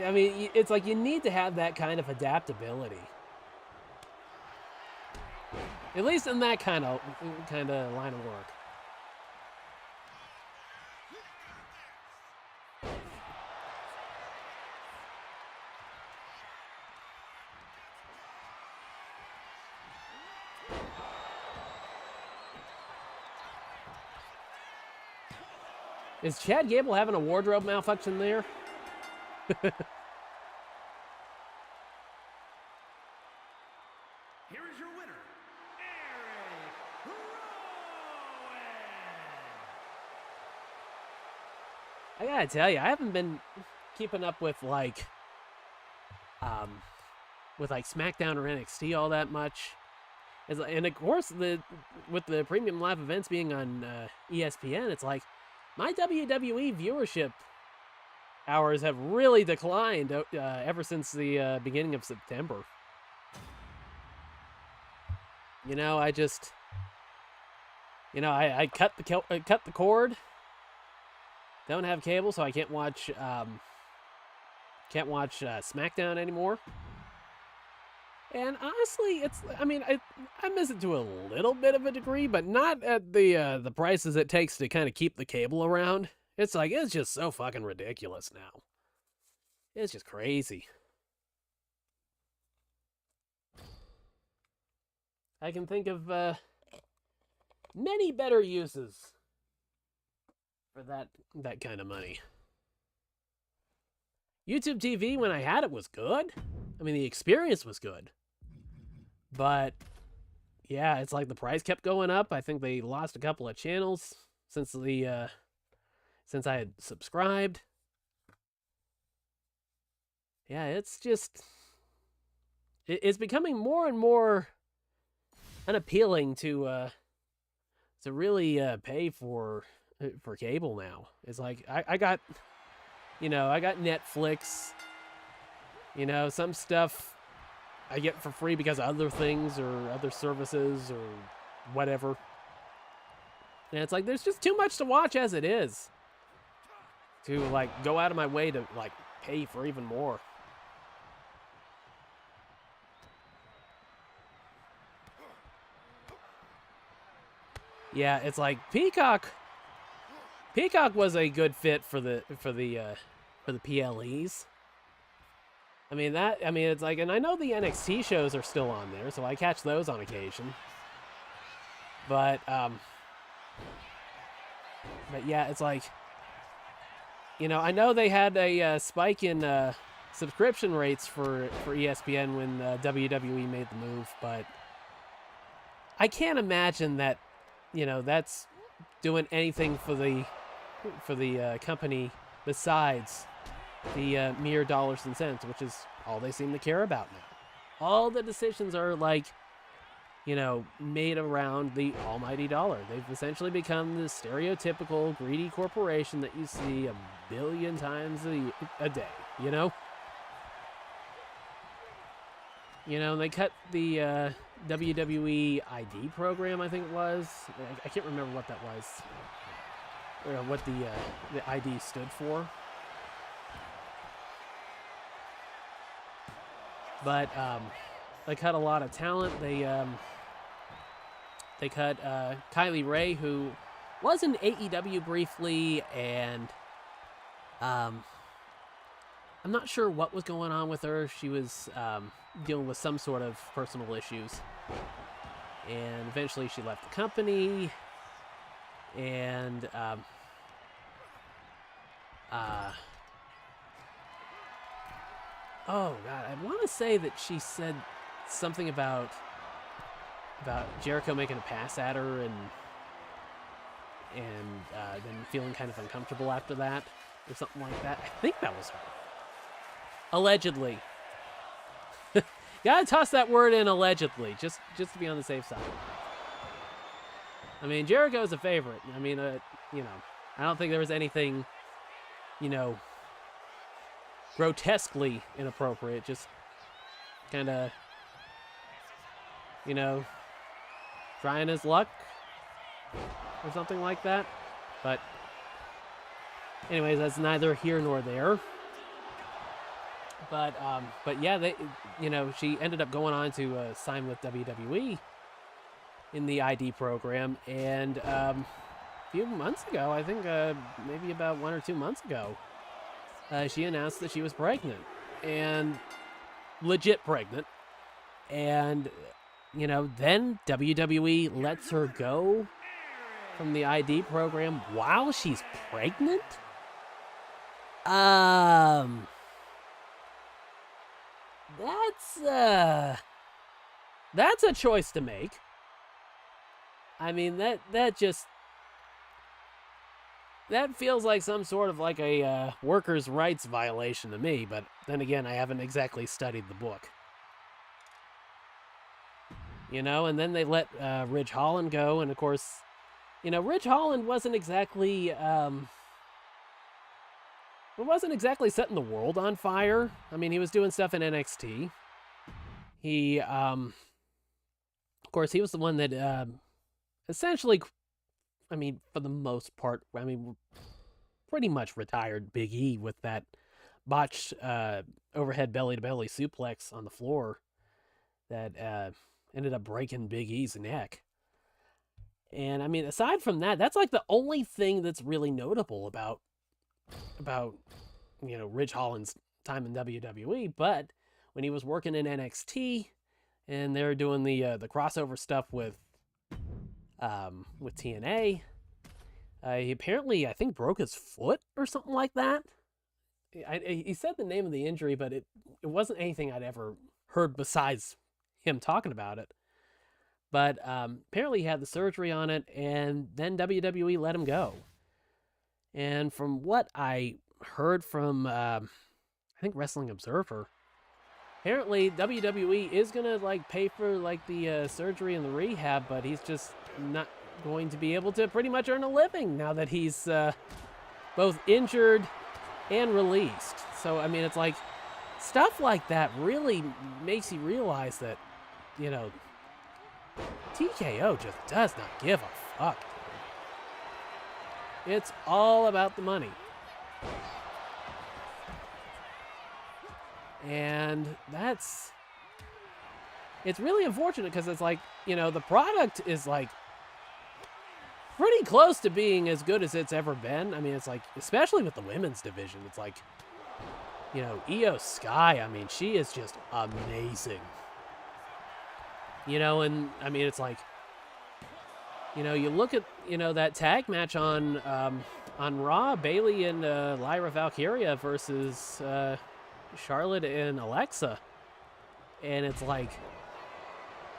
I mean, it's like you need to have that kind of adaptability. At least in that kind of line of work. Is Chad Gable having a wardrobe malfunction there? Here is your winner, I gotta tell you, I haven't been keeping up with like SmackDown or NXT all that much. And of course, with the premium live events being on ESPN, it's like my WWE viewership hours have really declined ever since the beginning of September. You know, I just, you know, I cut the cord. Don't have cable, so I can't watch SmackDown anymore. And honestly, I mean, I miss it to a little bit of a degree, but not at the prices it takes to kind of keep the cable around. It's like, it's just so fucking ridiculous now. It's just crazy. I can think of many better uses for that kind of money. YouTube TV, when I had it, was good. I mean, the experience was good. But, yeah, it's like the price kept going up. I think they lost a couple of channels since I had subscribed. Yeah, it's just... It's becoming more and more unappealing to really pay for cable now. It's like, I got Netflix. You know, some stuff I get for free because of other things or other services or whatever. And it's like, there's just too much to watch as it is to, like, go out of my way to, like, pay for even more. Yeah, it's like Peacock was a good fit for the PLEs. I mean, it's like, and I know the NXT shows are still on there, so I catch those on occasion. But yeah, it's like, you know, I know they had a spike in subscription rates for ESPN when WWE made the move, but I can't imagine that, you know, that's doing anything for the company besides the mere dollars and cents, which is all they seem to care about now. All the decisions are, like, you know, made around the almighty dollar. They've essentially become the stereotypical greedy corporation that you see a billion times a day, you know? You know, they cut the WWE ID program, I think it was. I can't remember what that was. Or what the ID stood for. But they cut a lot of talent. They cut Kylie Ray, who was in AEW briefly, and I'm not sure what was going on with her. She was dealing with some sort of personal issues, and eventually she left the company. And oh god, I want to say that she said something about Jericho making a pass at her and then feeling kind of uncomfortable after that, or something like that. I think that was her. Allegedly. Gotta toss that word in, allegedly, just to be on the safe side. I mean, Jericho's a favorite. I mean, you know, I don't think there was anything, you know, grotesquely inappropriate. Just kind of, you know, trying his luck or something like that. But anyways, that's neither here nor there. But yeah, they, you know, she ended up going on to sign with WWE in the ID program, and a few months ago, I think maybe about 1 or 2 months ago, she announced that she was pregnant, and legit pregnant, and, you know, then WWE lets her go from the ID program while she's pregnant? That's a choice to make. I mean, that feels like some sort of like a workers' rights violation to me, but then again, I haven't exactly studied the book. You know, and then they let Ridge Holland go, and of course, you know, Ridge Holland wasn't exactly setting the world on fire. I mean, he was doing stuff in NXT. He, of course, he was the one that essentially, I mean, for the most part, I mean, pretty much retired Big E with that botched overhead belly-to-belly suplex on the floor that ended up breaking Big E's neck. And, I mean, aside from that, that's like the only thing that's really notable about you know, Ridge Holland's time in WWE. But when he was working in NXT and they were doing the crossover stuff with TNA, he apparently, I think, broke his foot or something like that. He said the name of the injury, but it wasn't anything I'd ever heard besides him talking about it. But apparently he had the surgery on it, and then WWE let him go. And from what I heard from, I think, Wrestling Observer, apparently WWE is going to, like, pay for, like, the surgery and the rehab, but he's just not going to be able to pretty much earn a living now that he's both injured and released. So, I mean, it's like, stuff like that really makes you realize that, you know, TKO just does not give a fuck. It's all about the money. And it's really unfortunate because it's like, you know, the product is like pretty close to being as good as it's ever been. I mean, it's like, especially with the women's division, it's like, you know, Io Sky, I mean, she is just amazing. You know, and I mean, it's like, you know, you look at, you know, that tag match on Raw, Bayley and Lyra Valkyria versus Charlotte and Alexa. And it's like,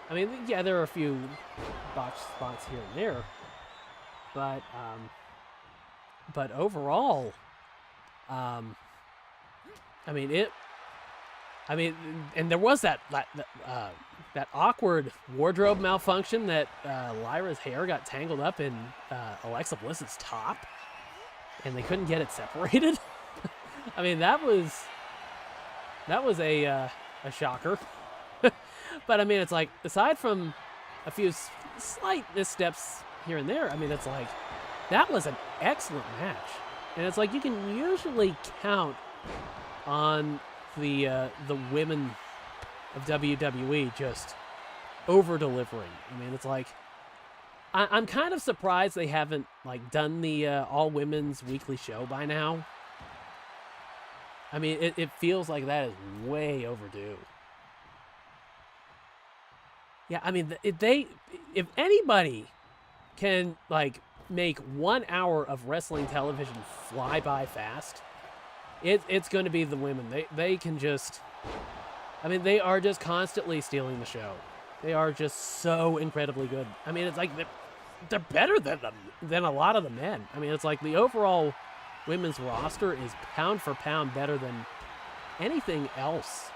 I mean, yeah, there are a few botched spots here and there. But overall, I mean, and there was that awkward wardrobe malfunction that Lyra's hair got tangled up in Alexa Bliss's top, and they couldn't get it separated. I mean, that was a shocker. But I mean, it's like, aside from a few slight missteps here and there, I mean, it's like, that was an excellent match. And it's like, you can usually count on the women of WWE just over-delivering. I mean, it's like, I'm kind of surprised they haven't, like, done the all-women's weekly show by now. I mean, it feels like that is way overdue. Yeah, I mean, if anybody can, like, make 1 hour of wrestling television fly by fast, it's going to be the women. They can just, I mean, they are just constantly stealing the show. They are just so incredibly good. I mean, it's like they're better than a lot of the men. I mean, it's like the overall women's roster is pound for pound better than anything else.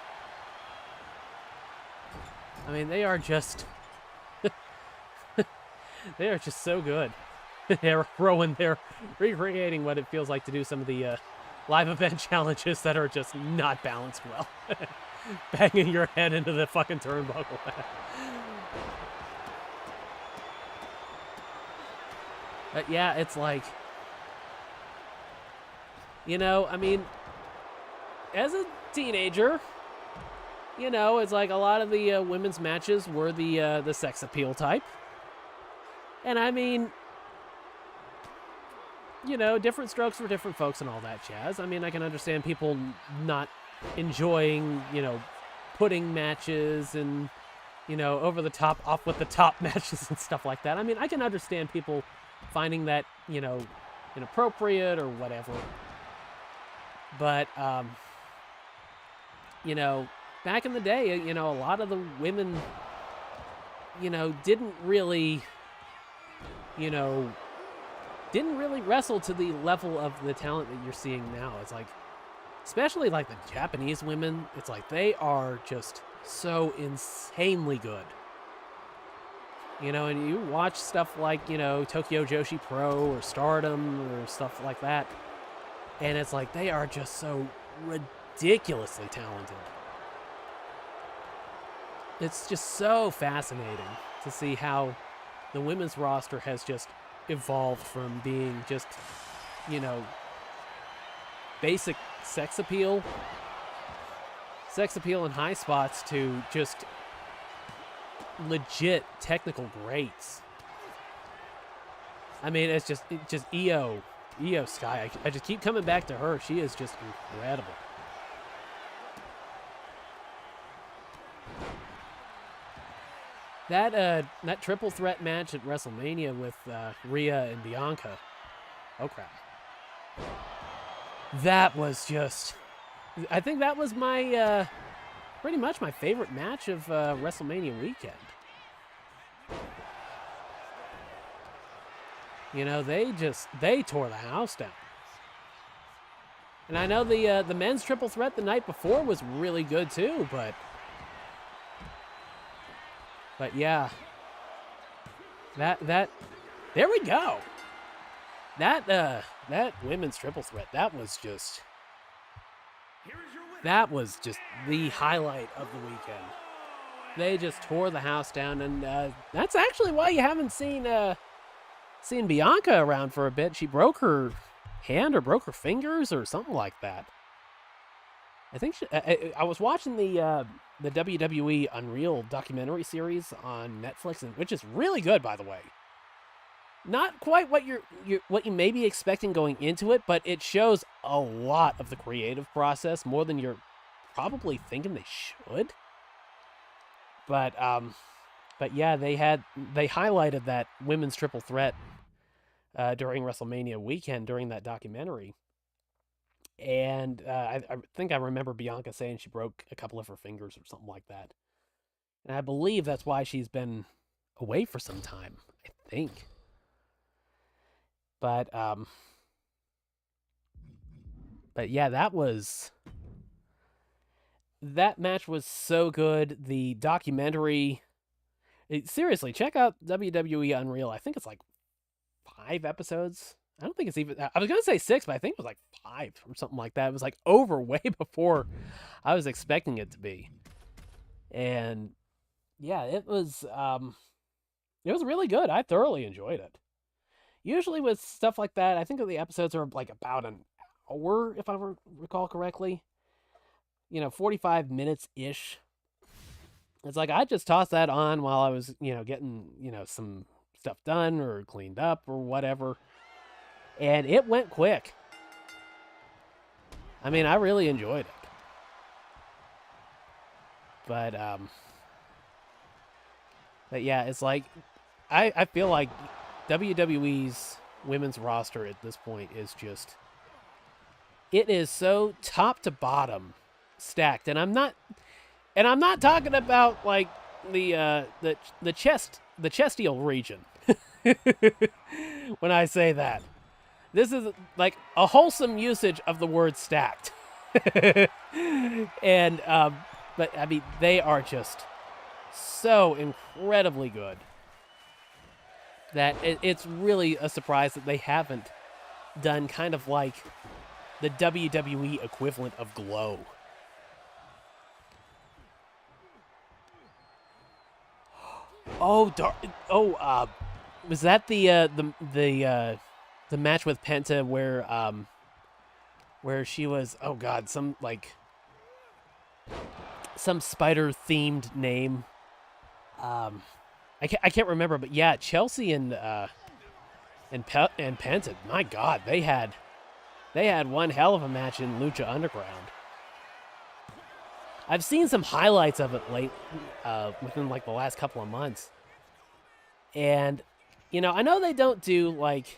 I mean, they are just they are just so good. They're recreating what it feels like to do some of the live event challenges that are just not balanced well. Banging your head into the fucking turnbuckle. But yeah, it's like, you know, I mean, as a teenager, you know, it's like a lot of the women's matches were the sex appeal type. And I mean, you know, different strokes for different folks and all that jazz. I mean, I can understand people not enjoying, you know, pudding matches and, you know, over the top, off with the top matches and stuff like that. I mean, I can understand people finding that, you know, inappropriate or whatever. But, you know, back in the day, you know, a lot of the women, you know, didn't really wrestle to the level of the talent that you're seeing now. It's like, especially like the Japanese women, it's like they are just so insanely good. You know, and you watch stuff like, you know, Tokyo Joshi Pro or Stardom or stuff like that, and it's like they are just so ridiculously talented. It's just so fascinating to see how the women's roster has just evolved from being just, you know, basic sex appeal in high spots to just legit technical greats. I mean, it's just Io Sky. I just keep coming back to her. She is just incredible. That triple threat match at WrestleMania with Rhea and Bianca. Oh crap. That was just, I think that was my pretty much my favorite match of WrestleMania weekend. You know, they tore the house down. And I know the men's triple threat the night before was really good too, but yeah. That there we go. That women's triple threat, that was just the highlight of the weekend. They just tore the house down, and that's actually why you haven't seen Bianca around for a bit. She broke her hand or broke her fingers or something like that. I think I was watching the WWE Unreal documentary series on Netflix, which is really good, by the way. Not quite what you may be expecting going into it, but it shows a lot of the creative process, more than you're probably thinking they should. But yeah, they highlighted that women's triple threat during WrestleMania weekend during that documentary. And I think I remember Bianca saying she broke a couple of her fingers or something like that. And I believe that's why she's been away for some time, I think. But yeah, that match was so good. The documentary, seriously, check out WWE Unreal. I think it's like 5 episodes. I don't think it's even, I was going to say 6, but I think it was like 5 or something like that. It was like over way before I was expecting it to be. And yeah, it was really good. I thoroughly enjoyed it. Usually with stuff like that, I think that the episodes are like about an hour, if I recall correctly. You know, 45 minutes-ish. It's like I just tossed that on while I was, you know, getting, you know, some stuff done or cleaned up or whatever. And it went quick. I mean, I really enjoyed it. But yeah, it's like, I feel like WWE's women's roster at this point is just, it is so top to bottom stacked. And I'm not talking about like the chestial region when I say that. This is like a wholesome usage of the word stacked. And but I mean, they are just so incredibly good that it's really a surprise that they haven't done kind of like the WWE equivalent of Glow. Was that the match with Penta where she was, oh god, some spider themed name. I can't remember, but yeah, Chelsea and Penta, my god, they had one hell of a match in Lucha Underground. I've seen some highlights of it within like the last couple of months. And you know, I know they don't do, like,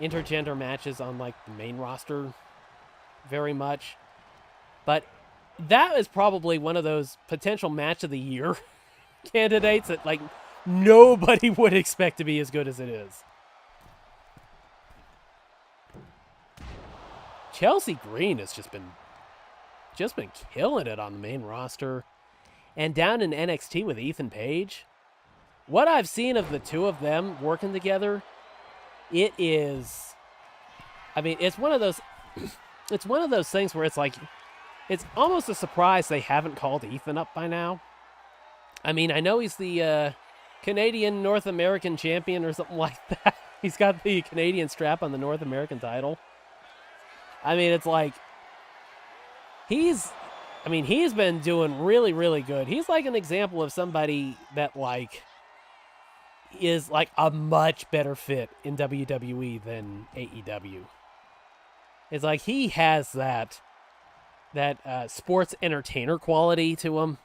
intergender matches on, like, the main roster very much, but that is probably one of those potential match of the year candidates that, like, nobody would expect to be as good as it is. Chelsea Green has just been killing it on the main roster. And down in NXT with Ethan Page, what I've seen of the two of them working together, it is, I mean, it's one of those things where it's like, it's almost a surprise they haven't called Ethan up by now. I mean, I know he's the Canadian North American champion or something like that. He's got the Canadian strap on the North American title. I mean, it's like, he's been doing really, really good. He's like an example of somebody that, like, is like a much better fit in WWE than AEW. It's like he has that sports entertainer quality to him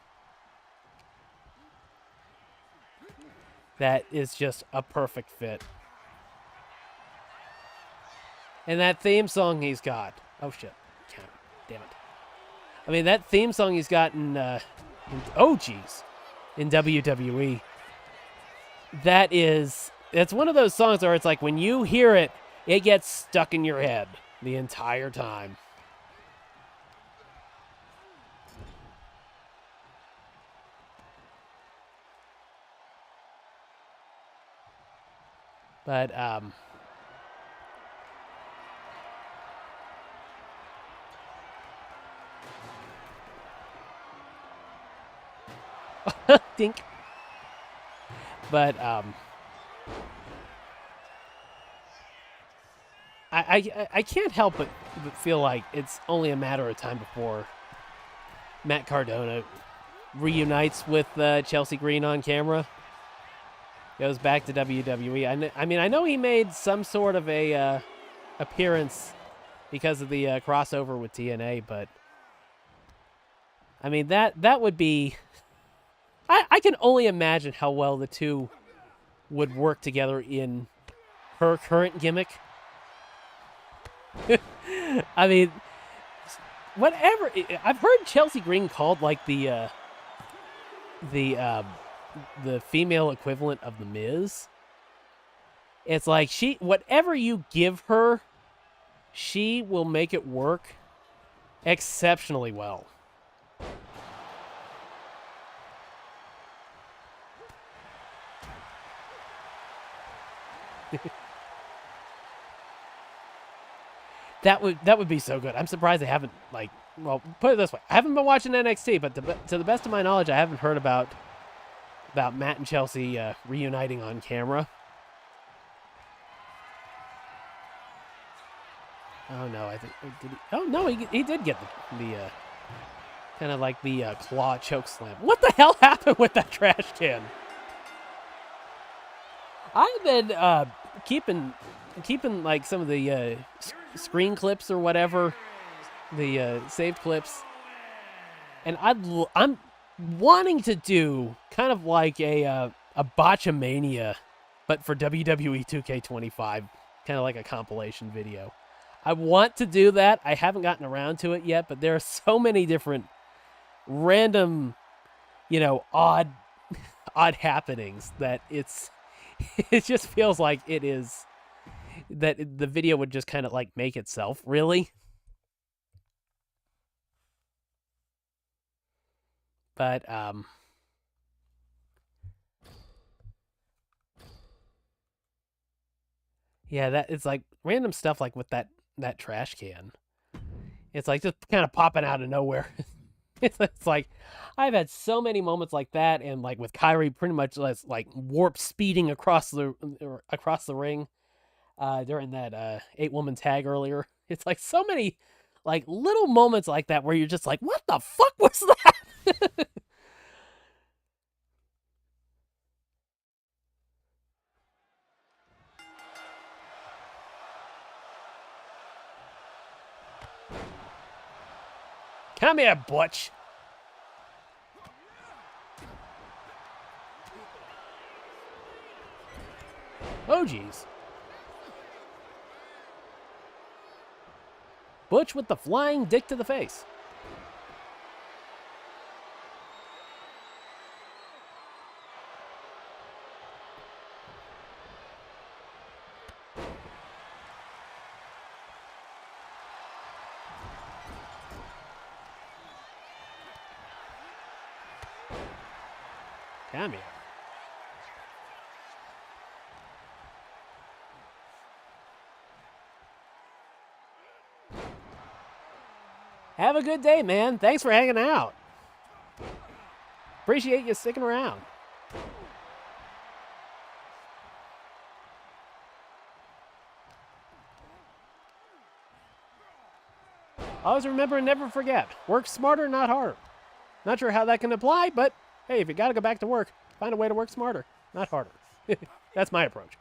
that is just a perfect fit. And that theme song he's got. Oh, shit. Damn it. I mean, that theme song he's got in WWE. It's one of those songs where it's like when you hear it, it gets stuck in your head the entire time. But, Dink. But I can't help but feel like it's only a matter of time before Matt Cardona reunites with Chelsea Green on camera. Goes back to WWE. I mean, I know he made some sort of a appearance because of the crossover with TNA, but I mean that would be. I can only imagine how well the two would work together in her current gimmick. I mean, whatever. I've heard Chelsea Green called like the female equivalent of The Miz. It's like whatever you give her, she will make it work exceptionally well. That would be so good. I'm surprised they haven't, like, well, put it this way. I haven't been watching NXT, but to the best of my knowledge, I haven't heard about Matt and Chelsea reuniting on camera. Oh no, I think did he? Oh no, he did get the kind of like the claw choke slam. What the hell happened with that trash can? I've been keeping like some of the screen clips or whatever, the saved clips, and I'm wanting to do kind of like a Botchamania, but for WWE 2K25, kind of like a compilation video. I want to do that. I haven't gotten around to it yet, but there are so many different random, odd happenings that it just feels like it is that the video would just kind of like make itself, really. But yeah, that it's like random stuff like with that trash can. It's like just kind of popping out of nowhere. It's like I've had so many moments like that, and like with Kyrie pretty much like warp speeding across the ring during that 8-woman tag earlier. It's like so many like little moments like that where you're just like, what the fuck was that? Come here, Butch. geez. Butch with the flying dick to the face. Cameo. Have a good day, man. Thanks for hanging out. Appreciate you sticking around. Always remember and never forget. Work smarter, not harder. Not sure how that can apply, but hey, if you gotta go back to work, find a way to work smarter, not harder. That's my approach.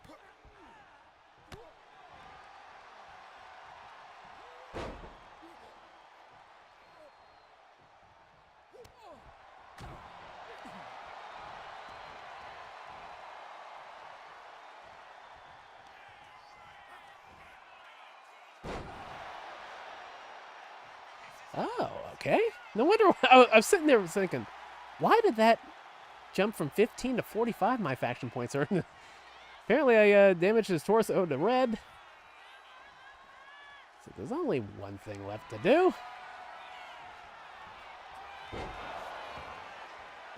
Oh, okay. No wonder. I was sitting there thinking, why did that jump from 15 to 45 MyFaction points? Apparently, I damaged his torso to red. So there's only one thing left to do.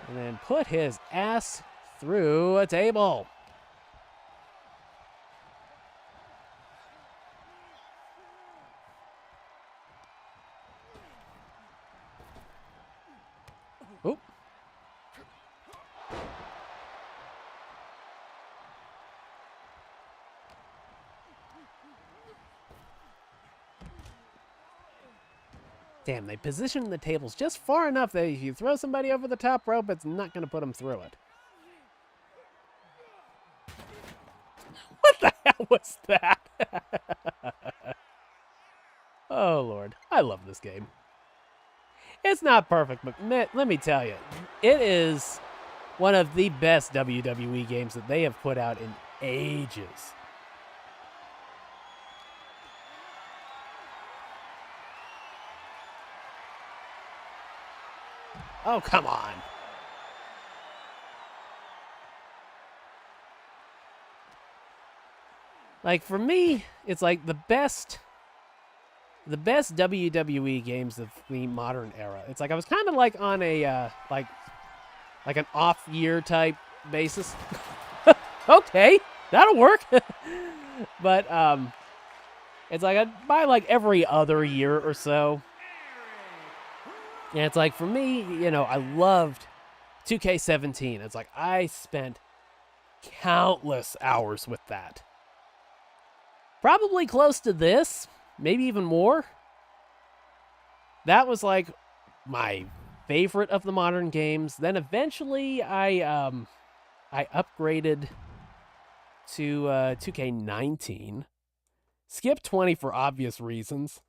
And then put his ass through a table. Oop. Damn, they positioned the tables just far enough that if you throw somebody over the top rope, it's not going to put them through it. What the hell was that? Oh, Lord. I love this game. It's not perfect, but let me tell you, it is one of the best WWE games that they have put out in ages. Oh, come on. Like, for me, it's like the best WWE games of the modern era. It's like I was kind of like on a like an off year type basis. Okay, that'll work. But it's like I'd buy like every other year or so. And it's like for me, you know, I loved 2K17. It's like I spent countless hours with that. Probably close to this. Maybe even more. That was like my favorite of the modern games. Then eventually I upgraded to 2K19. Skipped 20 for obvious reasons.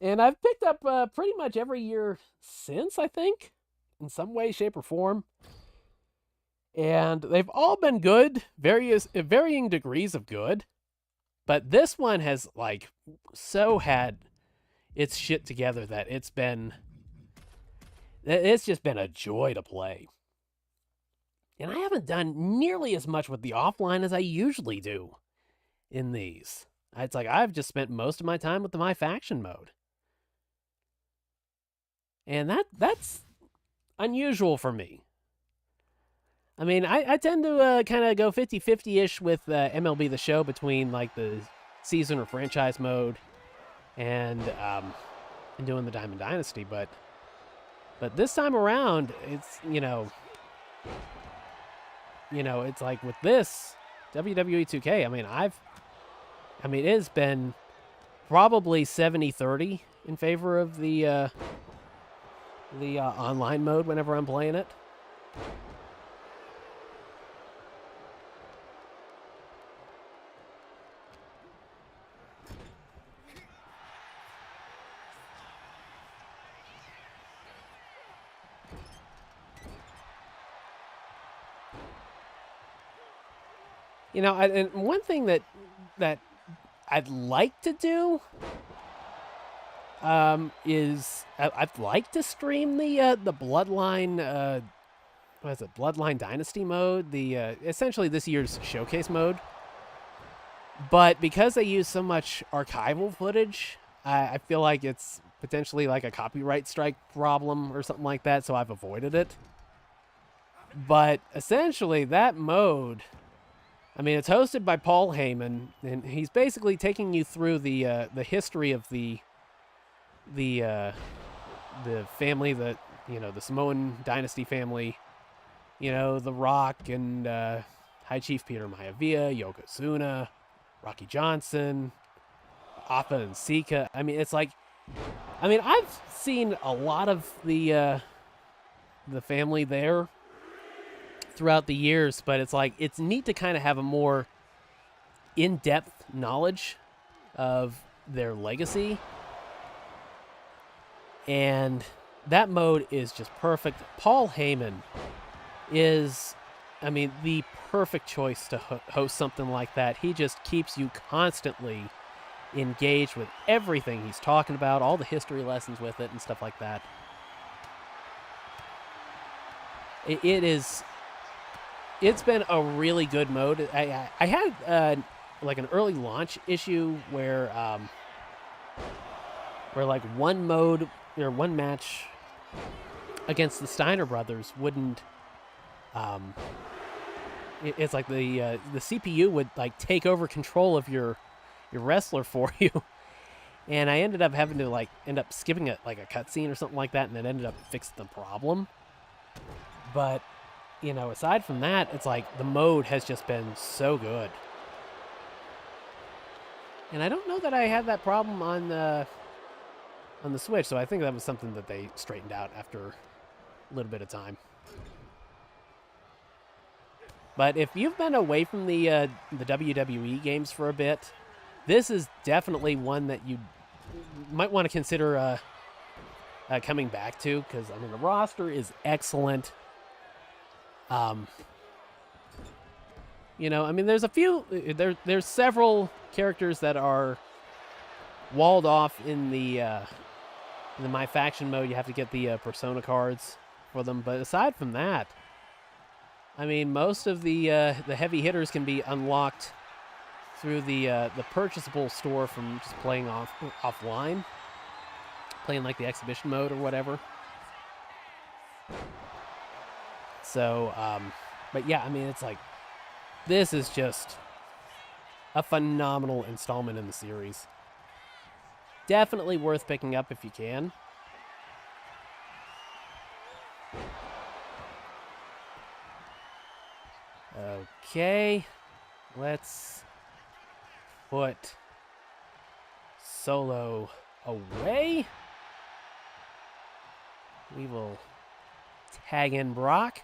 And I've picked up pretty much every year since, I think, in some way, shape, or form. And they've all been good, varying degrees of good. But this one has, like, so had its shit together that it's just been a joy to play. And I haven't done nearly as much with the offline as I usually do in these. It's like I've just spent most of my time with the MyFaction mode. And that's unusual for me. I mean, I tend to kind of go 50-50-ish with MLB The Show between, like, the season or franchise mode and doing the Diamond Dynasty. But this time around, it's, you know, it's like with this WWE 2K, I mean, it has been probably 70-30 in favor of the online mode whenever I'm playing it. You know, and one thing that I'd like to do is I'd like to stream the Bloodline what is it, Bloodline Dynasty mode, the essentially this year's showcase mode. But because they use so much archival footage, I feel like it's potentially like a copyright strike problem or something like that, so I've avoided it. But essentially that mode, I mean, it's hosted by Paul Heyman, and he's basically taking you through the history of the family that, you know, the Samoan Dynasty family, you know, The Rock and High Chief Peter Maivia, Yokozuna, Rocky Johnson, Appa and Sika. I mean, it's like, I mean, I've seen a lot of the family there throughout the years, but it's like, it's neat to kind of have a more in-depth knowledge of their legacy. And that mode is just perfect. Paul Heyman is, I mean, the perfect choice to host something like that. He just keeps you constantly engaged with everything he's talking about, all the history lessons with it and stuff like that. It's been a really good mode. I had like an early launch issue where like one mode or one match against the Steiner brothers wouldn't. It's like the CPU would like take over control of your wrestler for you, and I ended up having to like end up skipping a cutscene or something like that, and it ended up fixing the problem. But you know, aside from that, it's like the mode has just been so good, and I don't know that I had that problem on the Switch, so I think that was something that they straightened out after a little bit of time. But if you've been away from the WWE games for a bit, this is definitely one that you might want to consider coming back to, because I mean the roster is excellent. You know, I mean there's a few, there's several characters that are walled off in the MyFaction mode. You have to get the persona cards for them, but aside from that, I mean, most of the heavy hitters can be unlocked through the purchasable store from just playing offline, playing like the exhibition mode or whatever. So, but yeah, I mean, it's like, this is just a phenomenal installment in the series. Definitely worth picking up if you can. Okay, let's put Solo away. We will tag in Brock.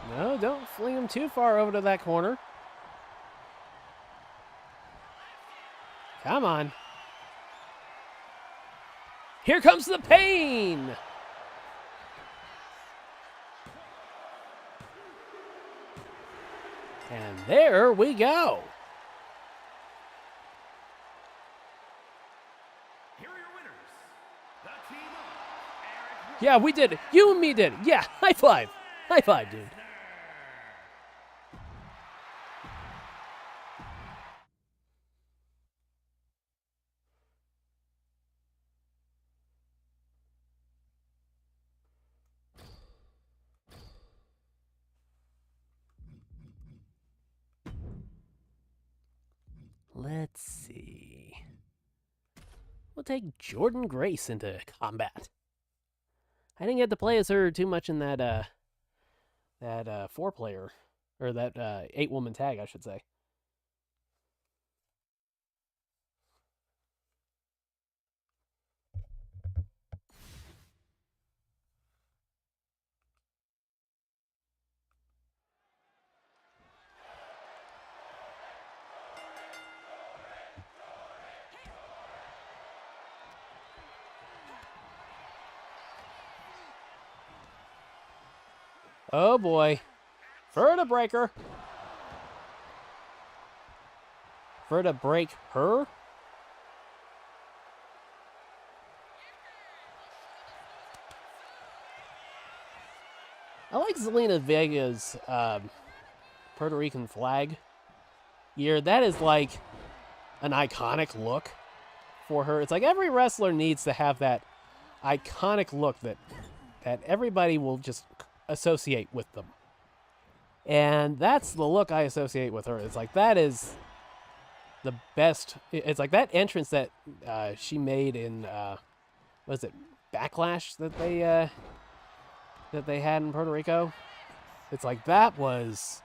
No, don't fling him too far over to that corner. Come on. Here comes the pain. And there we go. Yeah, we did it. You and me did it. Yeah, high five. High five, dude. Let's see. We'll take Jordan Grace into combat. I didn't get to play as her too much in that 4-player, or that 8-woman tag, I should say. Oh boy. Ferda breaker. Ferda break her? I like Zelina Vega's Puerto Rican flag gear. That is like an iconic look for her. It's like every wrestler needs to have that iconic look that everybody will just associate with them. And that's the look I associate with her. It's like that is the best. It's like that entrance that she made in was it Backlash that they had in Puerto Rico. It's like that's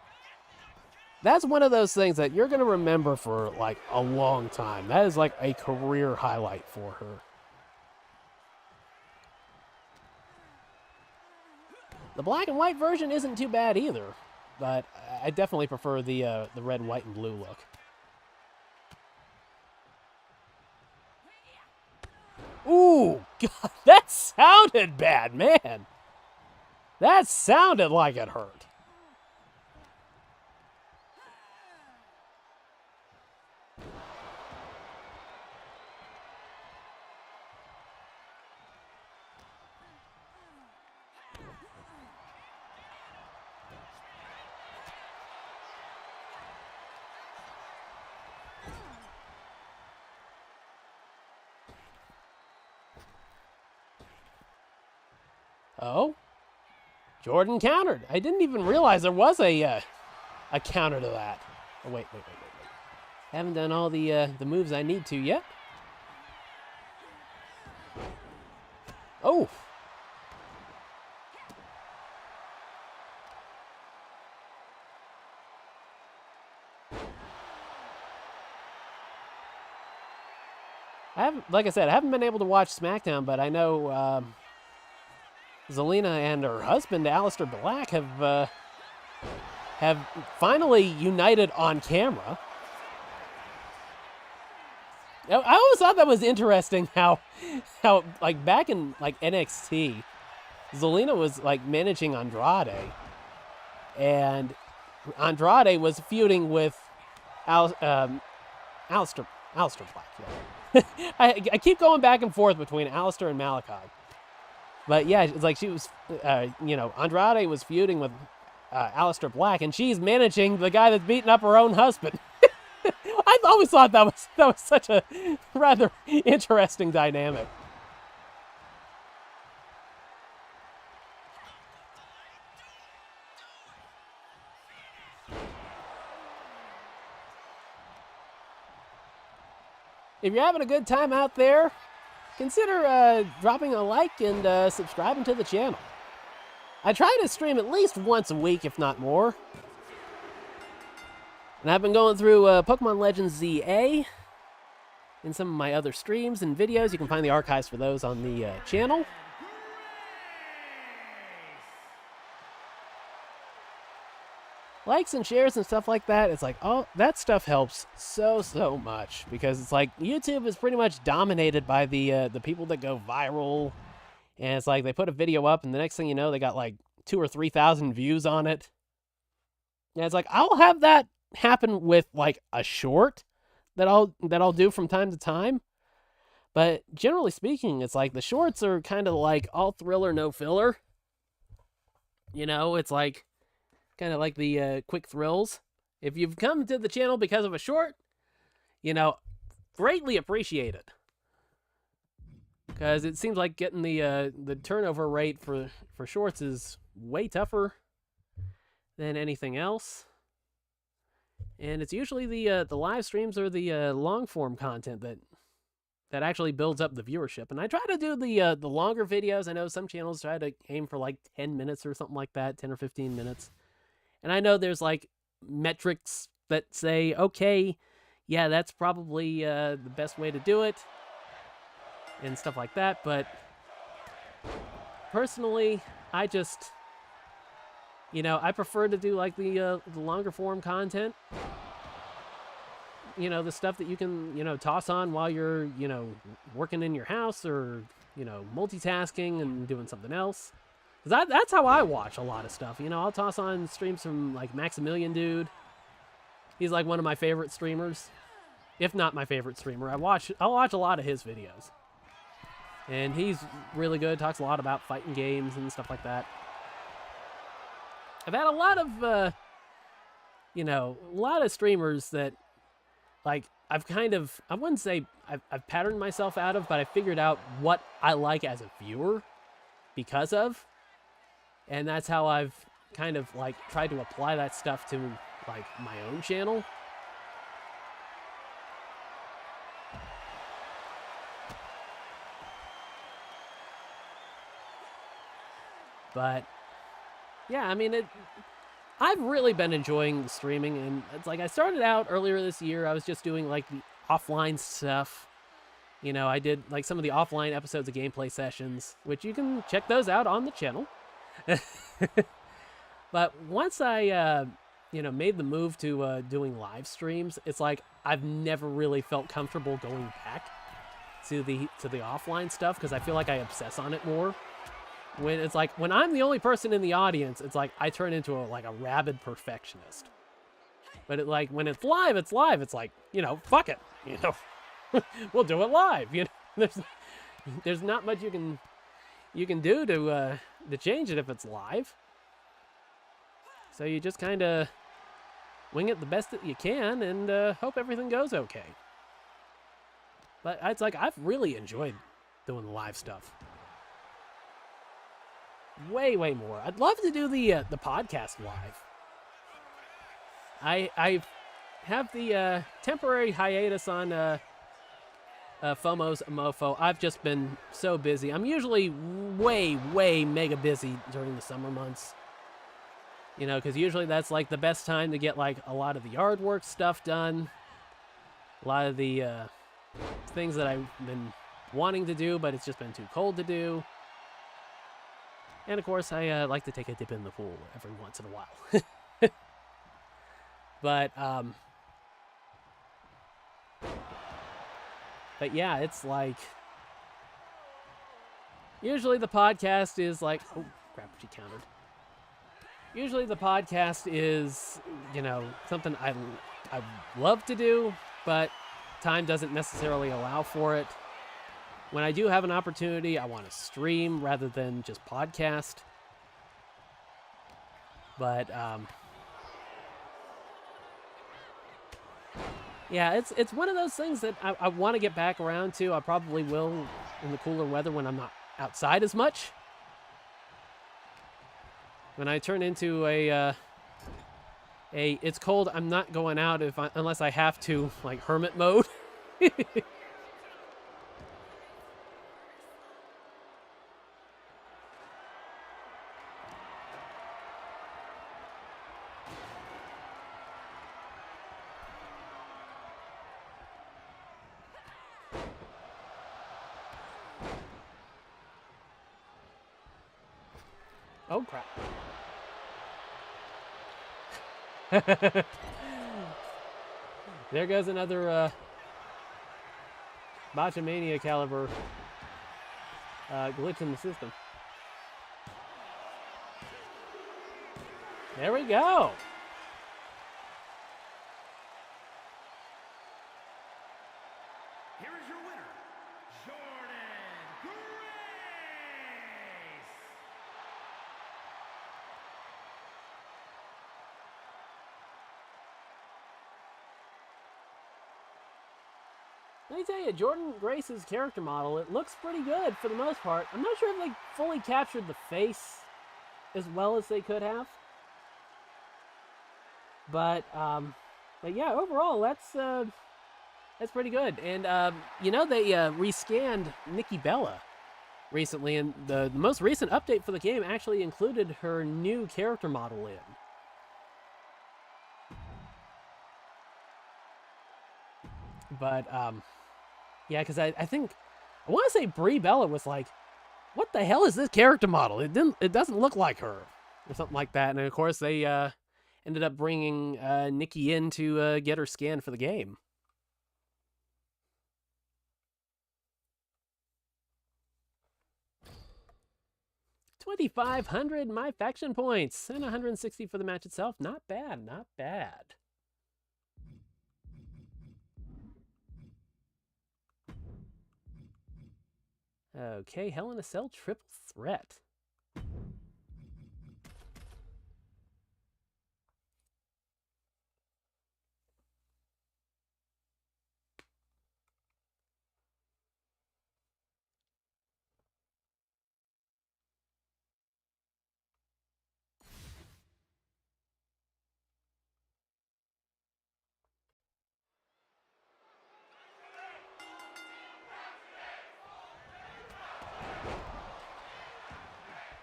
one of those things that you're gonna remember for like a long time. That is like a career highlight for her. The black and white version isn't too bad either, but I definitely prefer the red, white, and blue look. Ooh, God, that sounded bad, man. That sounded like it hurt. Oh, Jordan countered. I didn't even realize there was a counter to that. Oh, wait. Haven't done all the moves I need to yet. Oh. Like I said, I haven't been able to watch SmackDown, but I know Zelina and her husband, Aleister Black, have finally united on camera. I always thought that was interesting how like back in like NXT, Zelina was like managing Andrade, and Andrade was feuding with Aleister Black. Yeah. I keep going back and forth between Aleister and Malachi. But yeah, it's like she was, Andrade was feuding with Aleister Black, and she's managing the guy that's beating up her own husband. I always thought that was such a rather interesting dynamic. If you're having a good time out there, consider dropping a like and subscribing to the channel. I try to stream at least once a week, if not more. And I've been going through Pokemon Legends ZA in some of my other streams and videos. You can find the archives for those on the channel. Likes and shares and stuff like that, it's like, oh, that stuff helps so much, because it's like YouTube is pretty much dominated by the people that go viral, and it's like they put a video up and the next thing you know they got like 2,000 or 3,000 views on it. And it's like I'll have that happen with like a short that I'll do from time to time, but generally speaking, it's like the shorts are kind of like all thriller, no filler. It's like kind of like the quick thrills. If you've come to the channel because of a short, greatly appreciate it. Because it seems like getting the turnover rate for shorts is way tougher than anything else. And it's usually the live streams or the long form content that actually builds up the viewership. And I try to do the longer videos. I know some channels try to aim for like 10 minutes or something like that, 10 or 15 minutes. And I know there's like metrics that say, okay, yeah, that's probably the best way to do it and stuff like that. But personally, I just, I prefer to do like the longer form content. The stuff that you can, toss on while you're, working in your house or, multitasking and doing something else. Because that's how I watch a lot of stuff. You know, I'll toss on streams from, like, Maximilian Dude. He's, like, one of my favorite streamers. If not my favorite streamer. I'll watch a lot of his videos. And he's really good. Talks a lot about fighting games and stuff like that. I've had a lot of, you know, a lot of streamers that, like, I've kind of, I wouldn't say I've patterned myself out of, but I figured out what I like as a viewer because of. And that's how I've kind of, like, tried to apply that stuff to, like, my own channel. But, yeah, I mean, I've really been enjoying streaming, and it's like I started out earlier this year, I was just doing, like, the offline stuff. You know, I did, like, some of the offline episodes of gameplay sessions, which you can check those out on the channel. But once I, you know, made the move to doing live streams, it's like I've never really felt comfortable going back to the offline stuff because I feel like I obsess on it more. When it's like when I'm the only person in the audience, it's like I turn into a rabid perfectionist. But when it's live, it's live. It's like, you know, fuck it, you know, we'll do it live. You know, there's not much you can do to change it if it's live. So you just kind of wing it the best that you can and hope everything goes okay. But it's like I've really enjoyed doing the live stuff. Way more. I'd love to do the podcast live. I have the temporary hiatus on FOMO's Mofo. I've just been so busy. I'm usually way mega busy during the summer months. You know, because usually that's like the best time to get like a lot of the yard work stuff done. A lot of the things that I've been wanting to do, but it's just been too cold to do. And of course, I like to take a dip in the pool every once in a while. But yeah, it's like usually the podcast is like, oh crap, she countered. Usually the podcast is, you know, something I love to do, but time doesn't necessarily allow for it. When I do have an opportunity, I want to stream rather than just podcast. But yeah, it's one of those things that I want to get back around to. I probably will in the cooler weather when I'm not outside as much. When I turn into a it's cold, I'm not going out unless I have to, like hermit mode. Oh crap. There goes another Botchamania caliber glitch in the system. There we go. Here is your winner, Jordan Grace. Let me tell you, Jordan Grace's character model, it looks pretty good for the most part. I'm not sure if they fully captured the face as well as they could have. But yeah, overall, that's pretty good. And, you know, they rescanned Nikki Bella recently, and the most recent update for the game actually included her new character model in. But, yeah, because I think, I want to say Brie Bella was like, what the hell is this character model? It doesn't look like her, or something like that. And of course, they ended up bringing Nikki in to get her scanned for the game. 2,500 MyFaction points and 160 for the match itself. Not bad, not bad. Okay, Hell in a Cell triple threat.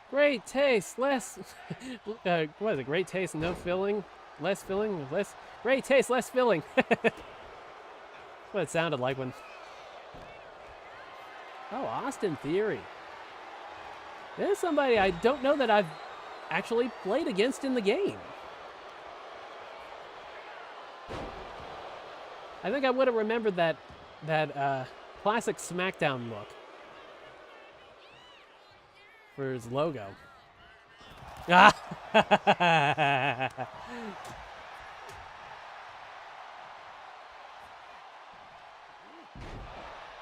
Great taste, less. What is it? Great taste, no filling, less filling, less. Great taste, less filling. That's what it sounded like when. Oh, Austin Theory. This is somebody I don't know that I've actually played against in the game. I think I would have remembered that classic SmackDown look for his logo. Ah!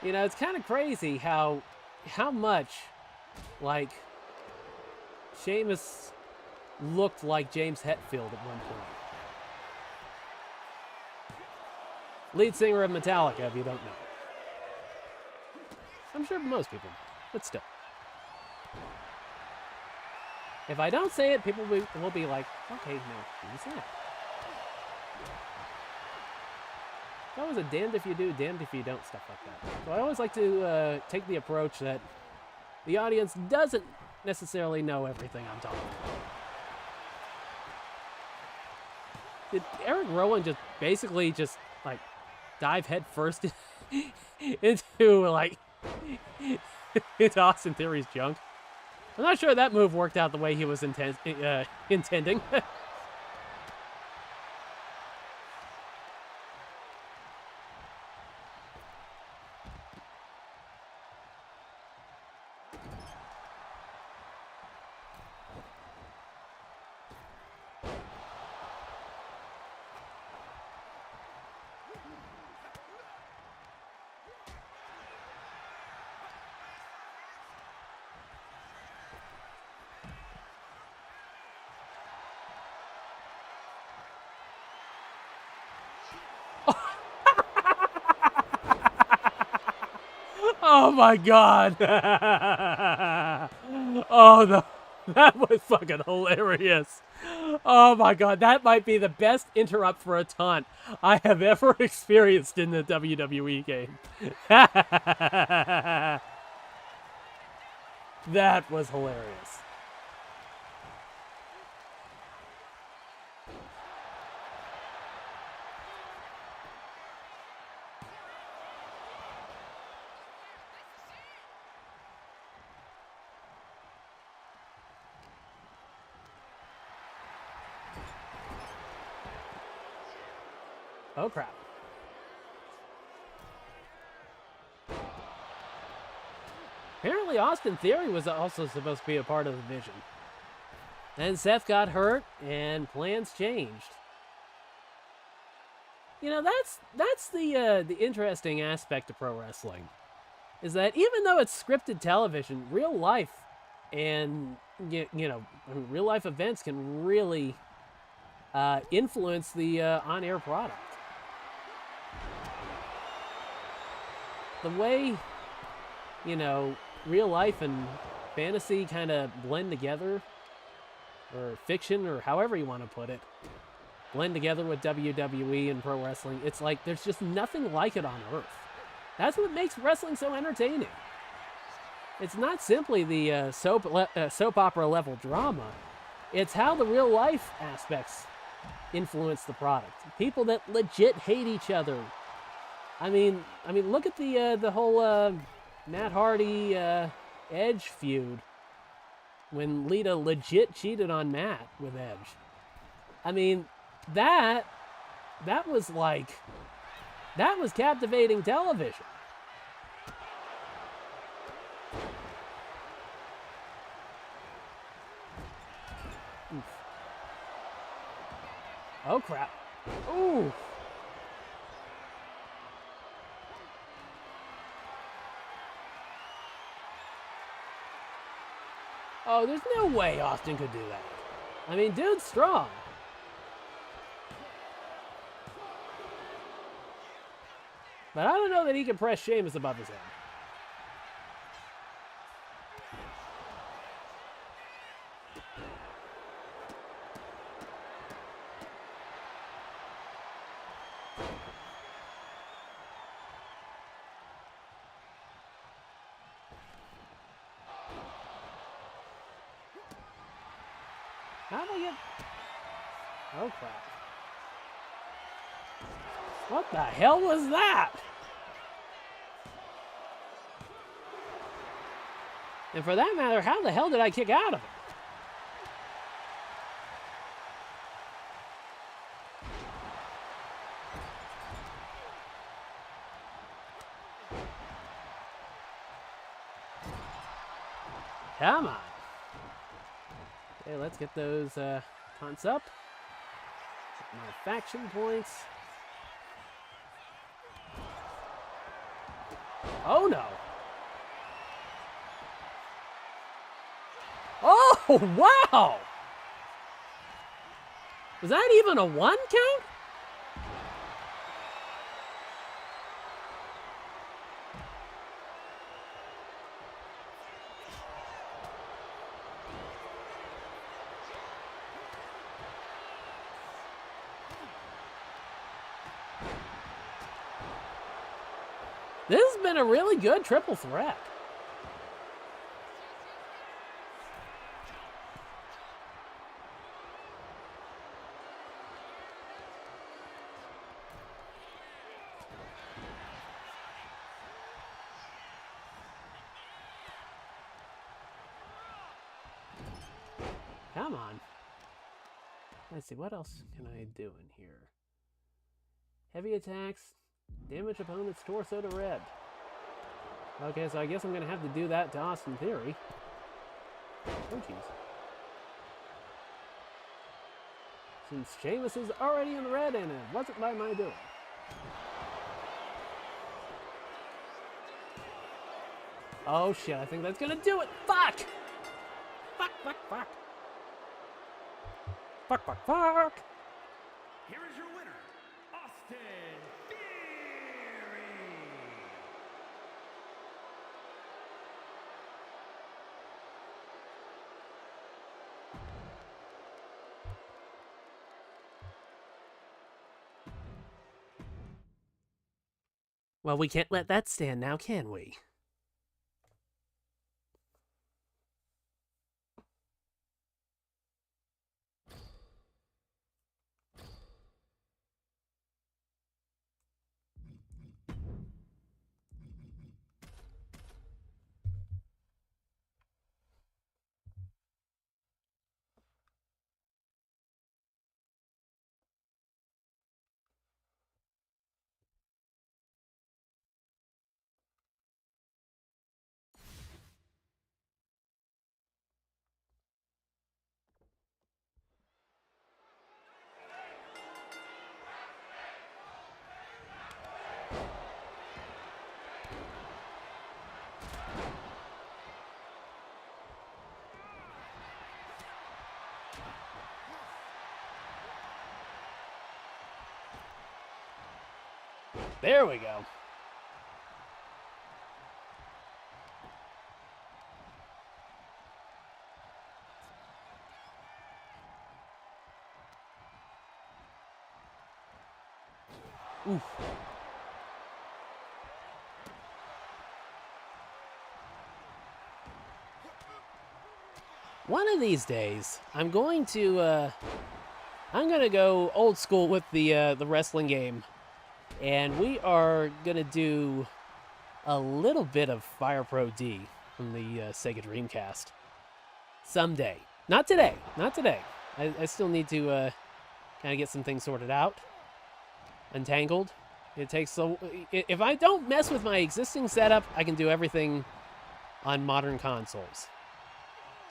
You know, it's kind of crazy how much, like, Sheamus looked like James Hetfield at one point. Lead singer of Metallica, if you don't know. I'm sure most people know, but still. If I don't say it, people will be like, okay, no, who's that? That was a damned if you do, damned if you don't, stuff like that. So I always like to take the approach that the audience doesn't necessarily know everything I'm talking about. Did Eric Rowan just basically just, like, dive head first into, like, into Austin Theory's junk? I'm not sure that move worked out the way he was intending. Oh my god! Oh, that was fucking hilarious. Oh my god, that might be the best interrupt for a taunt I have ever experienced in the WWE game. That was hilarious. Oh, crap. Apparently, Austin Theory was also supposed to be a part of the vision. Then Seth got hurt, and plans changed. You know, that's the interesting aspect of pro wrestling, is that even though it's scripted television, real life and real life events can really influence the on-air product. The way, real life and fantasy kind of blend together, or fiction, or however you want to put it, blend together with WWE and pro wrestling, it's like there's just nothing like it on Earth. That's what makes wrestling so entertaining. It's not simply the soap opera level drama. It's how the real life aspects influence the product. People that legit hate each other. I mean, look at the whole Matt Hardy Edge feud when Lita legit cheated on Matt with Edge. I mean, that was captivating television. Oof. Oh, crap. Ooh. Oh, there's no way Austin could do that. I mean, dude's strong. But I don't know that he can press Sheamus above his head. How do I get... Oh, crap. What the hell was that? And for that matter, how the hell did I kick out of it? Come on. Okay, let's get those taunts up. My faction points. Oh no. Oh, wow! Was that even a 1 count? This has been a really good triple threat. Come on. Let's see, what else can I do in here? Heavy attacks, damage opponent's torso to red. Okay, so I guess I'm going to have to do that to Austin Theory. Oh, jeez. Since Sheamus is already in the red and it wasn't by my doing. Oh, shit, I think that's going to do it. Fuck! Fuck, fuck, fuck. Fuck, fuck, fuck. Here is your winner, Austin Theory. Well, we can't let that stand now, can we? There we go. Oof. One of these days, I'm going to go old school with the wrestling game, and we are gonna do a little bit of Fire Pro D from the Sega Dreamcast someday. Not today. Not today. I still need to kind of get some things sorted out. Untangled. It takes so. If I don't mess with my existing setup, I can do everything on modern consoles.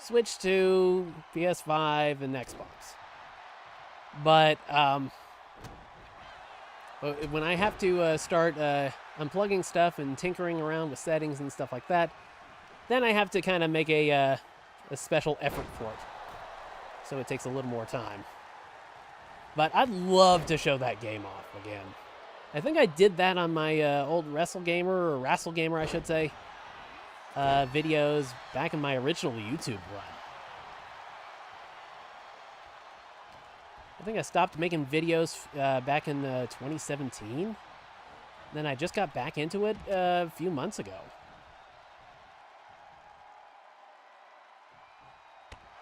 Switch to PS5 and Xbox. But when I have to start unplugging stuff and tinkering around with settings and stuff like that, then I have to kind of make a special effort for it. So it takes a little more time. But I'd love to show that game off again. I think I did that on my old WrestleGamer, or WrestleGamer I should say, videos back in my original YouTube run. I think I stopped making videos back in 2017. Then I just got back into it a few months ago.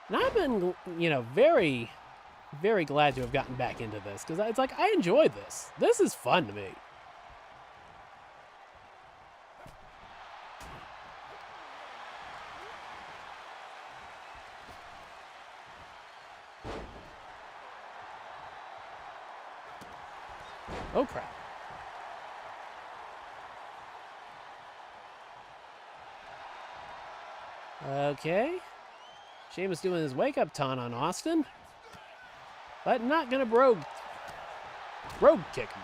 And I've been, you know, very, very glad to have gotten back into this, because it's like, I enjoy this. This is fun to me. Oh, crap. Okay. Sheamus doing his wake-up taunt on Austin. But not gonna brogue kick him.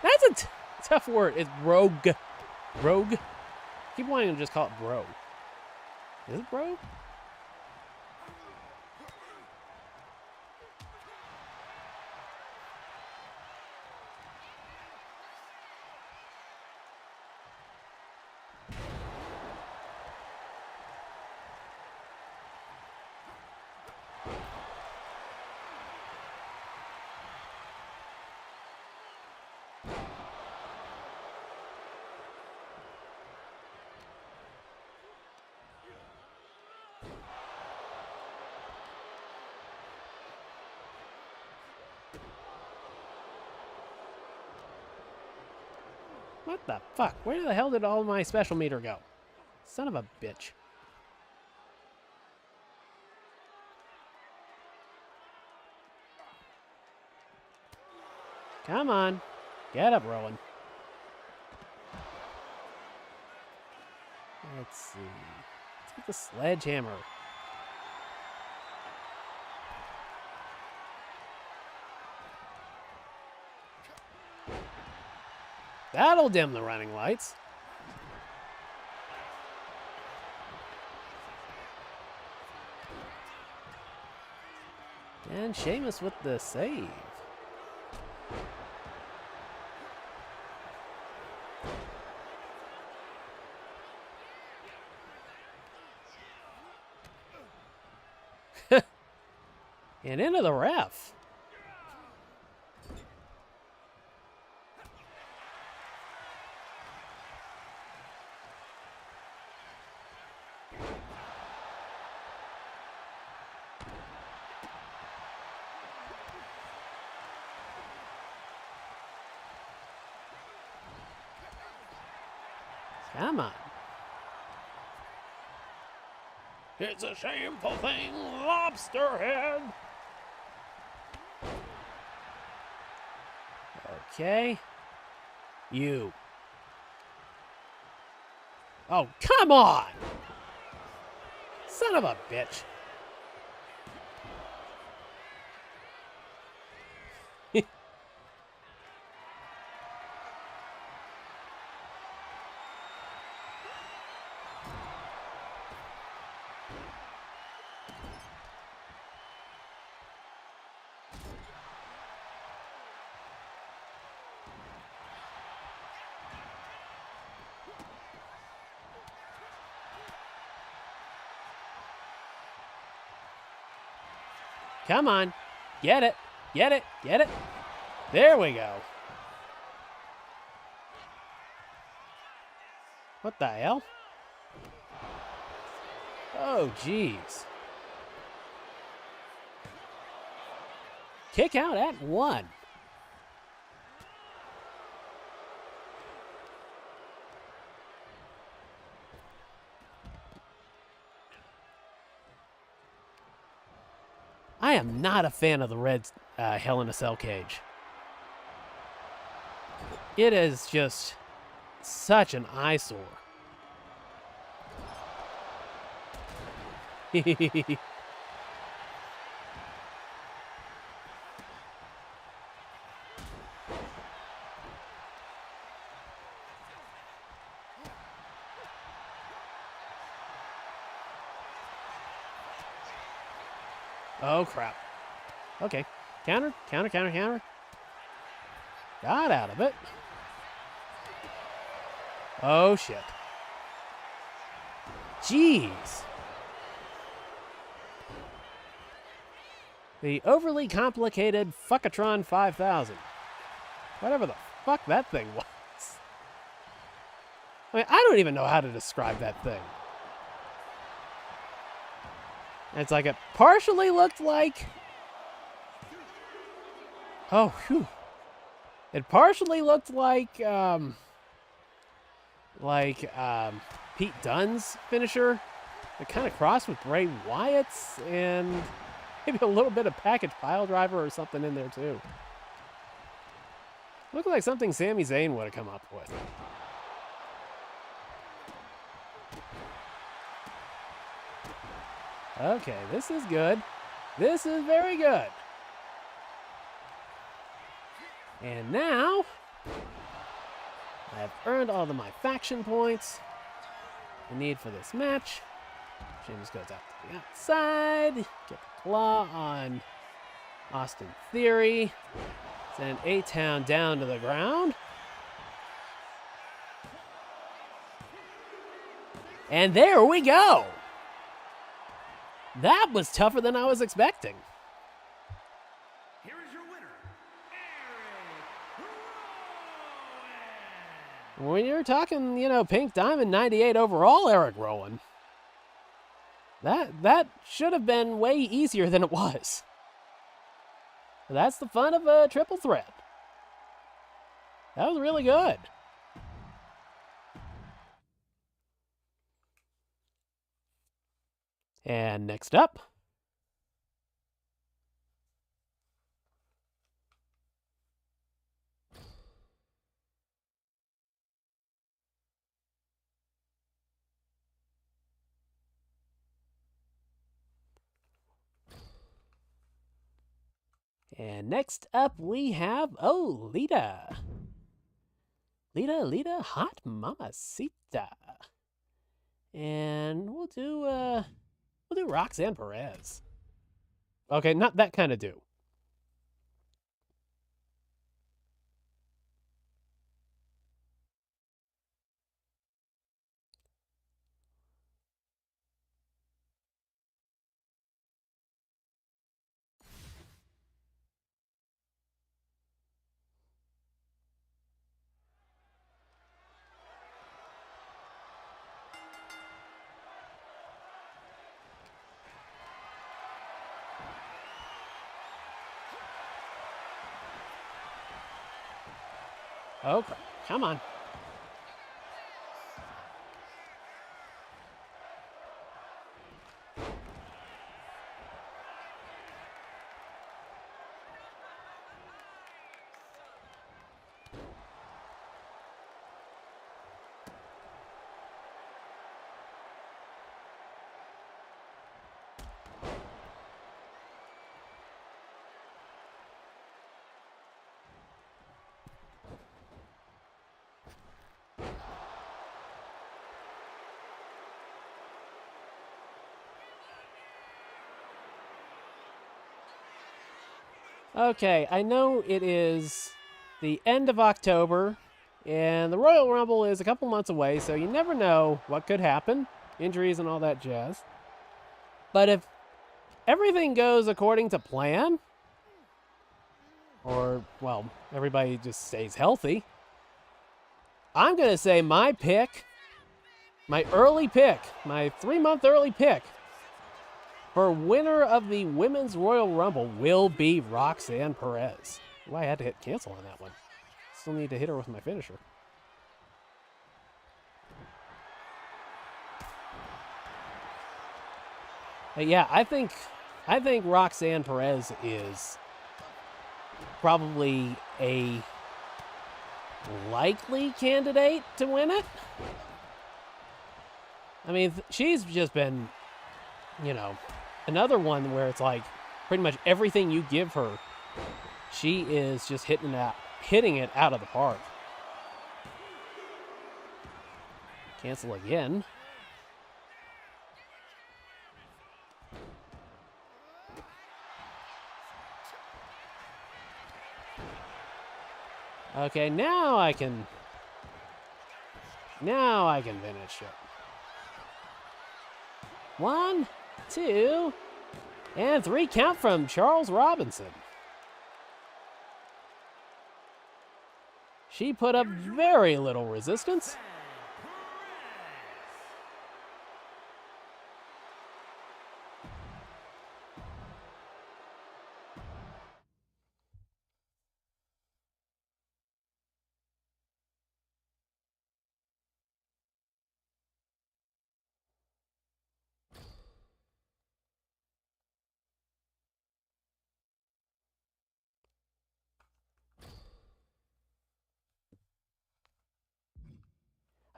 That's a tough word. It's brogue. Brogue? Keep wanting to just call it bro. Is it bro? What the fuck? Where the hell did all my special meter go? Son of a bitch. Come on. Get up, Rowan. Let's see. Let's get the sledgehammer. That'll dim the running lights. And Sheamus with the save. And into the ref. Come on. It's a shameful thing, lobster head. Okay. You. Oh, come on! Son of a bitch. Come on. Get it. Get it. Get it. There we go. What the hell? Oh, jeez. Kick out at 1. I am not a fan of the red Hell in a Cell cage. It is just such an eyesore. Oh, crap. Okay. Counter, counter, counter, counter. Got out of it. Oh, shit. Jeez. The overly complicated Fuckatron 5000. Whatever the fuck that thing was. I mean, I don't even know how to describe that thing. It's like it partially looked like... Oh, whew. It partially looked like Pete Dunne's finisher. It kind of crossed with Bray Wyatt's, and maybe a little bit of package pile driver or something in there too. Looked like something Sami Zayn would have come up with. Okay, this is good. This is very good. And now, I've earned all of my faction points I need for this match. James goes out to the outside. Get the claw on Austin Theory. Send A-Town down to the ground. And there we go. That was tougher than I was expecting. Here is your winner, When you're talking, you know, Pink Diamond 98 overall, Eric Rowan, that should have been way easier than it was. That's the fun of a triple threat. That was really good. And next up, we have, oh, Lita. Lita, hot mamacita. And we'll do Roxanne Perez. Okay, not that kind of do. Okay, come on. Okay, I know it is the end of October, and the Royal Rumble is a couple months away, so you never know what could happen. Injuries and all that jazz. But if everything goes according to plan, or, well, everybody just stays healthy, I'm going to say my pick, my early pick, my 3-month early pick, for winner of the Women's Royal Rumble will be Roxanne Perez. Well, I had to hit cancel on that one. Still need to hit her with my finisher. But yeah, I think Roxanne Perez is probably a likely candidate to win it. I mean, she's just been you know, another one where it's like pretty much everything you give her, she is just hitting it out of the park. Cancel again. Okay, now I can finish it. 1, 2, and 3 count from Charles Robinson. She put up very little resistance.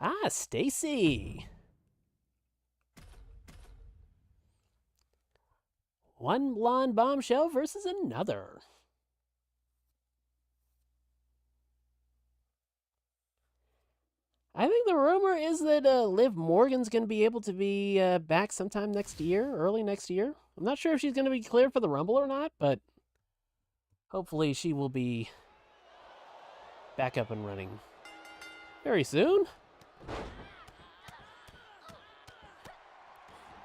Ah, Stacy. One blonde bombshell versus another. I think the rumor is that Liv Morgan's going to be able to be back sometime next year, early next year. I'm not sure if she's going to be cleared for the Rumble or not, but hopefully she will be back up and running very soon.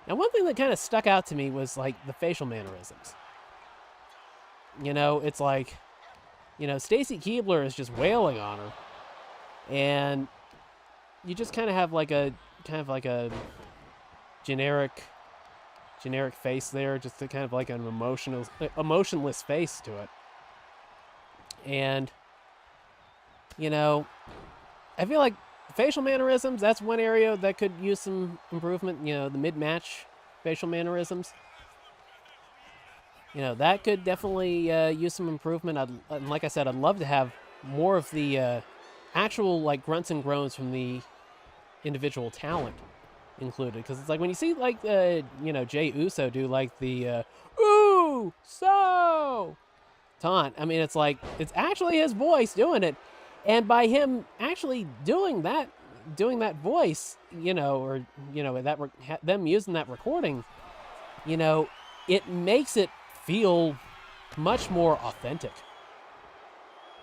Now, one thing that kind of stuck out to me was, like, the facial mannerisms. You know, it's like, you know, Stacy Keibler is just wailing on her. And you just kind of have like a generic face there, just kind of like an emotionless face to it. And, you know, I feel like facial mannerisms, that's one area that could use some improvement. You know, the mid-match facial mannerisms. You know, that could definitely use some improvement. And like I said, I'd love to have more of the actual, like, grunts and groans from the individual talent included. Because it's like when you see, like, you know, Jey Uso do, like, the, ooh, so taunt. I mean, it's like, it's actually his voice doing it. And by him actually doing that voice, you know, or, you know, them using that recording, you know, it makes it feel much more authentic.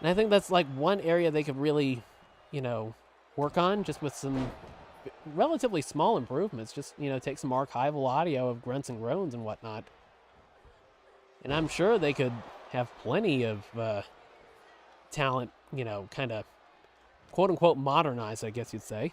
And I think that's like one area they could really, you know, work on, just with some relatively small improvements. Just, you know, take some archival audio of grunts and groans and whatnot. And I'm sure they could have plenty of talent, you know, kind of quote-unquote modernized, I guess you'd say.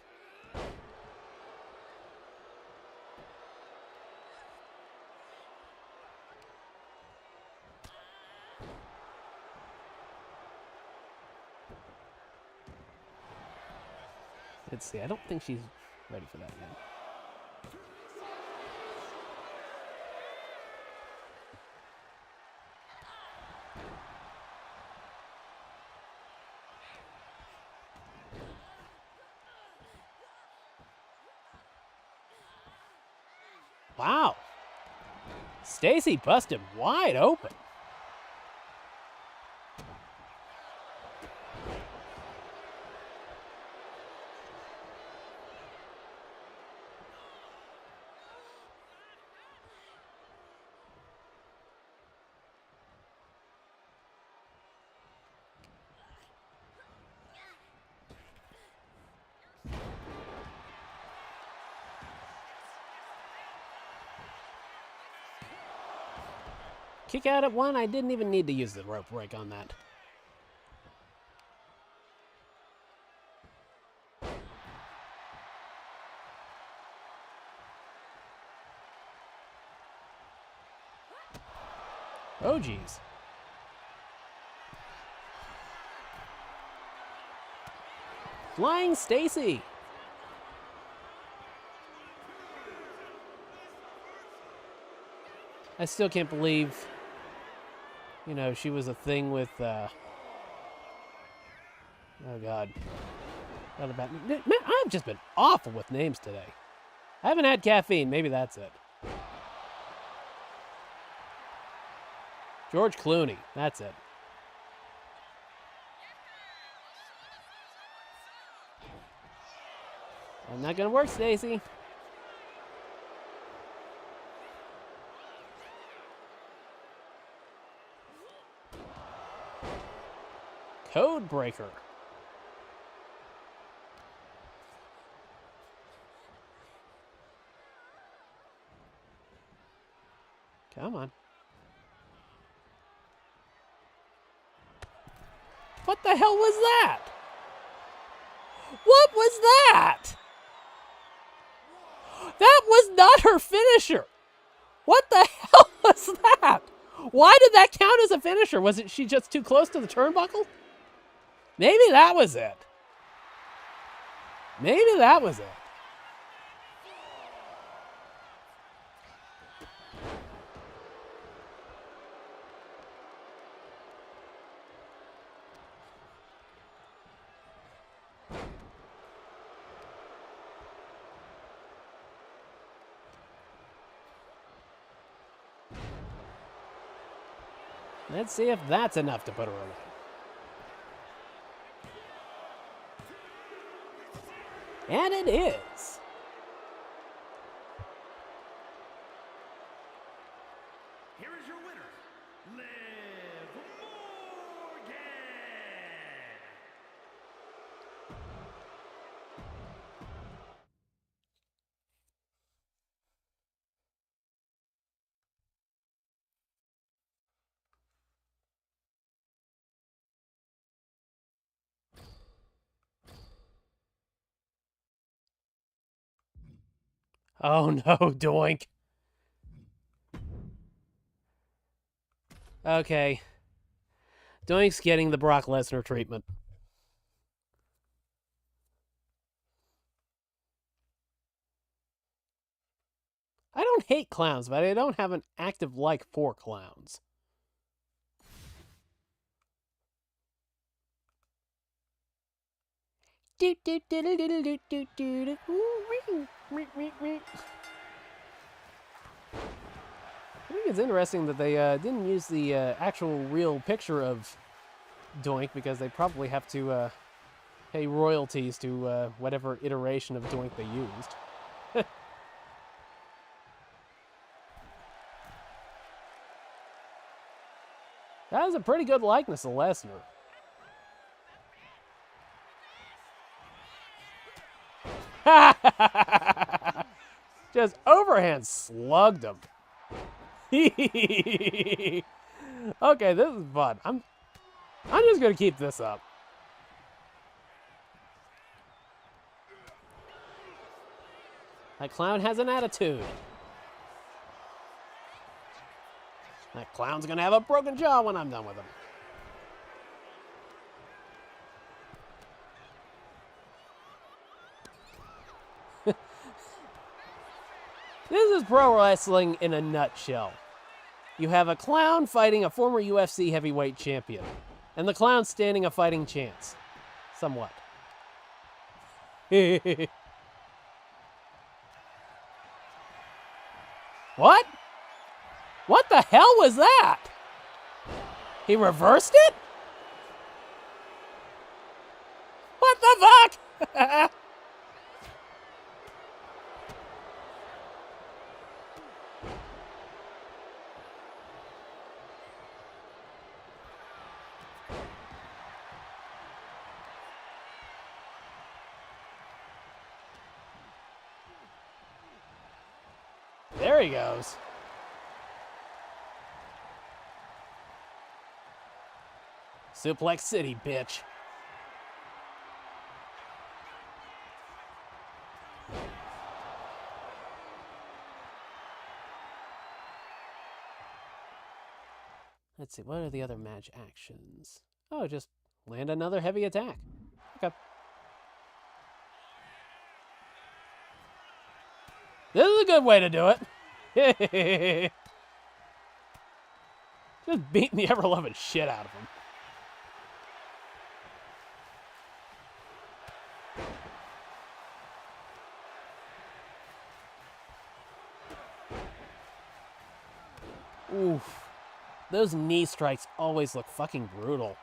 Let's see, I don't think she's ready for that yet. Wow. Stacy busted wide open. Kick out at one. I didn't even need to use the rope break on that. Oh, geez. Flying Stacy. I still can't believe, you know, she was a thing with, oh God. Man, I've just been awful with names today. I haven't had caffeine, maybe that's it. George Clooney. That's it. I'm not gonna work, Stacy. Code breaker. Come on. What the hell was that? What was that? That was not her finisher. What the hell was that? Why did that count as a finisher? Was she just too close to the turnbuckle? Maybe that was it. Maybe that was it. Let's see if that's enough to put her away. And it is. Here is your winner, Liv Morgan. Oh no, doink. Okay. Doink's getting the Brock Lesnar treatment. I don't hate clowns, but I don't have an active like for clowns. I think it's interesting that they didn't use the actual real picture of Doink because they probably have to pay royalties to whatever iteration of Doink they used. That was a pretty good likeness of Lesnar. Just overhand slugged him. Okay, this is fun. I'm just gonna keep this up. That clown has an attitude. That clown's gonna have a broken jaw when I'm done with him. This is pro wrestling in a nutshell. You have a clown fighting a former UFC heavyweight champion, and the clown standing a fighting chance. Somewhat. What? What the hell was that? He reversed it? What the fuck? There he goes. Suplex City, bitch. Let's see, what are the other match actions? Oh, just land another heavy attack. Okay. This is a good way to do it. Just beating the ever-loving shit out of him. Oof. Those knee strikes always look fucking brutal.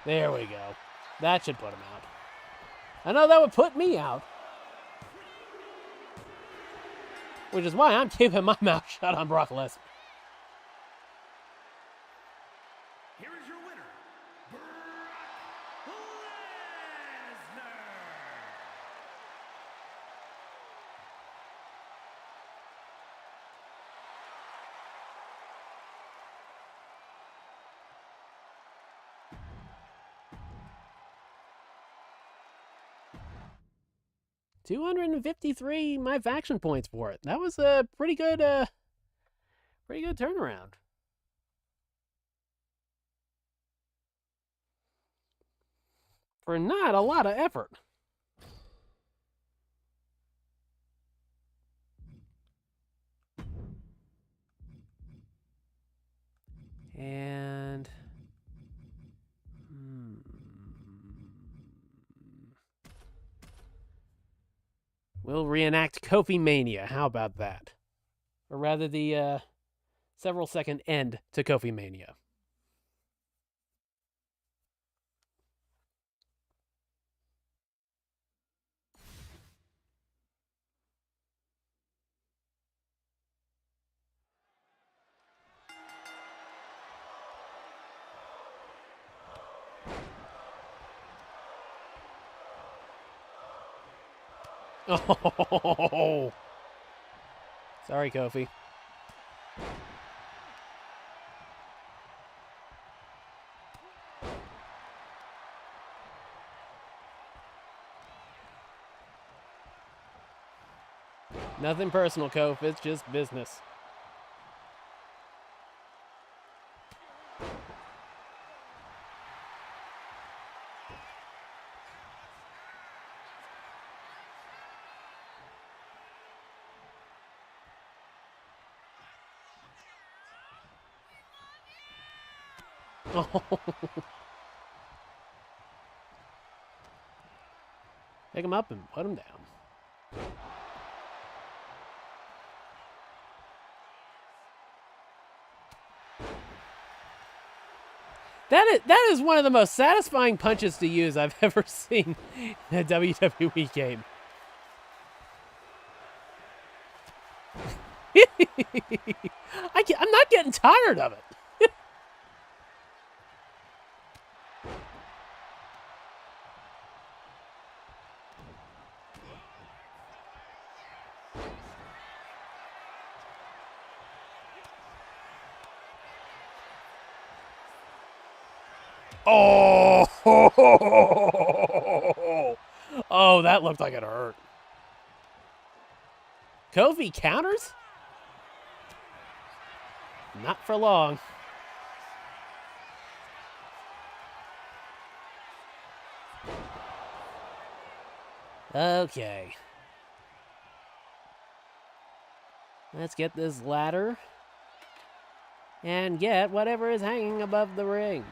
There we go. That should put him out. I know that would put me out. Which is why I'm keeping my mouth shut on Brock Lesnar. Here is your winner, Brock Lesnar. 253 MyFaction points for it. That was a pretty good turnaround. For not a lot of effort. And we'll reenact Kofi Mania. How about that? Or rather, the several second end to Kofi Mania. Oh, sorry, Kofi. Nothing personal, Kofi. It's just business. Pick him up and put him down. That is one of the most satisfying punches to use I've ever seen in a WWE game. I'm not getting tired of it. Oh, oh, that looked like it hurt. Kofi counters? Not for long. Okay. Let's get this ladder and get whatever is hanging above the ring.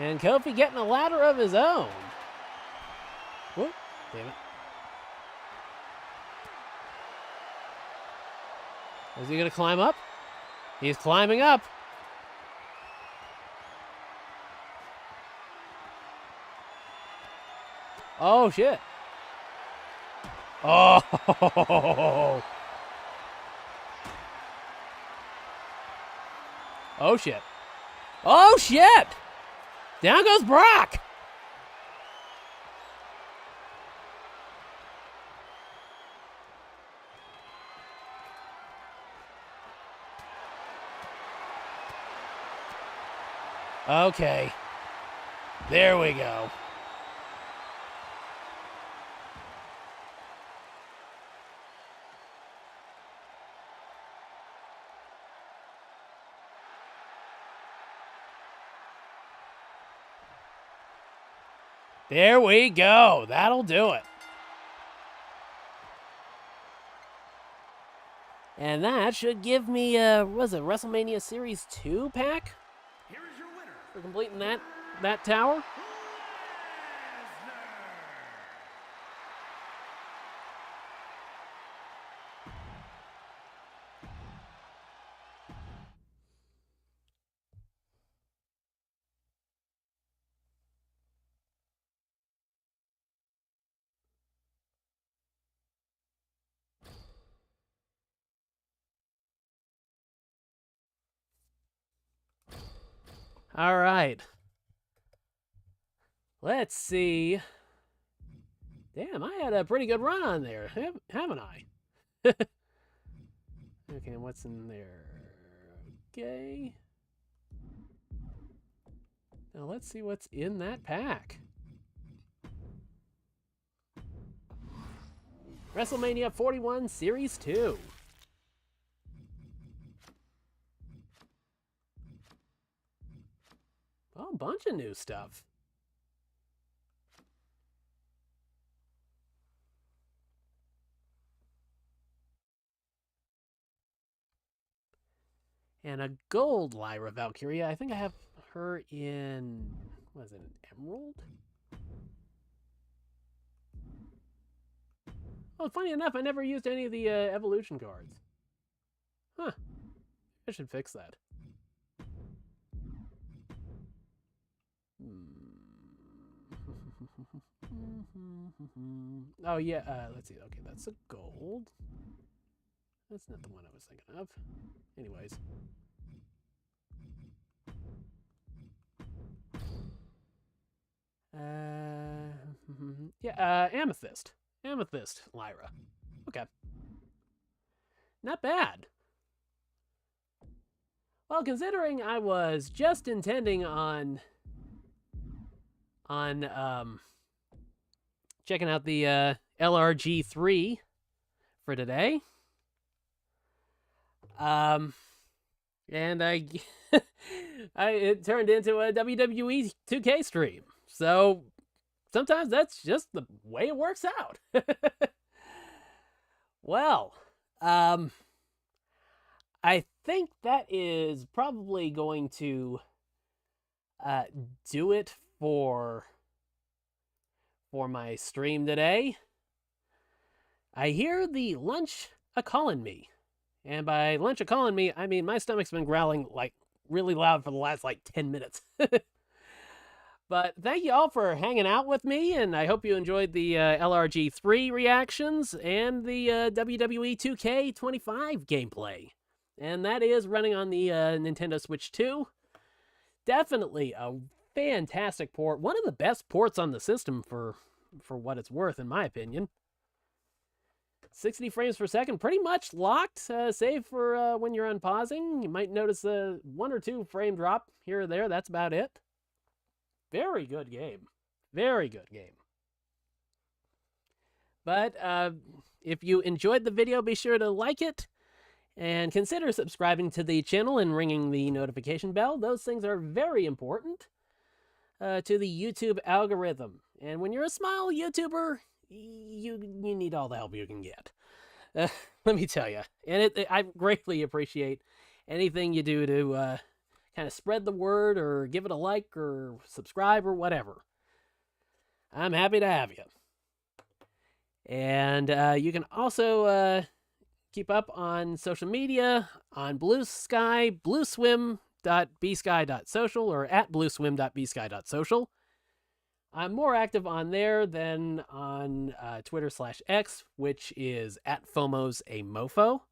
And Kofi getting a ladder of his own. Whoop, damn it. Is he going to climb up? He's climbing up. Oh, shit. Oh. Oh, shit. Oh, shit. Down goes Brock. Okay. There we go. There we go. That'll do it. And that should give me, was it WrestleMania Series 2 pack? Here is your winner. For completing that tower? All right. Let's see. Damn, I had a pretty good run on there, haven't I? Okay, what's in there? Okay. Now let's see what's in that pack. WrestleMania 41 Series 2. Oh, a bunch of new stuff. And a gold Lyra Valkyria. I think I have her in, what is it, an emerald? Oh, funny enough, I never used any of the evolution cards. Huh. I should fix that. Oh, yeah, let's see. Okay, that's a gold. That's not the one I was thinking of. Anyways. Yeah, Amethyst. Amethyst Lyra. Okay. Not bad. Well, considering I was just intending on checking out the LRG3 for today. And it turned into a WWE 2K stream. So sometimes that's just the way it works out. Well, I think that is probably going to do it for my stream today. I hear the lunch a-calling me. And by lunch a-calling me, I mean my stomach's been growling like really loud for the last like 10 minutes. But thank you all for hanging out with me, and I hope you enjoyed the LRG3 reactions and the WWE 2K25 gameplay. And that is running on the Nintendo Switch 2. Definitely a fantastic port. One of the best ports on the system for what it's worth, in my opinion. 60 frames per second, pretty much locked, save for when you're unpausing. You might notice a 1 or 2 frame drop here or there. That's about it. Very good game. Very good game. But if you enjoyed the video, be sure to like it and consider subscribing to the channel and ringing the notification bell. Those things are very important to the YouTube algorithm. And when you're a small YouTuber, you need all the help you can get. Let me tell you. And I greatly appreciate anything you do to kind of spread the word or give it a like or subscribe or whatever. I'm happy to have you. And you can also keep up on social media on Bluesky, blueswim.bsky.social or at blueswim.bsky.social. I'm more active on there than on Twitter/X, which is at FOMOSAMOFO.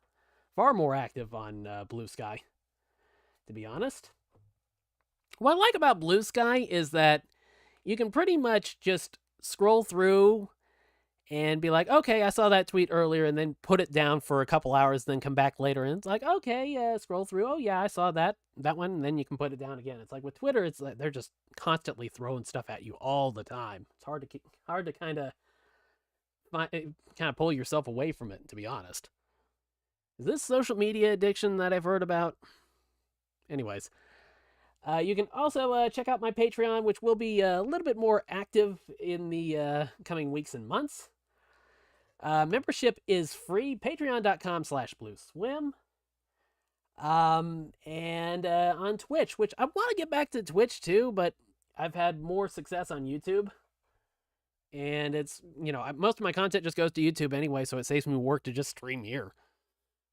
Far more active on Bluesky, to be honest. What I like about Bluesky is that you can pretty much just scroll through and be like, okay, I saw that tweet earlier, and then put it down for a couple hours, then come back later, and it's like, okay, scroll through, oh yeah, I saw that one, and then you can put it down again. It's like with Twitter, it's like they're just constantly throwing stuff at you all the time. It's hard to kind of pull yourself away from it, to be honest. Is this social media addiction that I've heard about? Anyways. You can also check out my Patreon, which will be a little bit more active in the coming weeks and months. Membership is free. Patreon.com/BlueSwim. And on Twitch, which I want to get back to Twitch too, but I've had more success on YouTube. And it's, most of my content just goes to YouTube anyway, so it saves me work to just stream here.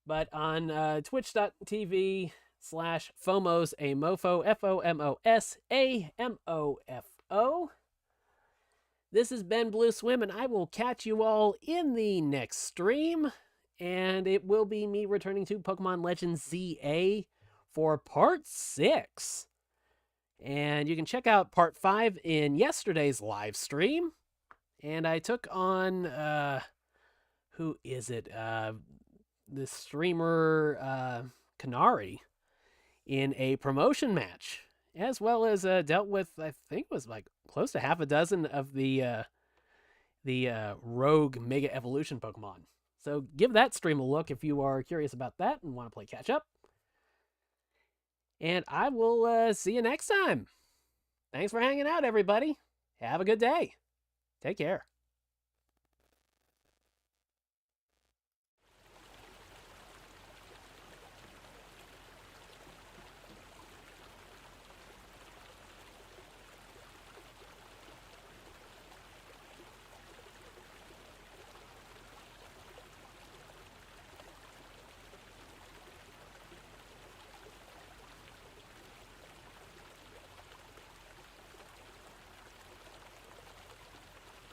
But on twitch.tv/FOMOS a mofo, FOMOS This has been BlueSwim, and I will catch you all in the next stream. And it will be me returning to Pokemon Legends ZA for Part 6. And you can check out Part 5 in yesterday's live stream. And I took on, who is it? The streamer, Kanari, in a promotion match. As well as dealt with, I think it was like close to half a dozen of the rogue Mega Evolution Pokemon. So give that stream a look if you are curious about that and want to play catch up. And I will see you next time. Thanks for hanging out, everybody. Have a good day. Take care.